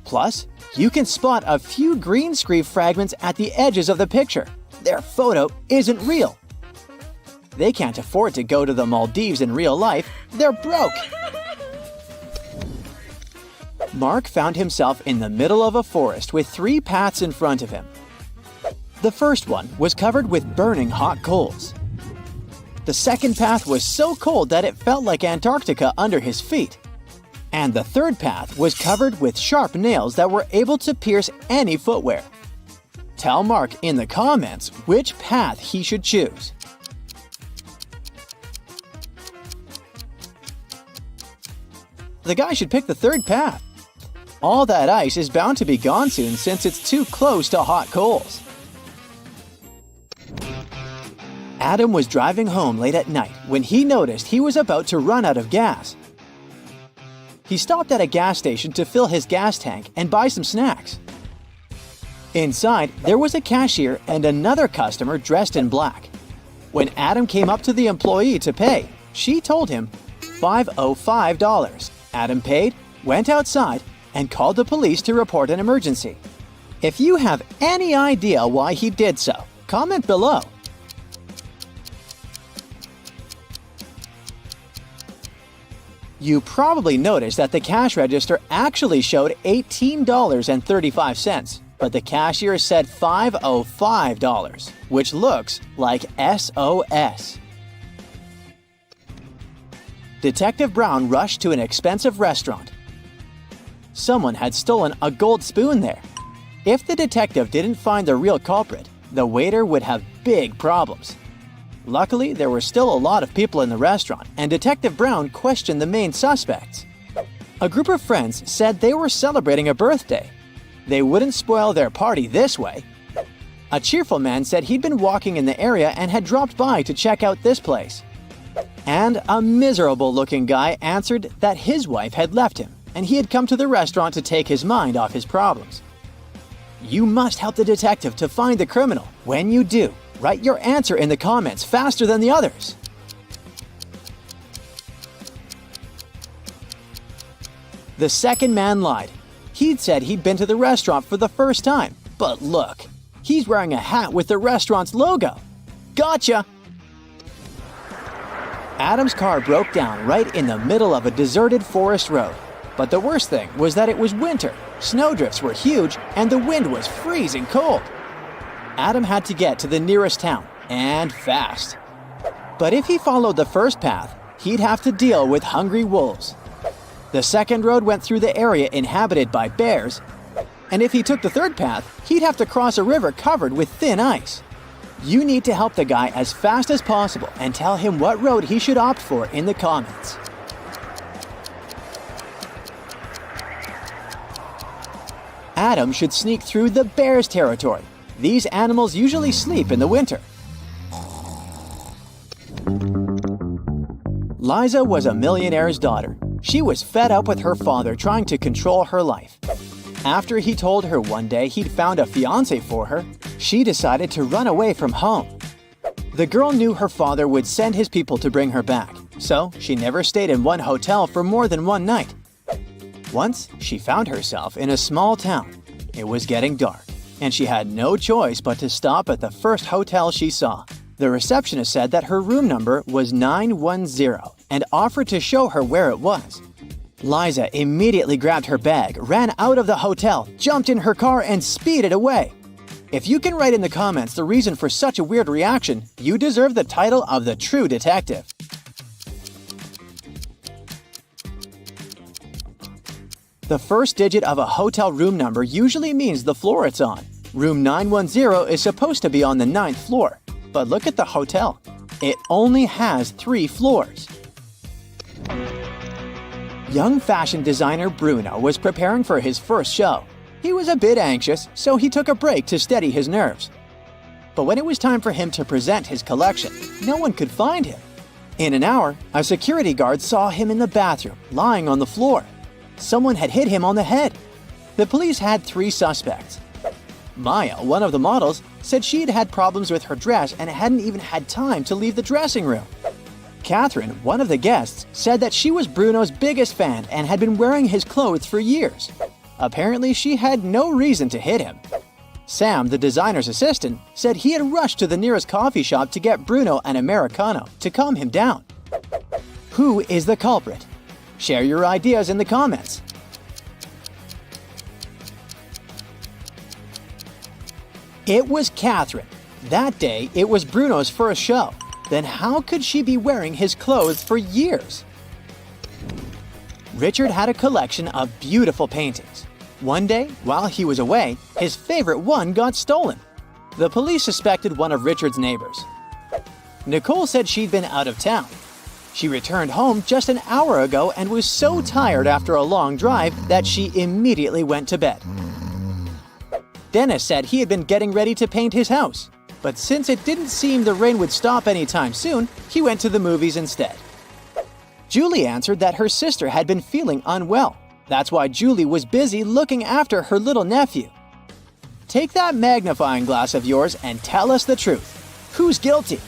Plus, you can spot a few green screen fragments at the edges of the picture. Their photo isn't real. They can't afford to go to the Maldives in real life. They're broke. Mark found himself in the middle of a forest with three paths in front of him. The first one was covered with burning hot coals. The second path was so cold that it felt like Antarctica under his feet. And the third path was covered with sharp nails that were able to pierce any footwear. Tell Mark in the comments which path he should choose. The guy should pick the third path. All that ice is bound to be gone soon since it's too close to hot coals. Adam was driving home late at night when he noticed he was about to run out of gas. He stopped at a gas station to fill his gas tank and buy some snacks. Inside, there was a cashier and another customer dressed in black. When Adam came up to the employee to pay, she told him $505. Adam paid, went outside, and called the police to report an emergency. If you have any idea why he did so, comment below. You probably noticed that the cash register actually showed $18.35, but the cashier said $505, which looks like SOS. Detective Brown rushed to an expensive restaurant. Someone had stolen a gold spoon there. If the detective didn't find the real culprit, the waiter would have big problems. Luckily, there were still a lot of people in the restaurant, and Detective Brown questioned the main suspects. A group of friends said they were celebrating a birthday. They wouldn't spoil their party this way. A cheerful man said he'd been walking in the area and had dropped by to check out this place. And a miserable-looking guy answered that his wife had left him, and he had come to the restaurant to take his mind off his problems. You must help the detective to find the criminal. When you do, write your answer in the comments faster than the others. The second man lied. He'd said he'd been to the restaurant for the first time, but look, he's wearing a hat with the restaurant's logo. Gotcha! Adam's car broke down right in the middle of a deserted forest road. But the worst thing was that it was winter, snowdrifts were huge, and the wind was freezing cold. Adam had to get to the nearest town, and fast. But if he followed the first path, he'd have to deal with hungry wolves. The second road went through the area inhabited by bears, and if he took the third path, he'd have to cross a river covered with thin ice. You need to help the guy as fast as possible and tell him what road he should opt for in the comments. Adam should sneak through the bear's territory. These animals usually sleep in the winter. Liza was a millionaire's daughter. She was fed up with her father trying to control her life. After he told her one day he'd found a fiancé for her, she decided to run away from home. The girl knew her father would send his people to bring her back, so she never stayed in one hotel for more than one night. Once, she found herself in a small town. It was getting dark, and she had no choice but to stop at the first hotel she saw. The receptionist said that her room number was 910 and offered to show her where it was. Liza immediately grabbed her bag, ran out of the hotel, jumped in her car, and speeded away. If you can write in the comments the reason for such a weird reaction, you deserve the title of the true detective. The first digit of a hotel room number usually means the floor it's on. Room 910 is supposed to be on the 9th floor. But look at the hotel. It only has 3 floors. Young fashion designer Bruno was preparing for his first show. He was a bit anxious, so he took a break to steady his nerves. But when it was time for him to present his collection, no one could find him. In an hour, a security guard saw him in the bathroom, lying on the floor. Someone had hit him on the head. The police had 3 suspects. Maya, one of the models, said she had had problems with her dress and hadn't even had time to leave the dressing room. Catherine, one of the guests, said that she was Bruno's biggest fan and had been wearing his clothes for years. Apparently, she had no reason to hit him. Sam, the designer's assistant, said he had rushed to the nearest coffee shop to get Bruno an Americano to calm him down. Who is the culprit? Share your ideas in the comments. It was Catherine. That day, it was Bruno's first show. Then how could she be wearing his clothes for years? Richard had a collection of beautiful paintings. One day, while he was away, his favorite one got stolen. The police suspected one of Richard's neighbors. Nicole said she'd been out of town. She returned home just an hour ago and was so tired after a long drive that she immediately went to bed. Dennis said he had been getting ready to paint his house, but since it didn't seem the rain would stop anytime soon, he went to the movies instead. Julie answered that her sister had been feeling unwell. That's why Julie was busy looking after her little nephew. Take that magnifying glass of yours and tell us the truth. Who's guilty?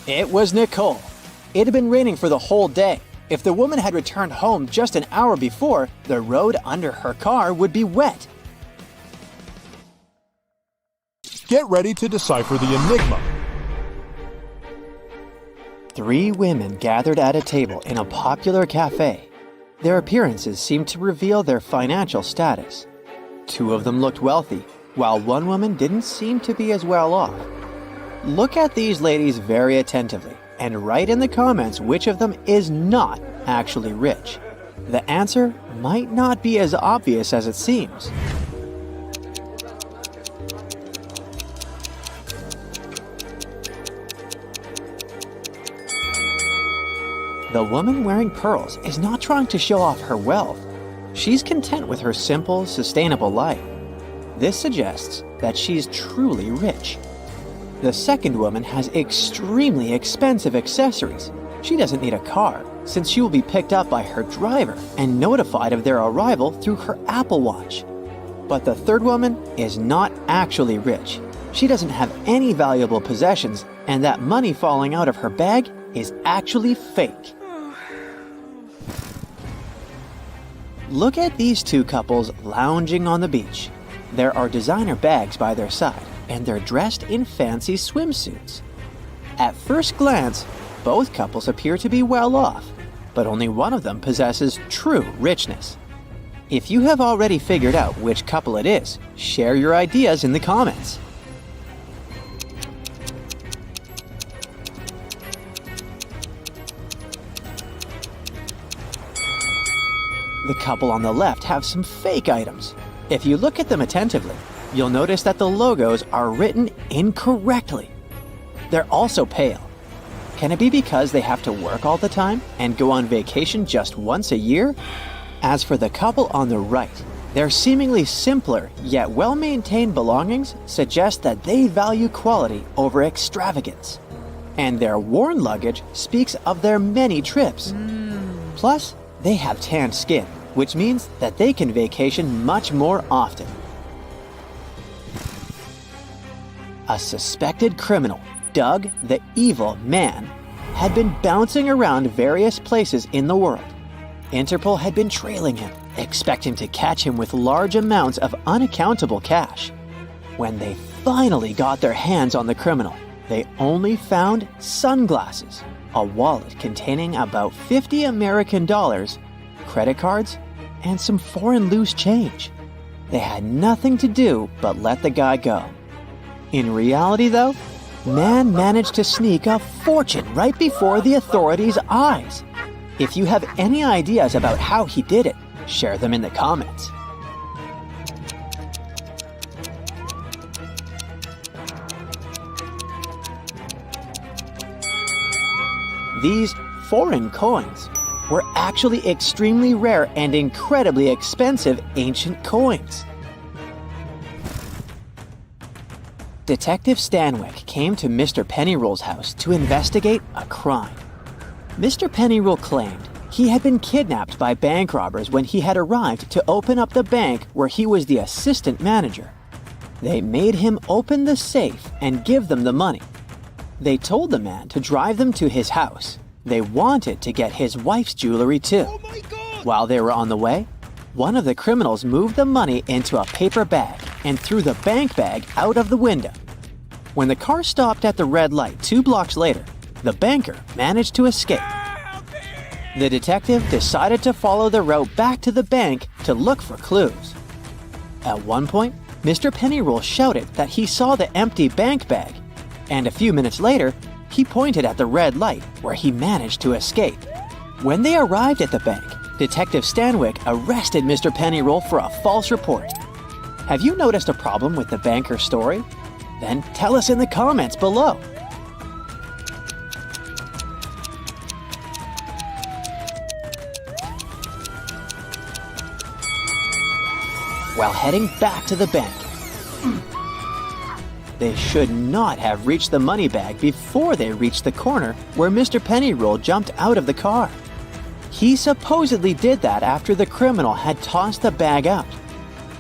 It was Nicole. It had been raining for the whole day. If the woman had returned home just an hour before, the road under her car would be wet. Get ready to decipher the enigma. 3 women gathered at a table in a popular cafe. Their appearances seemed to reveal their financial status. 2 of them looked wealthy, while one woman didn't seem to be as well off. Look at these ladies very attentively and write in the comments which of them is not actually rich. The answer might not be as obvious as it seems. The woman wearing pearls is not trying to show off her wealth. She's content with her simple, sustainable life. This suggests that she's truly rich. The second woman has extremely expensive accessories. She doesn't need a car, since she will be picked up by her driver and notified of their arrival through her Apple Watch. But the third woman is not actually rich. She doesn't have any valuable possessions, and that money falling out of her bag is actually fake. Look at these 2 couples lounging on the beach. There are designer bags by their side, and they're dressed in fancy swimsuits. At first glance, both couples appear to be well off, but only one of them possesses true richness. If you have already figured out which couple it is, share your ideas in the comments. The couple on the left have some fake items. If you look at them attentively, you'll notice that the logos are written incorrectly. They're also pale. Can it be because they have to work all the time and go on vacation just once a year? As for the couple on the right, their seemingly simpler yet well-maintained belongings suggest that they value quality over extravagance. And their worn luggage speaks of their many trips. Plus, they have tanned skin, which means that they can vacation much more often. A suspected criminal, Doug the Evil Man, had been bouncing around various places in the world. Interpol had been trailing him, expecting to catch him with large amounts of unaccountable cash. When they finally got their hands on the criminal, they only found sunglasses, a wallet containing about $50 American, credit cards, and some foreign loose change. They had nothing to do but let the guy go. In reality, though, man managed to sneak a fortune right before the authorities' eyes. If you have any ideas about how he did it, share them in the comments. These foreign coins were actually extremely rare and incredibly expensive ancient coins. Detective Stanwyck came to Mr. Pennyroll's house to investigate a crime. Mr. Pennyroll claimed he had been kidnapped by bank robbers when he had arrived to open up the bank where he was the assistant manager. They made him open the safe and give them the money. They told the man to drive them to his house. They wanted to get his wife's jewelry too. Oh my God! While they were on the way, one of the criminals moved the money into a paper bag and threw the bank bag out of the window. When the car stopped at the red light 2 blocks later, the banker managed to escape. The detective decided to follow the route back to the bank to look for clues. At one point, Mr. Pennyroll shouted that he saw the empty bank bag, and a few minutes later, he pointed at the red light where he managed to escape. When they arrived at the bank, Detective Stanwyck arrested Mr. Pennyroll for a false report. Have you noticed a problem with the banker's story? Then tell us in the comments below. While heading back to the bank, they should not have reached the money bag before they reached the corner where Mr. Pennyroll jumped out of the car. He supposedly did that after the criminal had tossed the bag out.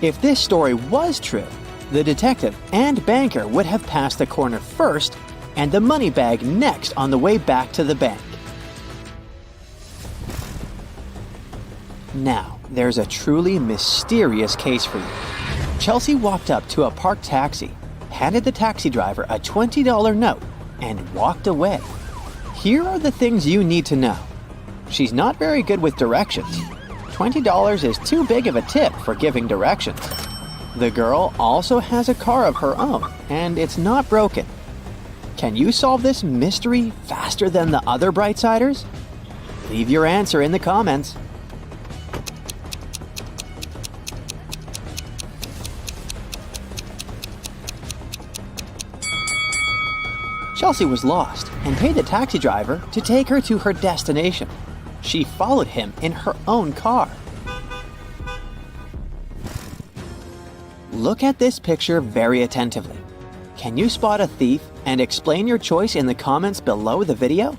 If this story was true, the detective and banker would have passed the corner first and the money bag next on the way back to the bank. Now, there's a truly mysterious case for you. Chelsea walked up to a parked taxi, handed the taxi driver a $20 note, and walked away. Here are the things you need to know. She's not very good with directions. $20 is too big of a tip for giving directions. The girl also has a car of her own, and it's not broken. Can you solve this mystery faster than the other Brightsiders? Leave your answer in the comments. Chelsea was lost and paid the taxi driver to take her to her destination. She followed him in her own car. Look at this picture very attentively. Can you spot a thief and explain your choice in the comments below the video?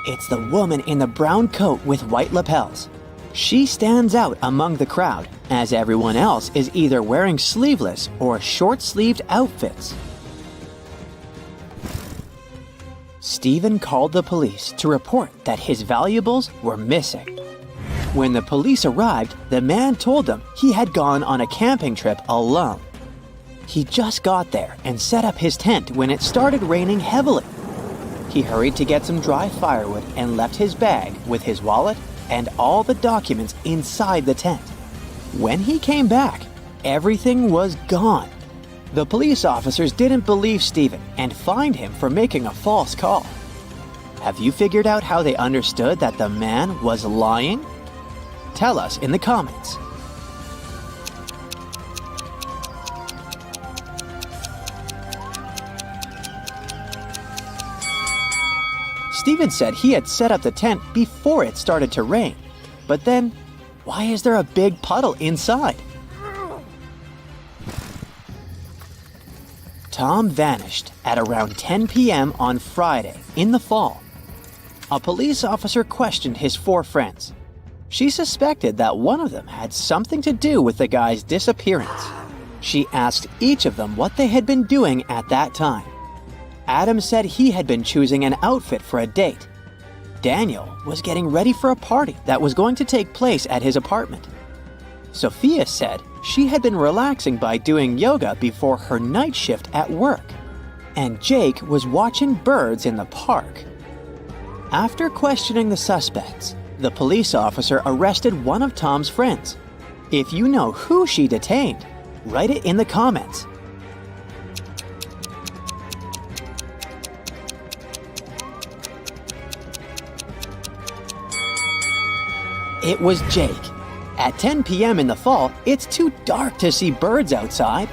It's the woman in the brown coat with white lapels. She stands out among the crowd, as everyone else is either wearing sleeveless or short-sleeved outfits. Stephen called the police to report that his valuables were missing. When the police arrived, the man told them he had gone on a camping trip alone. He just got there and set up his tent when it started raining heavily. He hurried to get some dry firewood and left his bag with his wallet and all the documents inside the tent. When he came back, everything was gone. The police officers didn't believe Stephen and fined him for making a false call. Have you figured out how they understood that the man was lying? Tell us in the comments. Stephen said he had set up the tent before it started to rain. But then, why is there a big puddle inside? Tom vanished at around 10 p.m. on Friday in the fall. A police officer questioned his 4 friends. She suspected that one of them had something to do with the guy's disappearance. She asked each of them what they had been doing at that time. Adam said he had been choosing an outfit for a date. Daniel was getting ready for a party that was going to take place at his apartment. Sophia said she had been relaxing by doing yoga before her night shift at work. And Jake was watching birds in the park. After questioning the suspects, The police officer arrested one of Tom's friends. If you know who she detained, write it in the comments. It was Jake. At 10 p.m. in the fall, it's too dark to see birds outside.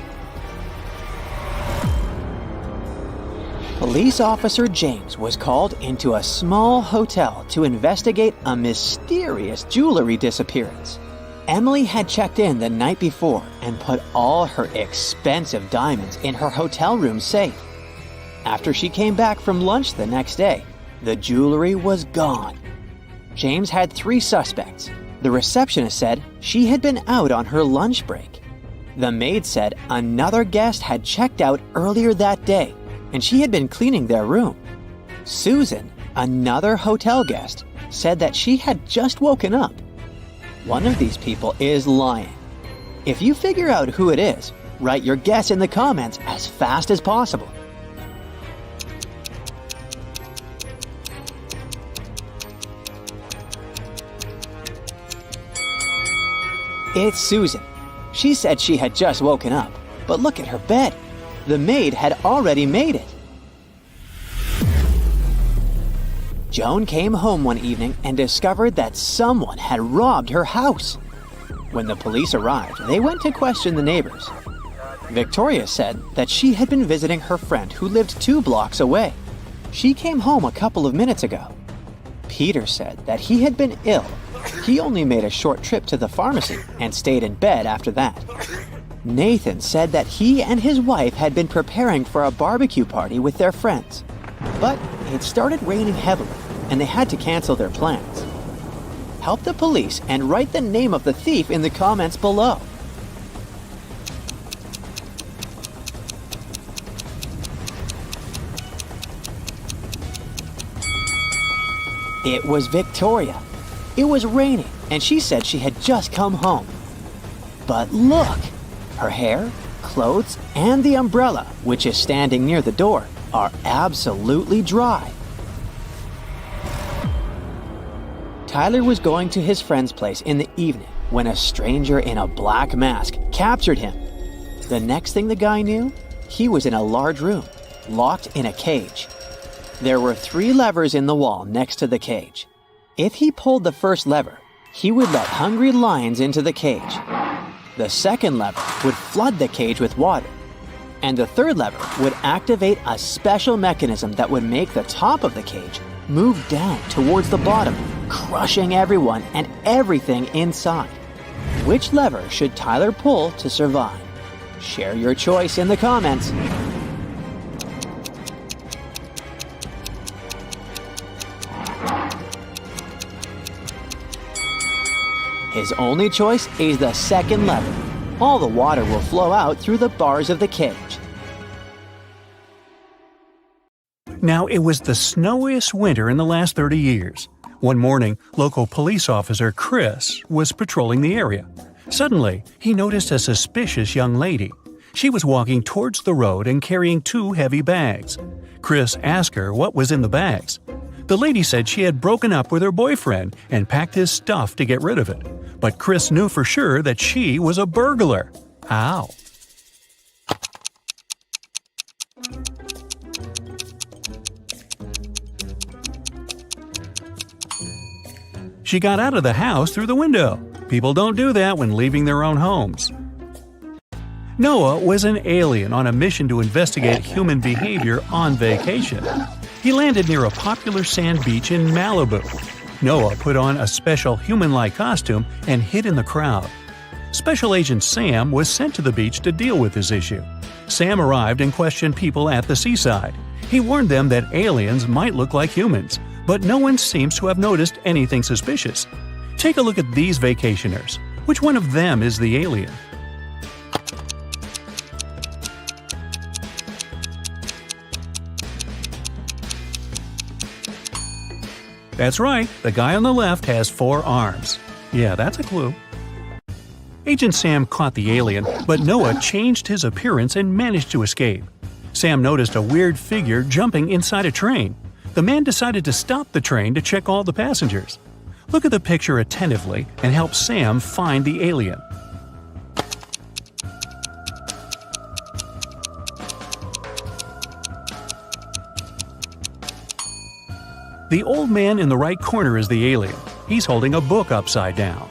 Police Officer James was called into a small hotel to investigate a mysterious jewelry disappearance. Emily had checked in the night before and put all her expensive diamonds in her hotel room safe. After she came back from lunch the next day, the jewelry was gone. James had 3 suspects. The receptionist said she had been out on her lunch break. The maid said another guest had checked out earlier that day, and she had been cleaning their room. Susan, another hotel guest, said that she had just woken up. One of these people is lying. If you figure out who it is, write your guess in the comments as fast as possible. It's Susan. She said she had just woken up, but look at her bed. The maid had already made it. Joan came home one evening and discovered that someone had robbed her house. When the police arrived, they went to question the neighbors. Victoria said that she had been visiting her friend who lived 2 blocks away. She came home a couple of minutes ago. Peter said that he had been ill. He only made a short trip to the pharmacy and stayed in bed after that. Nathan said that he and his wife had been preparing for a barbecue party with their friends. But it started raining heavily, and they had to cancel their plans. Help the police and write the name of the thief in the comments below. It was Victoria. It was raining, and she said she had just come home. But look! Her hair, clothes, and the umbrella, which is standing near the door, are absolutely dry. Tyler was going to his friend's place in the evening when a stranger in a black mask captured him. The next thing the guy knew, he was in a large room, locked in a cage. There were 3 levers in the wall next to the cage. If he pulled the first lever, he would let hungry lions into the cage. The second lever would flood the cage with water. And the third lever would activate a special mechanism that would make the top of the cage move down towards the bottom, crushing everyone and everything inside. Which lever should Tyler pull to survive? Share your choice in the comments. His only choice is the second lever. All the water will flow out through the bars of the cage. Now, it was the snowiest winter in the last 30 years. One morning, local police officer Chris was patrolling the area. Suddenly, he noticed a suspicious young lady. She was walking towards the road and carrying 2 heavy bags. Chris asked her what was in the bags. The lady said she had broken up with her boyfriend and packed his stuff to get rid of it. But Chris knew for sure that she was a burglar. How? She got out of the house through the window. People don't do that when leaving their own homes. Noah was an alien on a mission to investigate human behavior on vacation. He landed near a popular sand beach in Malibu. Noah put on a special human-like costume and hid in the crowd. Special Agent Sam was sent to the beach to deal with this issue. Sam arrived and questioned people at the seaside. He warned them that aliens might look like humans, but no one seems to have noticed anything suspicious. Take a look at these vacationers. Which one of them is the alien? That's right, the guy on the left has 4 arms. Yeah, that's a clue. Agent Sam caught the alien, but Noah changed his appearance and managed to escape. Sam noticed a weird figure jumping inside a train. The man decided to stop the train to check all the passengers. Look at the picture attentively and help Sam find the alien. The old man in the right corner is the alien. He's holding a book upside down.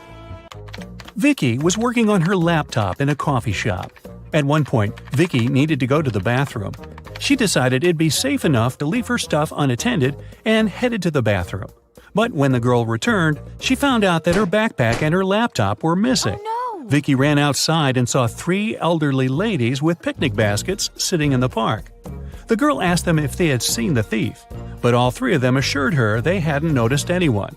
Vicky was working on her laptop in a coffee shop. At one point, Vicky needed to go to the bathroom. She decided it'd be safe enough to leave her stuff unattended and headed to the bathroom. But when the girl returned, she found out that her backpack and her laptop were missing. Oh, no. Vicky ran outside and saw 3 elderly ladies with picnic baskets sitting in the park. The girl asked them if they had seen the thief, but all 3 of them assured her they hadn't noticed anyone.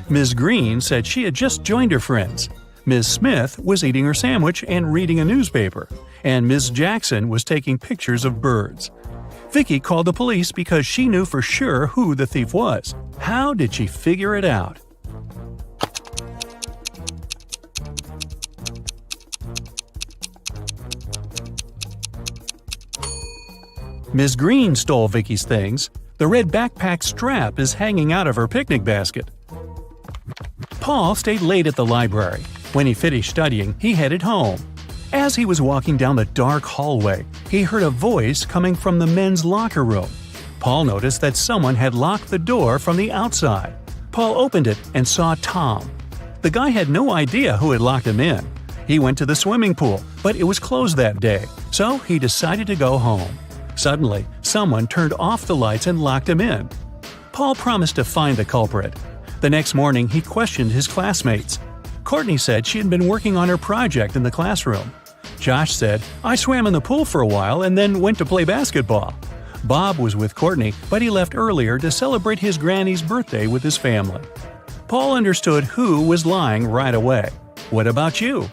Ms. Green said she had just joined her friends. Ms. Smith was eating her sandwich and reading a newspaper, and Ms. Jackson was taking pictures of birds. Vicky called the police because she knew for sure who the thief was. How did she figure it out? Ms. Green stole Vicky's things. The red backpack strap is hanging out of her picnic basket. Paul stayed late at the library. When he finished studying, he headed home. As he was walking down the dark hallway, he heard a voice coming from the men's locker room. Paul noticed that someone had locked the door from the outside. Paul opened it and saw Tom. The guy had no idea who had locked him in. He went to the swimming pool, but it was closed that day, so he decided to go home. Suddenly, someone turned off the lights and locked him in. Paul promised to find the culprit. The next morning, he questioned his classmates. Courtney said she had been working on her project in the classroom. Josh said, "I swam in the pool for a while and then went to play basketball." Bob was with Courtney, but he left earlier to celebrate his granny's birthday with his family. Paul understood who was lying right away. What about you?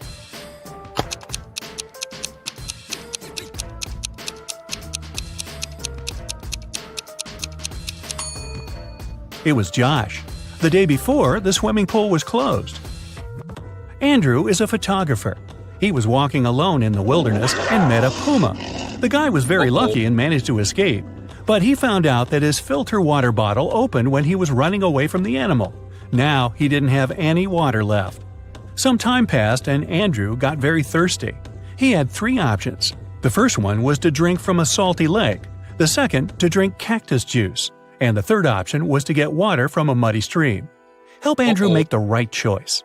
It was Josh. The day before, the swimming pool was closed. Andrew is a photographer. He was walking alone in the wilderness and met a puma. The guy was very lucky and managed to escape, but he found out that his filter water bottle opened when he was running away from the animal. Now he didn't have any water left. Some time passed and Andrew got very thirsty. He had 3 options. The first one was to drink from a salty lake, the second to drink cactus juice, and the third option was to get water from a muddy stream. Help Andrew make the right choice.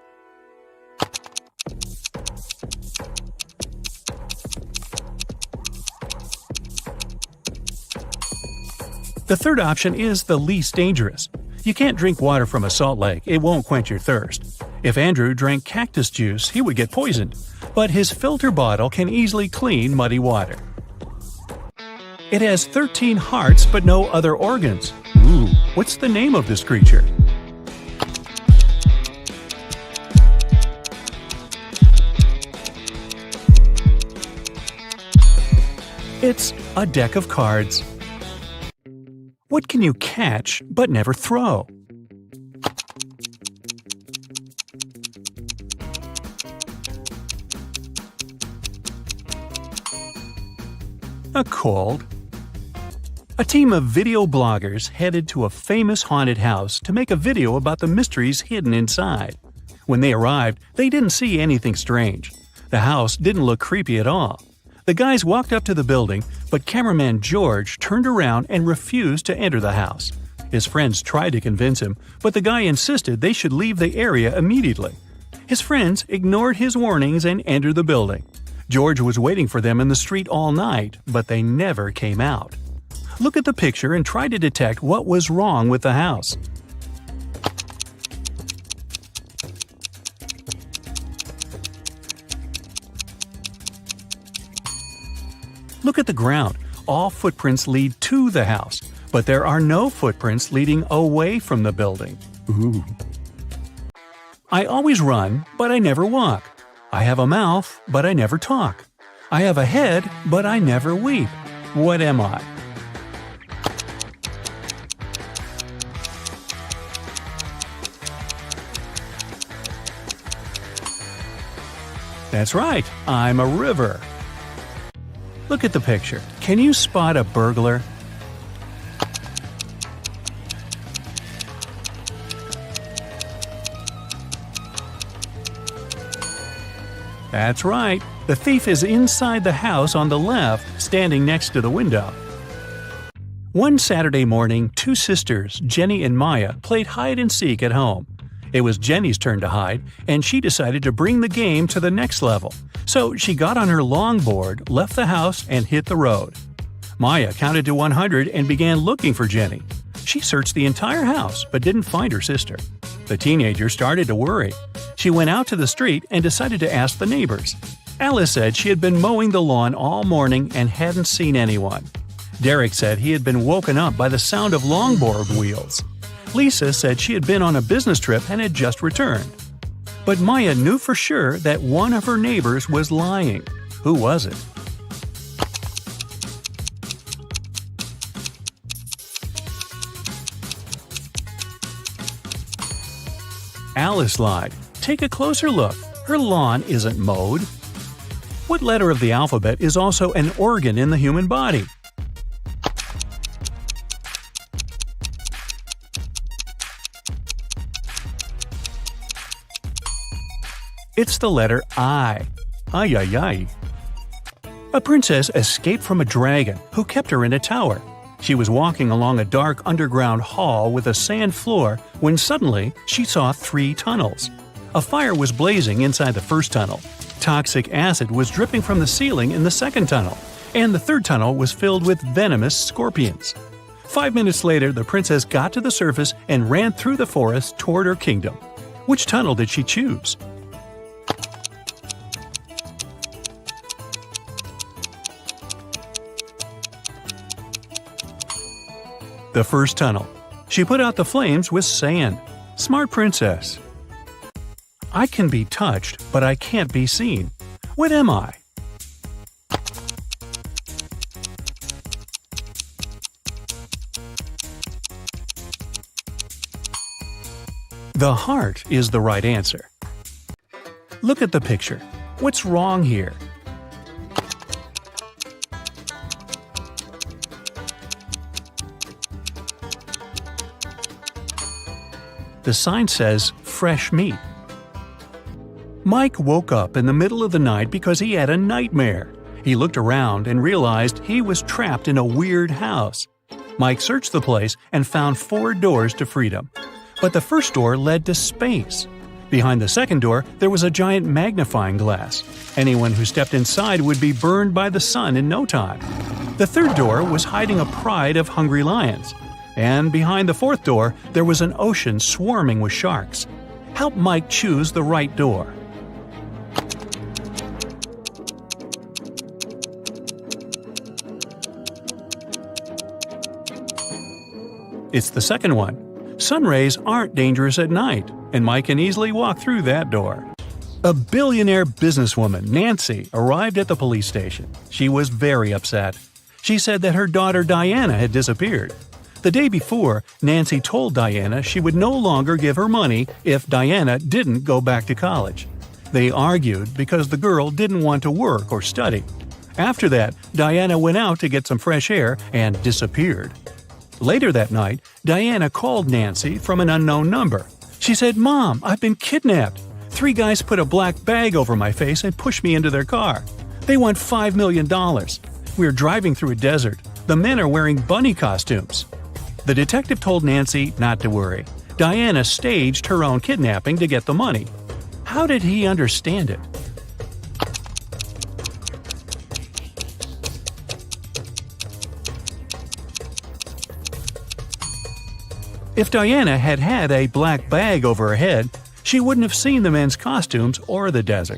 The third option is the least dangerous. You can't drink water from a salt lake, it won't quench your thirst. If Andrew drank cactus juice, he would get poisoned, but his filter bottle can easily clean muddy water. It has 13 hearts but no other organs. Ooh, what's the name of this creature? It's a deck of cards. What can you catch but never throw? A cold. A team of video bloggers headed to a famous haunted house to make a video about the mysteries hidden inside. When they arrived, they didn't see anything strange. The house didn't look creepy at all. The guys walked up to the building, but cameraman George turned around and refused to enter the house. His friends tried to convince him, but the guy insisted they should leave the area immediately. His friends ignored his warnings and entered the building. George was waiting for them in the street all night, but they never came out. Look at the picture and try to detect what was wrong with the house. Look at the ground. All footprints lead to the house, but there are no footprints leading away from the building. Ooh. I always run, but I never walk. I have a mouth, but I never talk. I have a head, but I never weep. What am I? That's right, I'm a river. Look at the picture. Can you spot a burglar? That's right, the thief is inside the house on the left, standing next to the window. One Saturday morning, two sisters, Jenny and Maya, played hide-and-seek at home. It was Jenny's turn to hide, and she decided to bring the game to the next level. So she got on her longboard, left the house, and hit the road. Maya counted to 100 and began looking for Jenny. She searched the entire house but didn't find her sister. The teenager started to worry. She went out to the street and decided to ask the neighbors. Alice said she had been mowing the lawn all morning and hadn't seen anyone. Derek said he had been woken up by the sound of longboard wheels. Lisa said she had been on a business trip and had just returned. But Maya knew for sure that one of her neighbors was lying. Who was it? Alice lied. Take a closer look. Her lawn isn't mowed. What letter of the alphabet is also an organ in the human body? It's the letter I. Ay, ay, ay. A princess escaped from a dragon who kept her in a tower. She was walking along a dark underground hall with a sand floor when suddenly she saw 3 tunnels. A fire was blazing inside the first tunnel. Toxic acid was dripping from the ceiling in the second tunnel. And the third tunnel was filled with venomous scorpions. 5 minutes later, the princess got to the surface and ran through the forest toward her kingdom. Which tunnel did she choose? The first tunnel. She put out the flames with sand. Smart princess. I can be touched, but I can't be seen. What am I? The heart is the right answer. Look at the picture. What's wrong here? The sign says, fresh meat. Mike woke up in the middle of the night because he had a nightmare. He looked around and realized he was trapped in a weird house. Mike searched the place and found 4 doors to freedom. But the first door led to space. Behind the second door, there was a giant magnifying glass. Anyone who stepped inside would be burned by the sun in no time. The third door was hiding a pride of hungry lions. And behind the fourth door, there was an ocean swarming with sharks. Help Mike choose the right door. It's the second one. Sun rays aren't dangerous at night, and Mike can easily walk through that door. A billionaire businesswoman, Nancy, arrived at the police station. She was very upset. She said that her daughter Diana had disappeared. The day before, Nancy told Diana she would no longer give her money if Diana didn't go back to college. They argued because the girl didn't want to work or study. After that, Diana went out to get some fresh air and disappeared. Later that night, Diana called Nancy from an unknown number. She said, "Mom, I've been kidnapped. 3 guys put a black bag over my face and pushed me into their car. They want $5 million. We're driving through a desert. The men are wearing bunny costumes." The detective told Nancy not to worry. Diana staged her own kidnapping to get the money. How did he understand it? If Diana had had a black bag over her head, she wouldn't have seen the men's costumes or the desert.